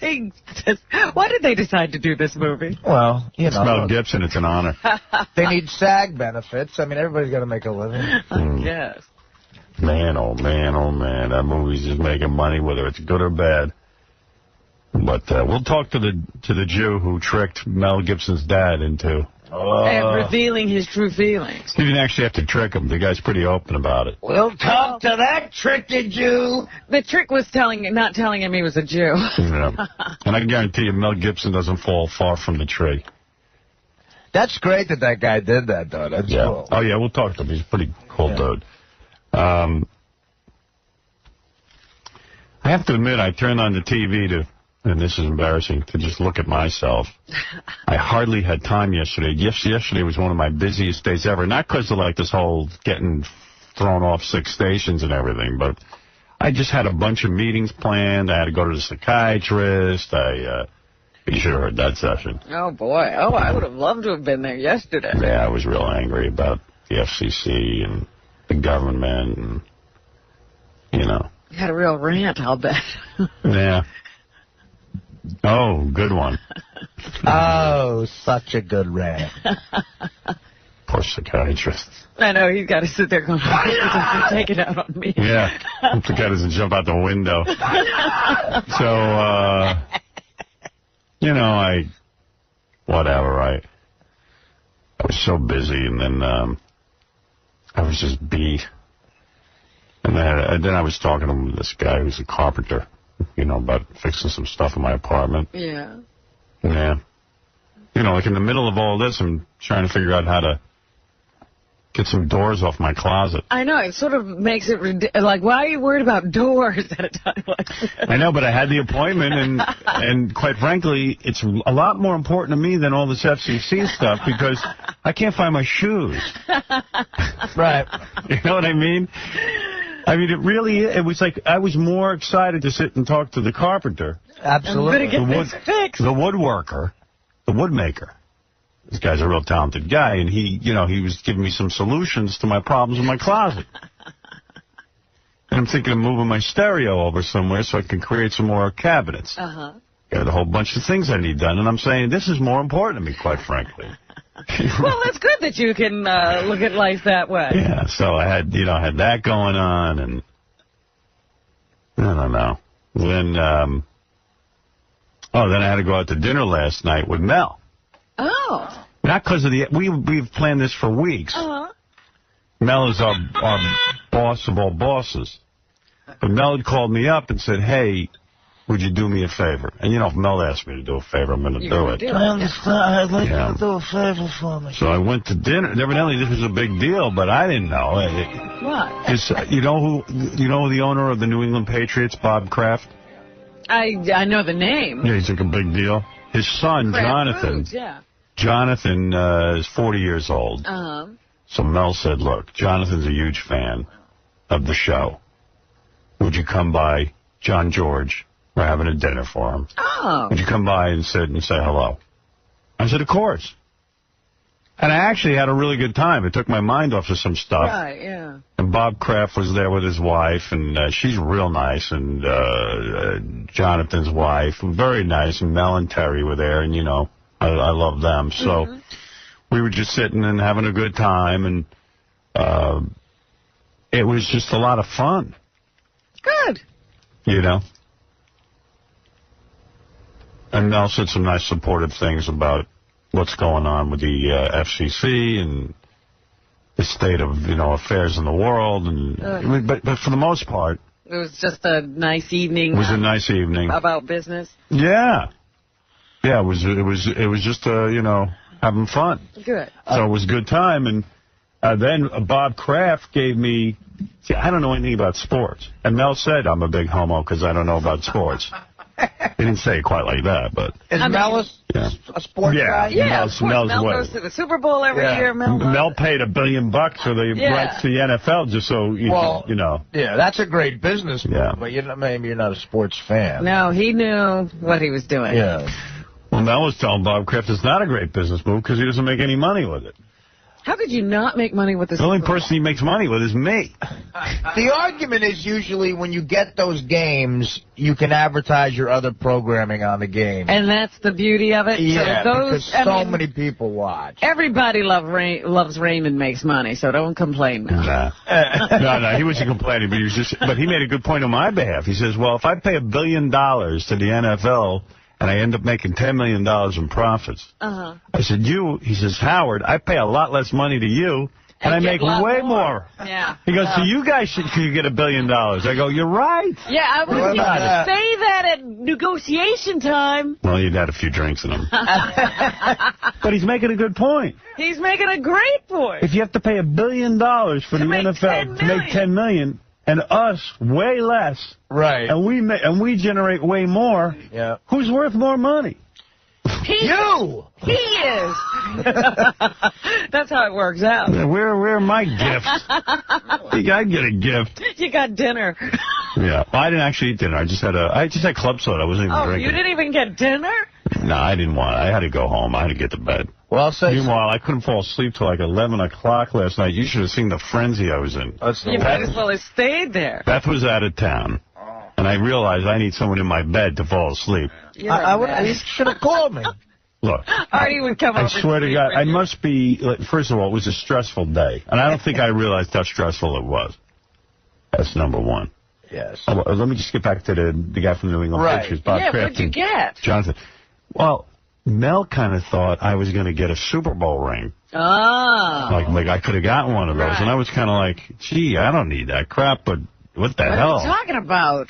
they decide to do this movie? Well, It's Mel Gibson. It's an honor. They need SAG benefits. I mean, everybody's got to make a living. Yes. Man, oh man, oh man. That movie's just making money, whether it's good or bad. But we'll talk to the Jew who tricked Mel Gibson's dad into and revealing his true feelings. You didn't actually have to trick him. The guy's pretty open about it. We'll talk to that tricky Jew. The trick was not telling him he was a Jew. Yeah. And I can guarantee you Mel Gibson doesn't fall far from the tree. That's great that guy did that, though. That's cool. Oh, yeah, we'll talk to him. He's a pretty cool dude. I have to admit, I turned on the TV to, and this is embarrassing, to just look at myself. I hardly had time yesterday. Yesterday was one of my busiest days ever. Not because of, like, this whole getting thrown off 6 stations and everything, but I just had a bunch of meetings planned. I had to go to the psychiatrist. You should have heard that session. Oh, boy. Oh, I would have loved to have been there yesterday. Yeah, I was real angry about the FCC and the government and, you know. You had a real rant, I'll bet. Yeah. Oh, good one. Oh, such a good rant. Poor psychiatrist. I know, he's got to sit there going, take it out on me. Yeah. The guy doesn't jump out the window. So, you know, I was so busy, and then I was just beat. And then I was talking to this guy who's a carpenter, you know, about fixing some stuff in my apartment. Yeah. Yeah. You know, like in the middle of all this, I'm trying to figure out how to get some doors off my closet. I know, it sort of makes it like, why are you worried about doors at a time like this? I know, but I had the appointment, and quite frankly, it's a lot more important to me than all this FCC stuff, because I can't find my shoes. Right. You know what I mean? I mean, it was like I was more excited to sit and talk to the carpenter. Absolutely. The woodworker, the woodmaker. This guy's a real talented guy, and he was giving me some solutions to my problems in my closet. And I'm thinking of moving my stereo over somewhere so I can create some more cabinets. Uh-huh. Got a whole bunch of things I need done, and I'm saying this is more important to me, quite frankly. Well, it's good that you can look at life that way. Yeah, so I had that going on, and I don't know. Then, then I had to go out to dinner last night with Mel. Oh. Not because of we've planned this for weeks. Uh-huh. Mel is our boss of all bosses. But Mel had called me up and said, hey, would you do me a favor? And, you know, if Mel asked me to do a favor, I'm going to do it. I understand. I'd like you to do a favor for me. So I went to dinner. Evidently, this was a big deal, but I didn't know. What? You know who the owner of the New England Patriots, Bob Kraft? I know the name. Yeah, he's like a big deal. His son, Jonathan. Foods, yeah. Jonathan is 40 years old. Uh-huh. So Mel said, look, Jonathan's a huge fan of the show. Would you come by, John George? We're having a dinner for him. Oh. Would you come by and sit and say hello? I said, of course. And I actually had a really good time. It took my mind off of some stuff. Right, yeah. And Bob Kraft was there with his wife, and she's real nice. And Jonathan's wife, very nice. And Mel and Terry were there, and, you know, I love them. So we were just sitting and having a good time, and it was just a lot of fun. Good. You know? And Mel said some nice supportive things about what's going on with the FCC and the state of, you know, affairs in the world. And but for the most part, it was just a nice evening. It was a nice evening about business. Yeah, yeah. It was just you know, having fun. Good. So it was a good time, and then Bob Kraft gave me. See, I don't know anything about sports, and Mel said I'm a big homo because I don't know about sports. He didn't say it quite like that, but... Is Mel a sports guy? Yeah, Mel goes to the Super Bowl every year. Mel paid $1 billion for the rights to the NFL just so, you know... Yeah, that's a great business move, but maybe you're not a sports fan. No, he knew what he was doing. Yeah. Well, Mel was telling Bob Kraft it's not a great business move because he doesn't make any money with it. How could you not make money with this? The only person he makes money with is me. The argument is usually when you get those games, you can advertise your other programming on the game. And that's the beauty of it? Yeah, so those, because so many people watch. Everybody loves Raymond makes money, so don't complain now. No, he wasn't complaining, but he made a good point on my behalf. He says, well, if I pay $1 billion to the NFL and I end up making $10 million in profits. I said, he says, Howard, I pay a lot less money to you, and I make way more. Yeah. He goes, so you guys should get $1 billion. I go, you're right. Yeah, I was going to say that at negotiation time. Well, you'd had a few drinks in him. But he's making a good point. He's making a great point. If you have to pay $1 billion for the NFL to make $10 million, and us way less, right? And we generate way more. Yeah. Who's worth more money? You. He is. That's how it works out. Where are my gifts? I get a gift. You got dinner. Yeah. Well, I didn't actually eat dinner. I just had club soda. I wasn't even drinking. You didn't even get dinner? No, I didn't want it. I had to go home. I had to get to bed. Well, meanwhile, I couldn't fall asleep till like 11 o'clock last night. You should have seen the frenzy I was in. You might as well have stayed there. Beth was out of town, and I realized I need someone in my bed to fall asleep. You should have called me. Look, Artie would come over. I swear to God, I must be, first of all, it was a stressful day, and I don't think I realized how stressful it was. That's number one. Yes. Let me just get back to the guy from the New England Patriots, Bob Kraft. What'd you get? Jonathan. Well, Mel kind of thought I was going to get a Super Bowl ring. Oh. Like I could have gotten one of those, and I was kind of like, gee, I don't need that crap, but what the hell? What are you talking about?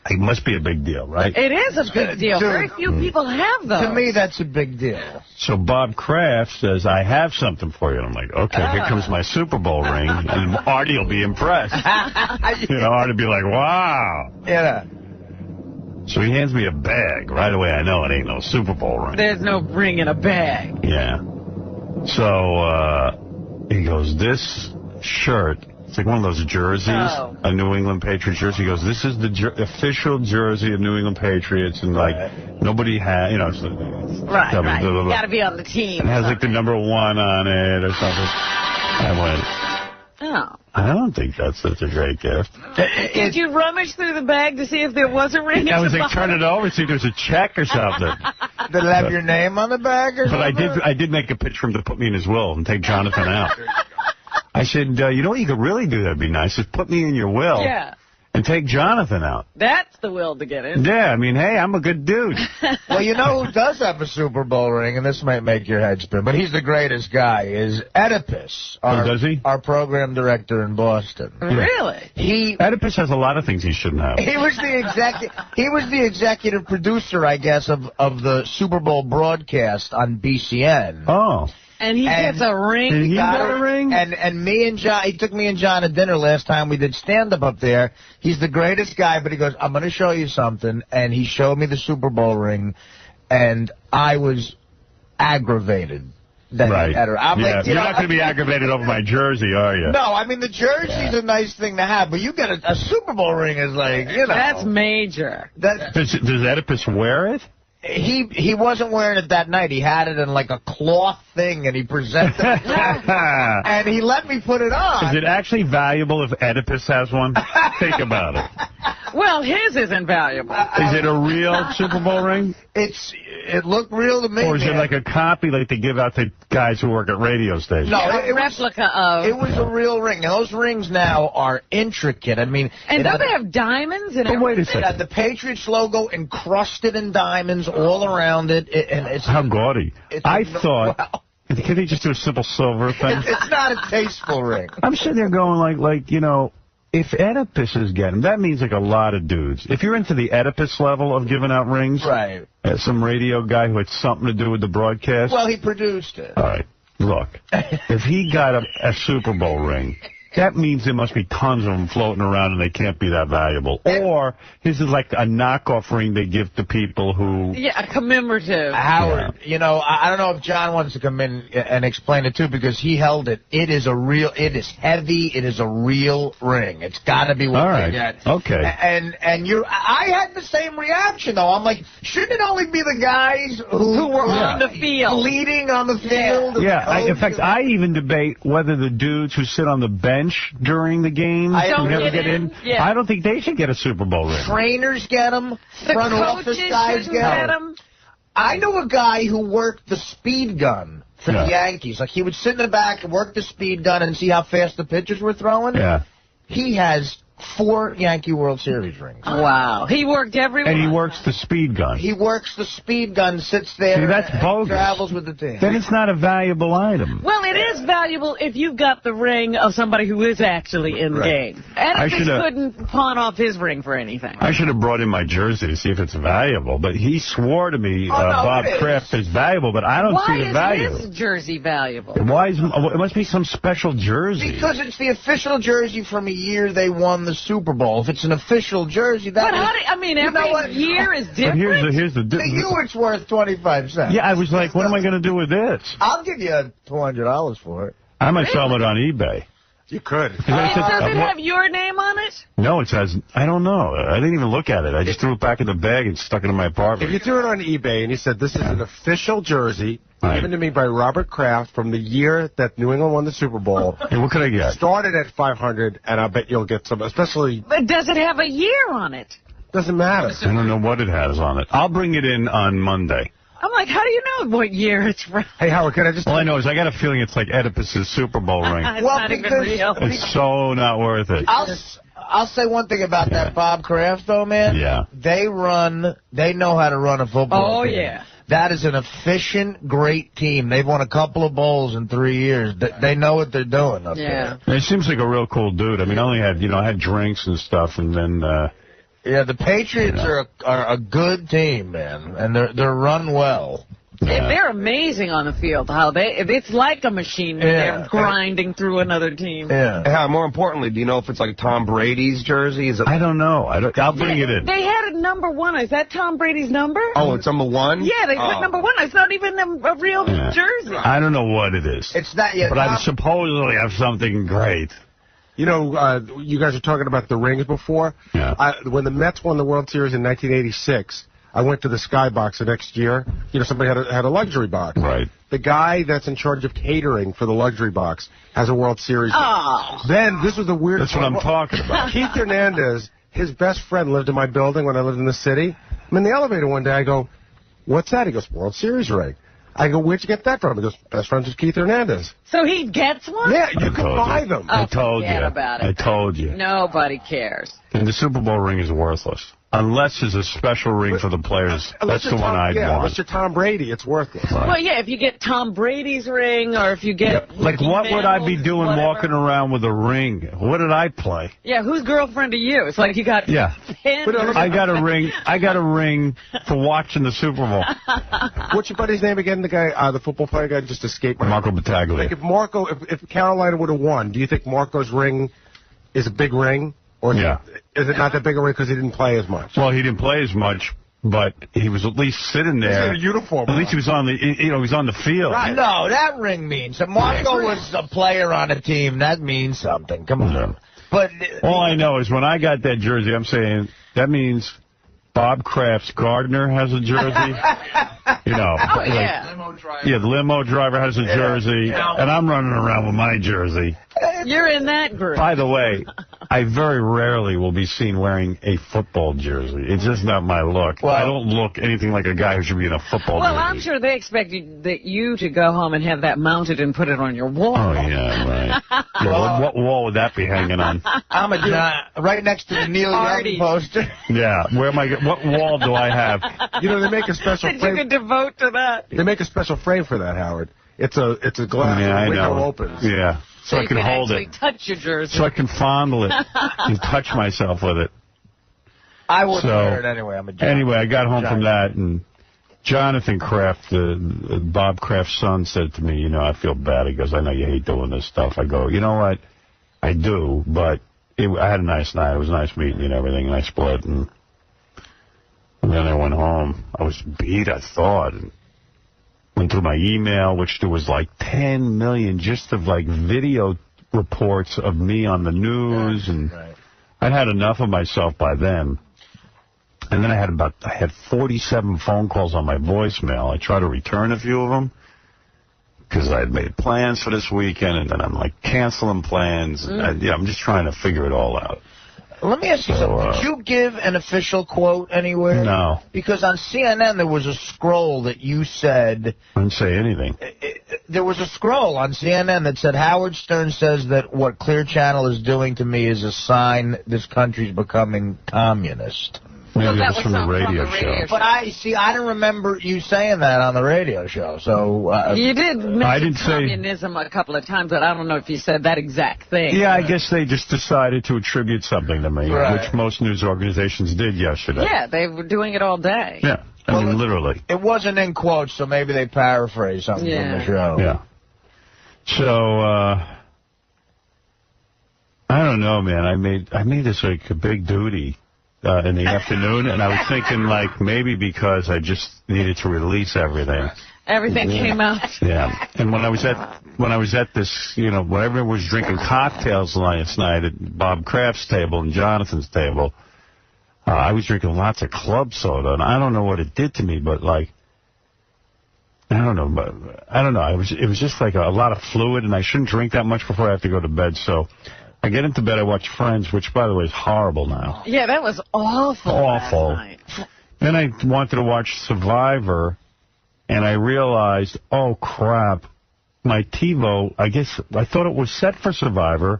It must be a big deal, right? It is a big deal. Dude, very few people have those. To me, that's a big deal. So Bob Kraft says, I have something for you. And I'm like, okay, here comes my Super Bowl ring. And Artie will be impressed. Artie will be like, wow. Yeah. So he hands me a bag. Right away, I know it ain't no Super Bowl ring. There's no ring in a bag. Yeah. So he goes, this shirt, it's like one of those jerseys, a New England Patriots jersey. He goes, this is the official jersey of New England Patriots, and like nobody has, it's right. You got to be on the team. It has like the number 1 on it or something. I went, I don't think that's such a great gift. Did you rummage through the bag to see if there was a ring? I was like, turn it over, see if there's a check or something. Did it have your name on the bag or something? But I did make a pitch for him to put me in his will and take Jonathan out. I said, you know what you could really do that'd be nice is put me in your will and take Jonathan out. That's the will to get in. Yeah, I mean, hey, I'm a good dude. Well, you know who does have a Super Bowl ring, and this might make your head spin, but he's the greatest guy, is Oedipus. Does he? Our program director in Boston. Really? Oedipus has a lot of things he shouldn't have. He was the executive producer, I guess, of the Super Bowl broadcast on BCN. Oh. And he gets a ring? He got a ring? And me and John, he took me and John to dinner last time we did stand-up up there. He's the greatest guy, but he goes, I'm going to show you something. And he showed me the Super Bowl ring, and I was aggravated. Right. Like, you're not going to be aggravated over my jersey, are you? No, I mean, the jersey's a nice thing to have, but you get a Super Bowl ring is like, That's major. Does Oedipus wear it? He wasn't wearing it that night. He had it in like a cloth thing, and he presented it. And he let me put it on. Is it actually valuable if Oedipus has one? Think about it. Well, his isn't valuable. Is it a real Super Bowl ring? It looked real to me. Or is it like a copy like they give out to guys who work at radio stations? No, a replica of. It was a real ring. And those rings now are intricate. I mean, and don't they have diamonds in it? Wait a second. It had the Patriots logo encrusted in diamonds all around it. And it's how gaudy. I thought. Can they just do a simple silver thing? It's not a tasteful ring. I'm sitting there going like if Oedipus is getting, that means like a lot of dudes. If you're into the Oedipus level of giving out rings, right? Some radio guy who had something to do with the broadcast. Well, he produced it. All right, look, if he got a Super Bowl ring, that means there must be tons of them floating around and they can't be that valuable. Or his is like a knockoff ring they give to people who... Yeah, a commemorative. Howard, I don't know if John wants to come in and explain it too, because he held it. It is heavy. It is a real ring. It's got to be what they get. Okay. And I had the same reaction though. I'm like, shouldn't it only be the guys who were on the field, leading on the field? Yeah. In fact, I even debate whether the dudes who sit on the bench during the game who never get in. Yeah. I don't think they should get a Super Bowl ring. Trainers get them. Front office guys get them. I know a guy who worked the speed gun for the Yankees. Like, he would sit in the back and work the speed gun and see how fast the pitchers were throwing. Yeah. He has 4 Yankee World Series rings. Wow. He worked everywhere. And he works the speed gun. He works the speed gun, sits there, See, that's and bogus. travels with the team. Then it's not a valuable item. Well, it is valuable if you've got the ring of somebody who is actually in the game. And he couldn't pawn off his ring for anything. I should have brought in my jersey to see if it's valuable, but he swore to me Bob Kraft is valuable, but I don't see the value. Why is his jersey valuable? Why is it must be some special jersey? Because it's the official jersey from a year they won the Super Bowl. If it's an official jersey, that every year is different. But here's the to you, it's worth 25 cents. Yeah, I was like, what am I going to do with this? I'll give you $200 for it. I might sell it on eBay. You could. Does it have your name on it? No, it says, I don't know. I didn't even look at it. I just threw it back in the bag and stuck it in my apartment. If you threw it on eBay and you said, this is an official jersey given to me by Robert Kraft from the year that New England won the Super Bowl. Hey, what could I get? Started at $500, and I bet you'll get some, especially... But does it have a year on it? Doesn't matter. I don't know what it has on it. I'll bring it in on Monday. I'm like, how do you know what year it's from? Hey, Howard, can I just... All I know is I got a feeling it's like Oedipus's Super Bowl ring. It's not even real. It's so not worth it. I'll say one thing about that Bob Kraft, though, man. Yeah. They know how to run a football team. Yeah. That is an efficient, great team. They've won a couple of bowls in 3 years. They know what they're doing up there. He seems like a real cool dude. I mean, I only had, I had drinks and stuff, and then... yeah, the Patriots are a good team, man, and they're run well. Yeah. They're amazing on the field. It's like a machine. They're grinding through another team. Yeah. More importantly, do you know if it's like Tom Brady's jersey? Is it? I don't know. I'll bring it in. They had a number 1. Is that Tom Brady's number? Oh, it's number 1? Yeah, they put number 1. It's not even a real jersey. I don't know what it is. It's not yet. But I supposedly have something great. You know, you guys were talking about the rings before. Yeah. When the Mets won the World Series in 1986, I went to the Skybox the next year. Somebody had a luxury box. Right. The guy that's in charge of catering for the luxury box has a World Series. Oh. Then, this was the weirdest That's what I'm talking about. Keith Hernandez, his best friend, lived in my building when I lived in the city. I'm in the elevator one day. I go, what's that? He goes, World Series ring. I go, where'd you get that from? He goes, best friends with Keith Hernandez. So he gets one? Yeah, you can buy them. I told you. Forget about it. I told you. Nobody cares. And the Super Bowl ring is worthless. Unless there's a special ring for the players. That's the one I'd want. Unless you're Tom Brady, it's worthless. Right. Well, yeah, if you get Tom Brady's ring or if you get... Like, what would I be doing walking around with a ring? What did I play? Yeah, whose girlfriend are you? It's like you got... Yeah. I got a ring. I got a ring for watching the Super Bowl. What's your buddy's name again? The guy, the football player guy just escaped. Marco Battaglia. Like if Carolina would have won, do you think Marco's ring is a big ring? Or is it not that big a ring because he didn't play as much? Well, he didn't play as much, but he was at least sitting there. He's in a uniform. At least he was on the, he was on the field. Right. No, that ring means. If Marco was a player on a team, that means something. Come on. Yeah. But all I know is when I got that jersey, I'm saying that means Bob Kraft's gardener has a jersey. The limo driver has a jersey, and I'm running around with my jersey. You're in that group. By the way, I very rarely will be seen wearing a football jersey. It's just not my look. Well, I don't look anything like a guy who should be in a football jersey. Well, I'm sure they expect you to go home and have that mounted and put it on your wall. Oh, yeah, right. What wall would that be hanging on? I'm right next to the Neil Young poster. Yeah, what wall do I have? They make a special frame. You could devote to that. They make a special frame for that, Howard. It's a glass. Yeah, I window know. Opens. Yeah. So I can hold it. Touch your jersey. So I can fondle it and touch myself with it. I wouldn't wear it anyway. Anyway, I got home from that, and Jonathan Kraft, Bob Kraft's son, said to me, I feel bad. He goes, I know you hate doing this stuff. I go, you know what? I do, but I had a nice night. It was nice meeting you and everything, and I split, and then I went home. I was beat, I thought, and went through my email, which there was like 10 million just of like video reports of me on the news, and I'd had enough of myself by then. And then I had 47 phone calls on my voicemail. I tried to return a few of them because I had made plans for this weekend, and then I'm like canceling plans. And I'm just trying to figure it all out. Let me ask you something. Did you give an official quote anywhere? No. Because on CNN there was a scroll that you said... I didn't say anything. There was a scroll on CNN that said, Howard Stern says that what Clear Channel is doing to me is a sign this country's becoming communist. Maybe that was from the radio show. But I don't remember you saying that on the radio show. So you did mention say communism a couple of times, but I don't know if you said that exact thing. Yeah, I guess they just decided to attribute something to me, Right. which most news organizations did yesterday. Yeah, they were doing it all day. Yeah, I mean, literally. It wasn't in quotes, so maybe they paraphrased something from the show. Yeah. So, I don't know, man. I made this like a big duty in the afternoon, and I was thinking like maybe because I just needed to release everything. Everything came out. Yeah, and when I was at this, when everyone was drinking cocktails last night at Bob Kraft's table and Jonathan's table, I was drinking lots of club soda, and I don't know what it did to me, but like, I don't know. It was just like a lot of fluid, and I shouldn't drink that much before I have to go to bed. So I get into bed, I watch Friends, which, by the way, is horrible now. Yeah, that was awful. Awful. Last night. Then I wanted to watch Survivor, and I realized, oh, crap, my TiVo, I thought it was set for Survivor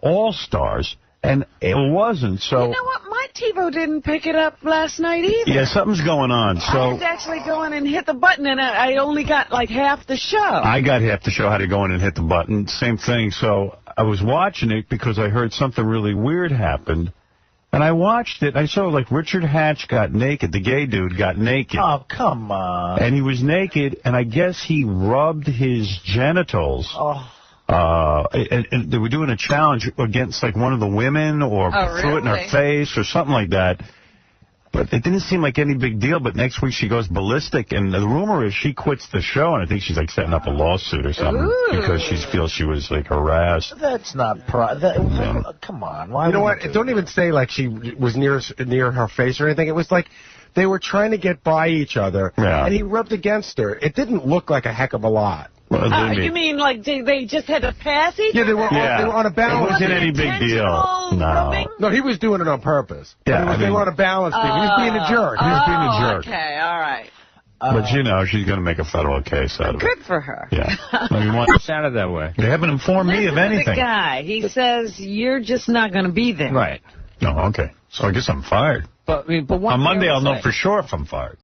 All-Stars, and it wasn't. So you know what? My TiVo didn't pick it up last night either. Yeah, something's going on. So I had to actually go in and hit the button, and I only got like half the show. I got half the show, had to go in and hit the button. Same thing. So I was watching it because I heard something really weird happened. And I watched it. I saw like Richard Hatch got naked. The gay dude got naked. Oh, come on. And he was naked, and I guess he rubbed his genitals. Oh. And they were doing a challenge against like one of the women or threw it in her face or something like that. But it didn't seem like any big deal. But next week she goes ballistic, and the rumor is she quits the show, and I think she's like setting up a lawsuit or something because she feels she was like harassed. That's not come on. Why you know what? Don't even say like she was near her face or anything. It was like they were trying to get by each other, and he rubbed against her. It didn't look like a heck of a lot. You mean like they just had to pass each other? Yeah, they were on a balance. It wasn't any big deal. No, he was doing it on purpose. Yeah, they were on a balance beam. He was being a jerk. He was being a jerk. Okay, all right. But, she's going to make a federal case out of it. Good for her. Yeah. It sounded that way. They haven't informed me of anything. The guy, he says you're just not going to be there. Right. No, okay. So I guess I'm fired. But on Monday I'll know for sure if I'm fired.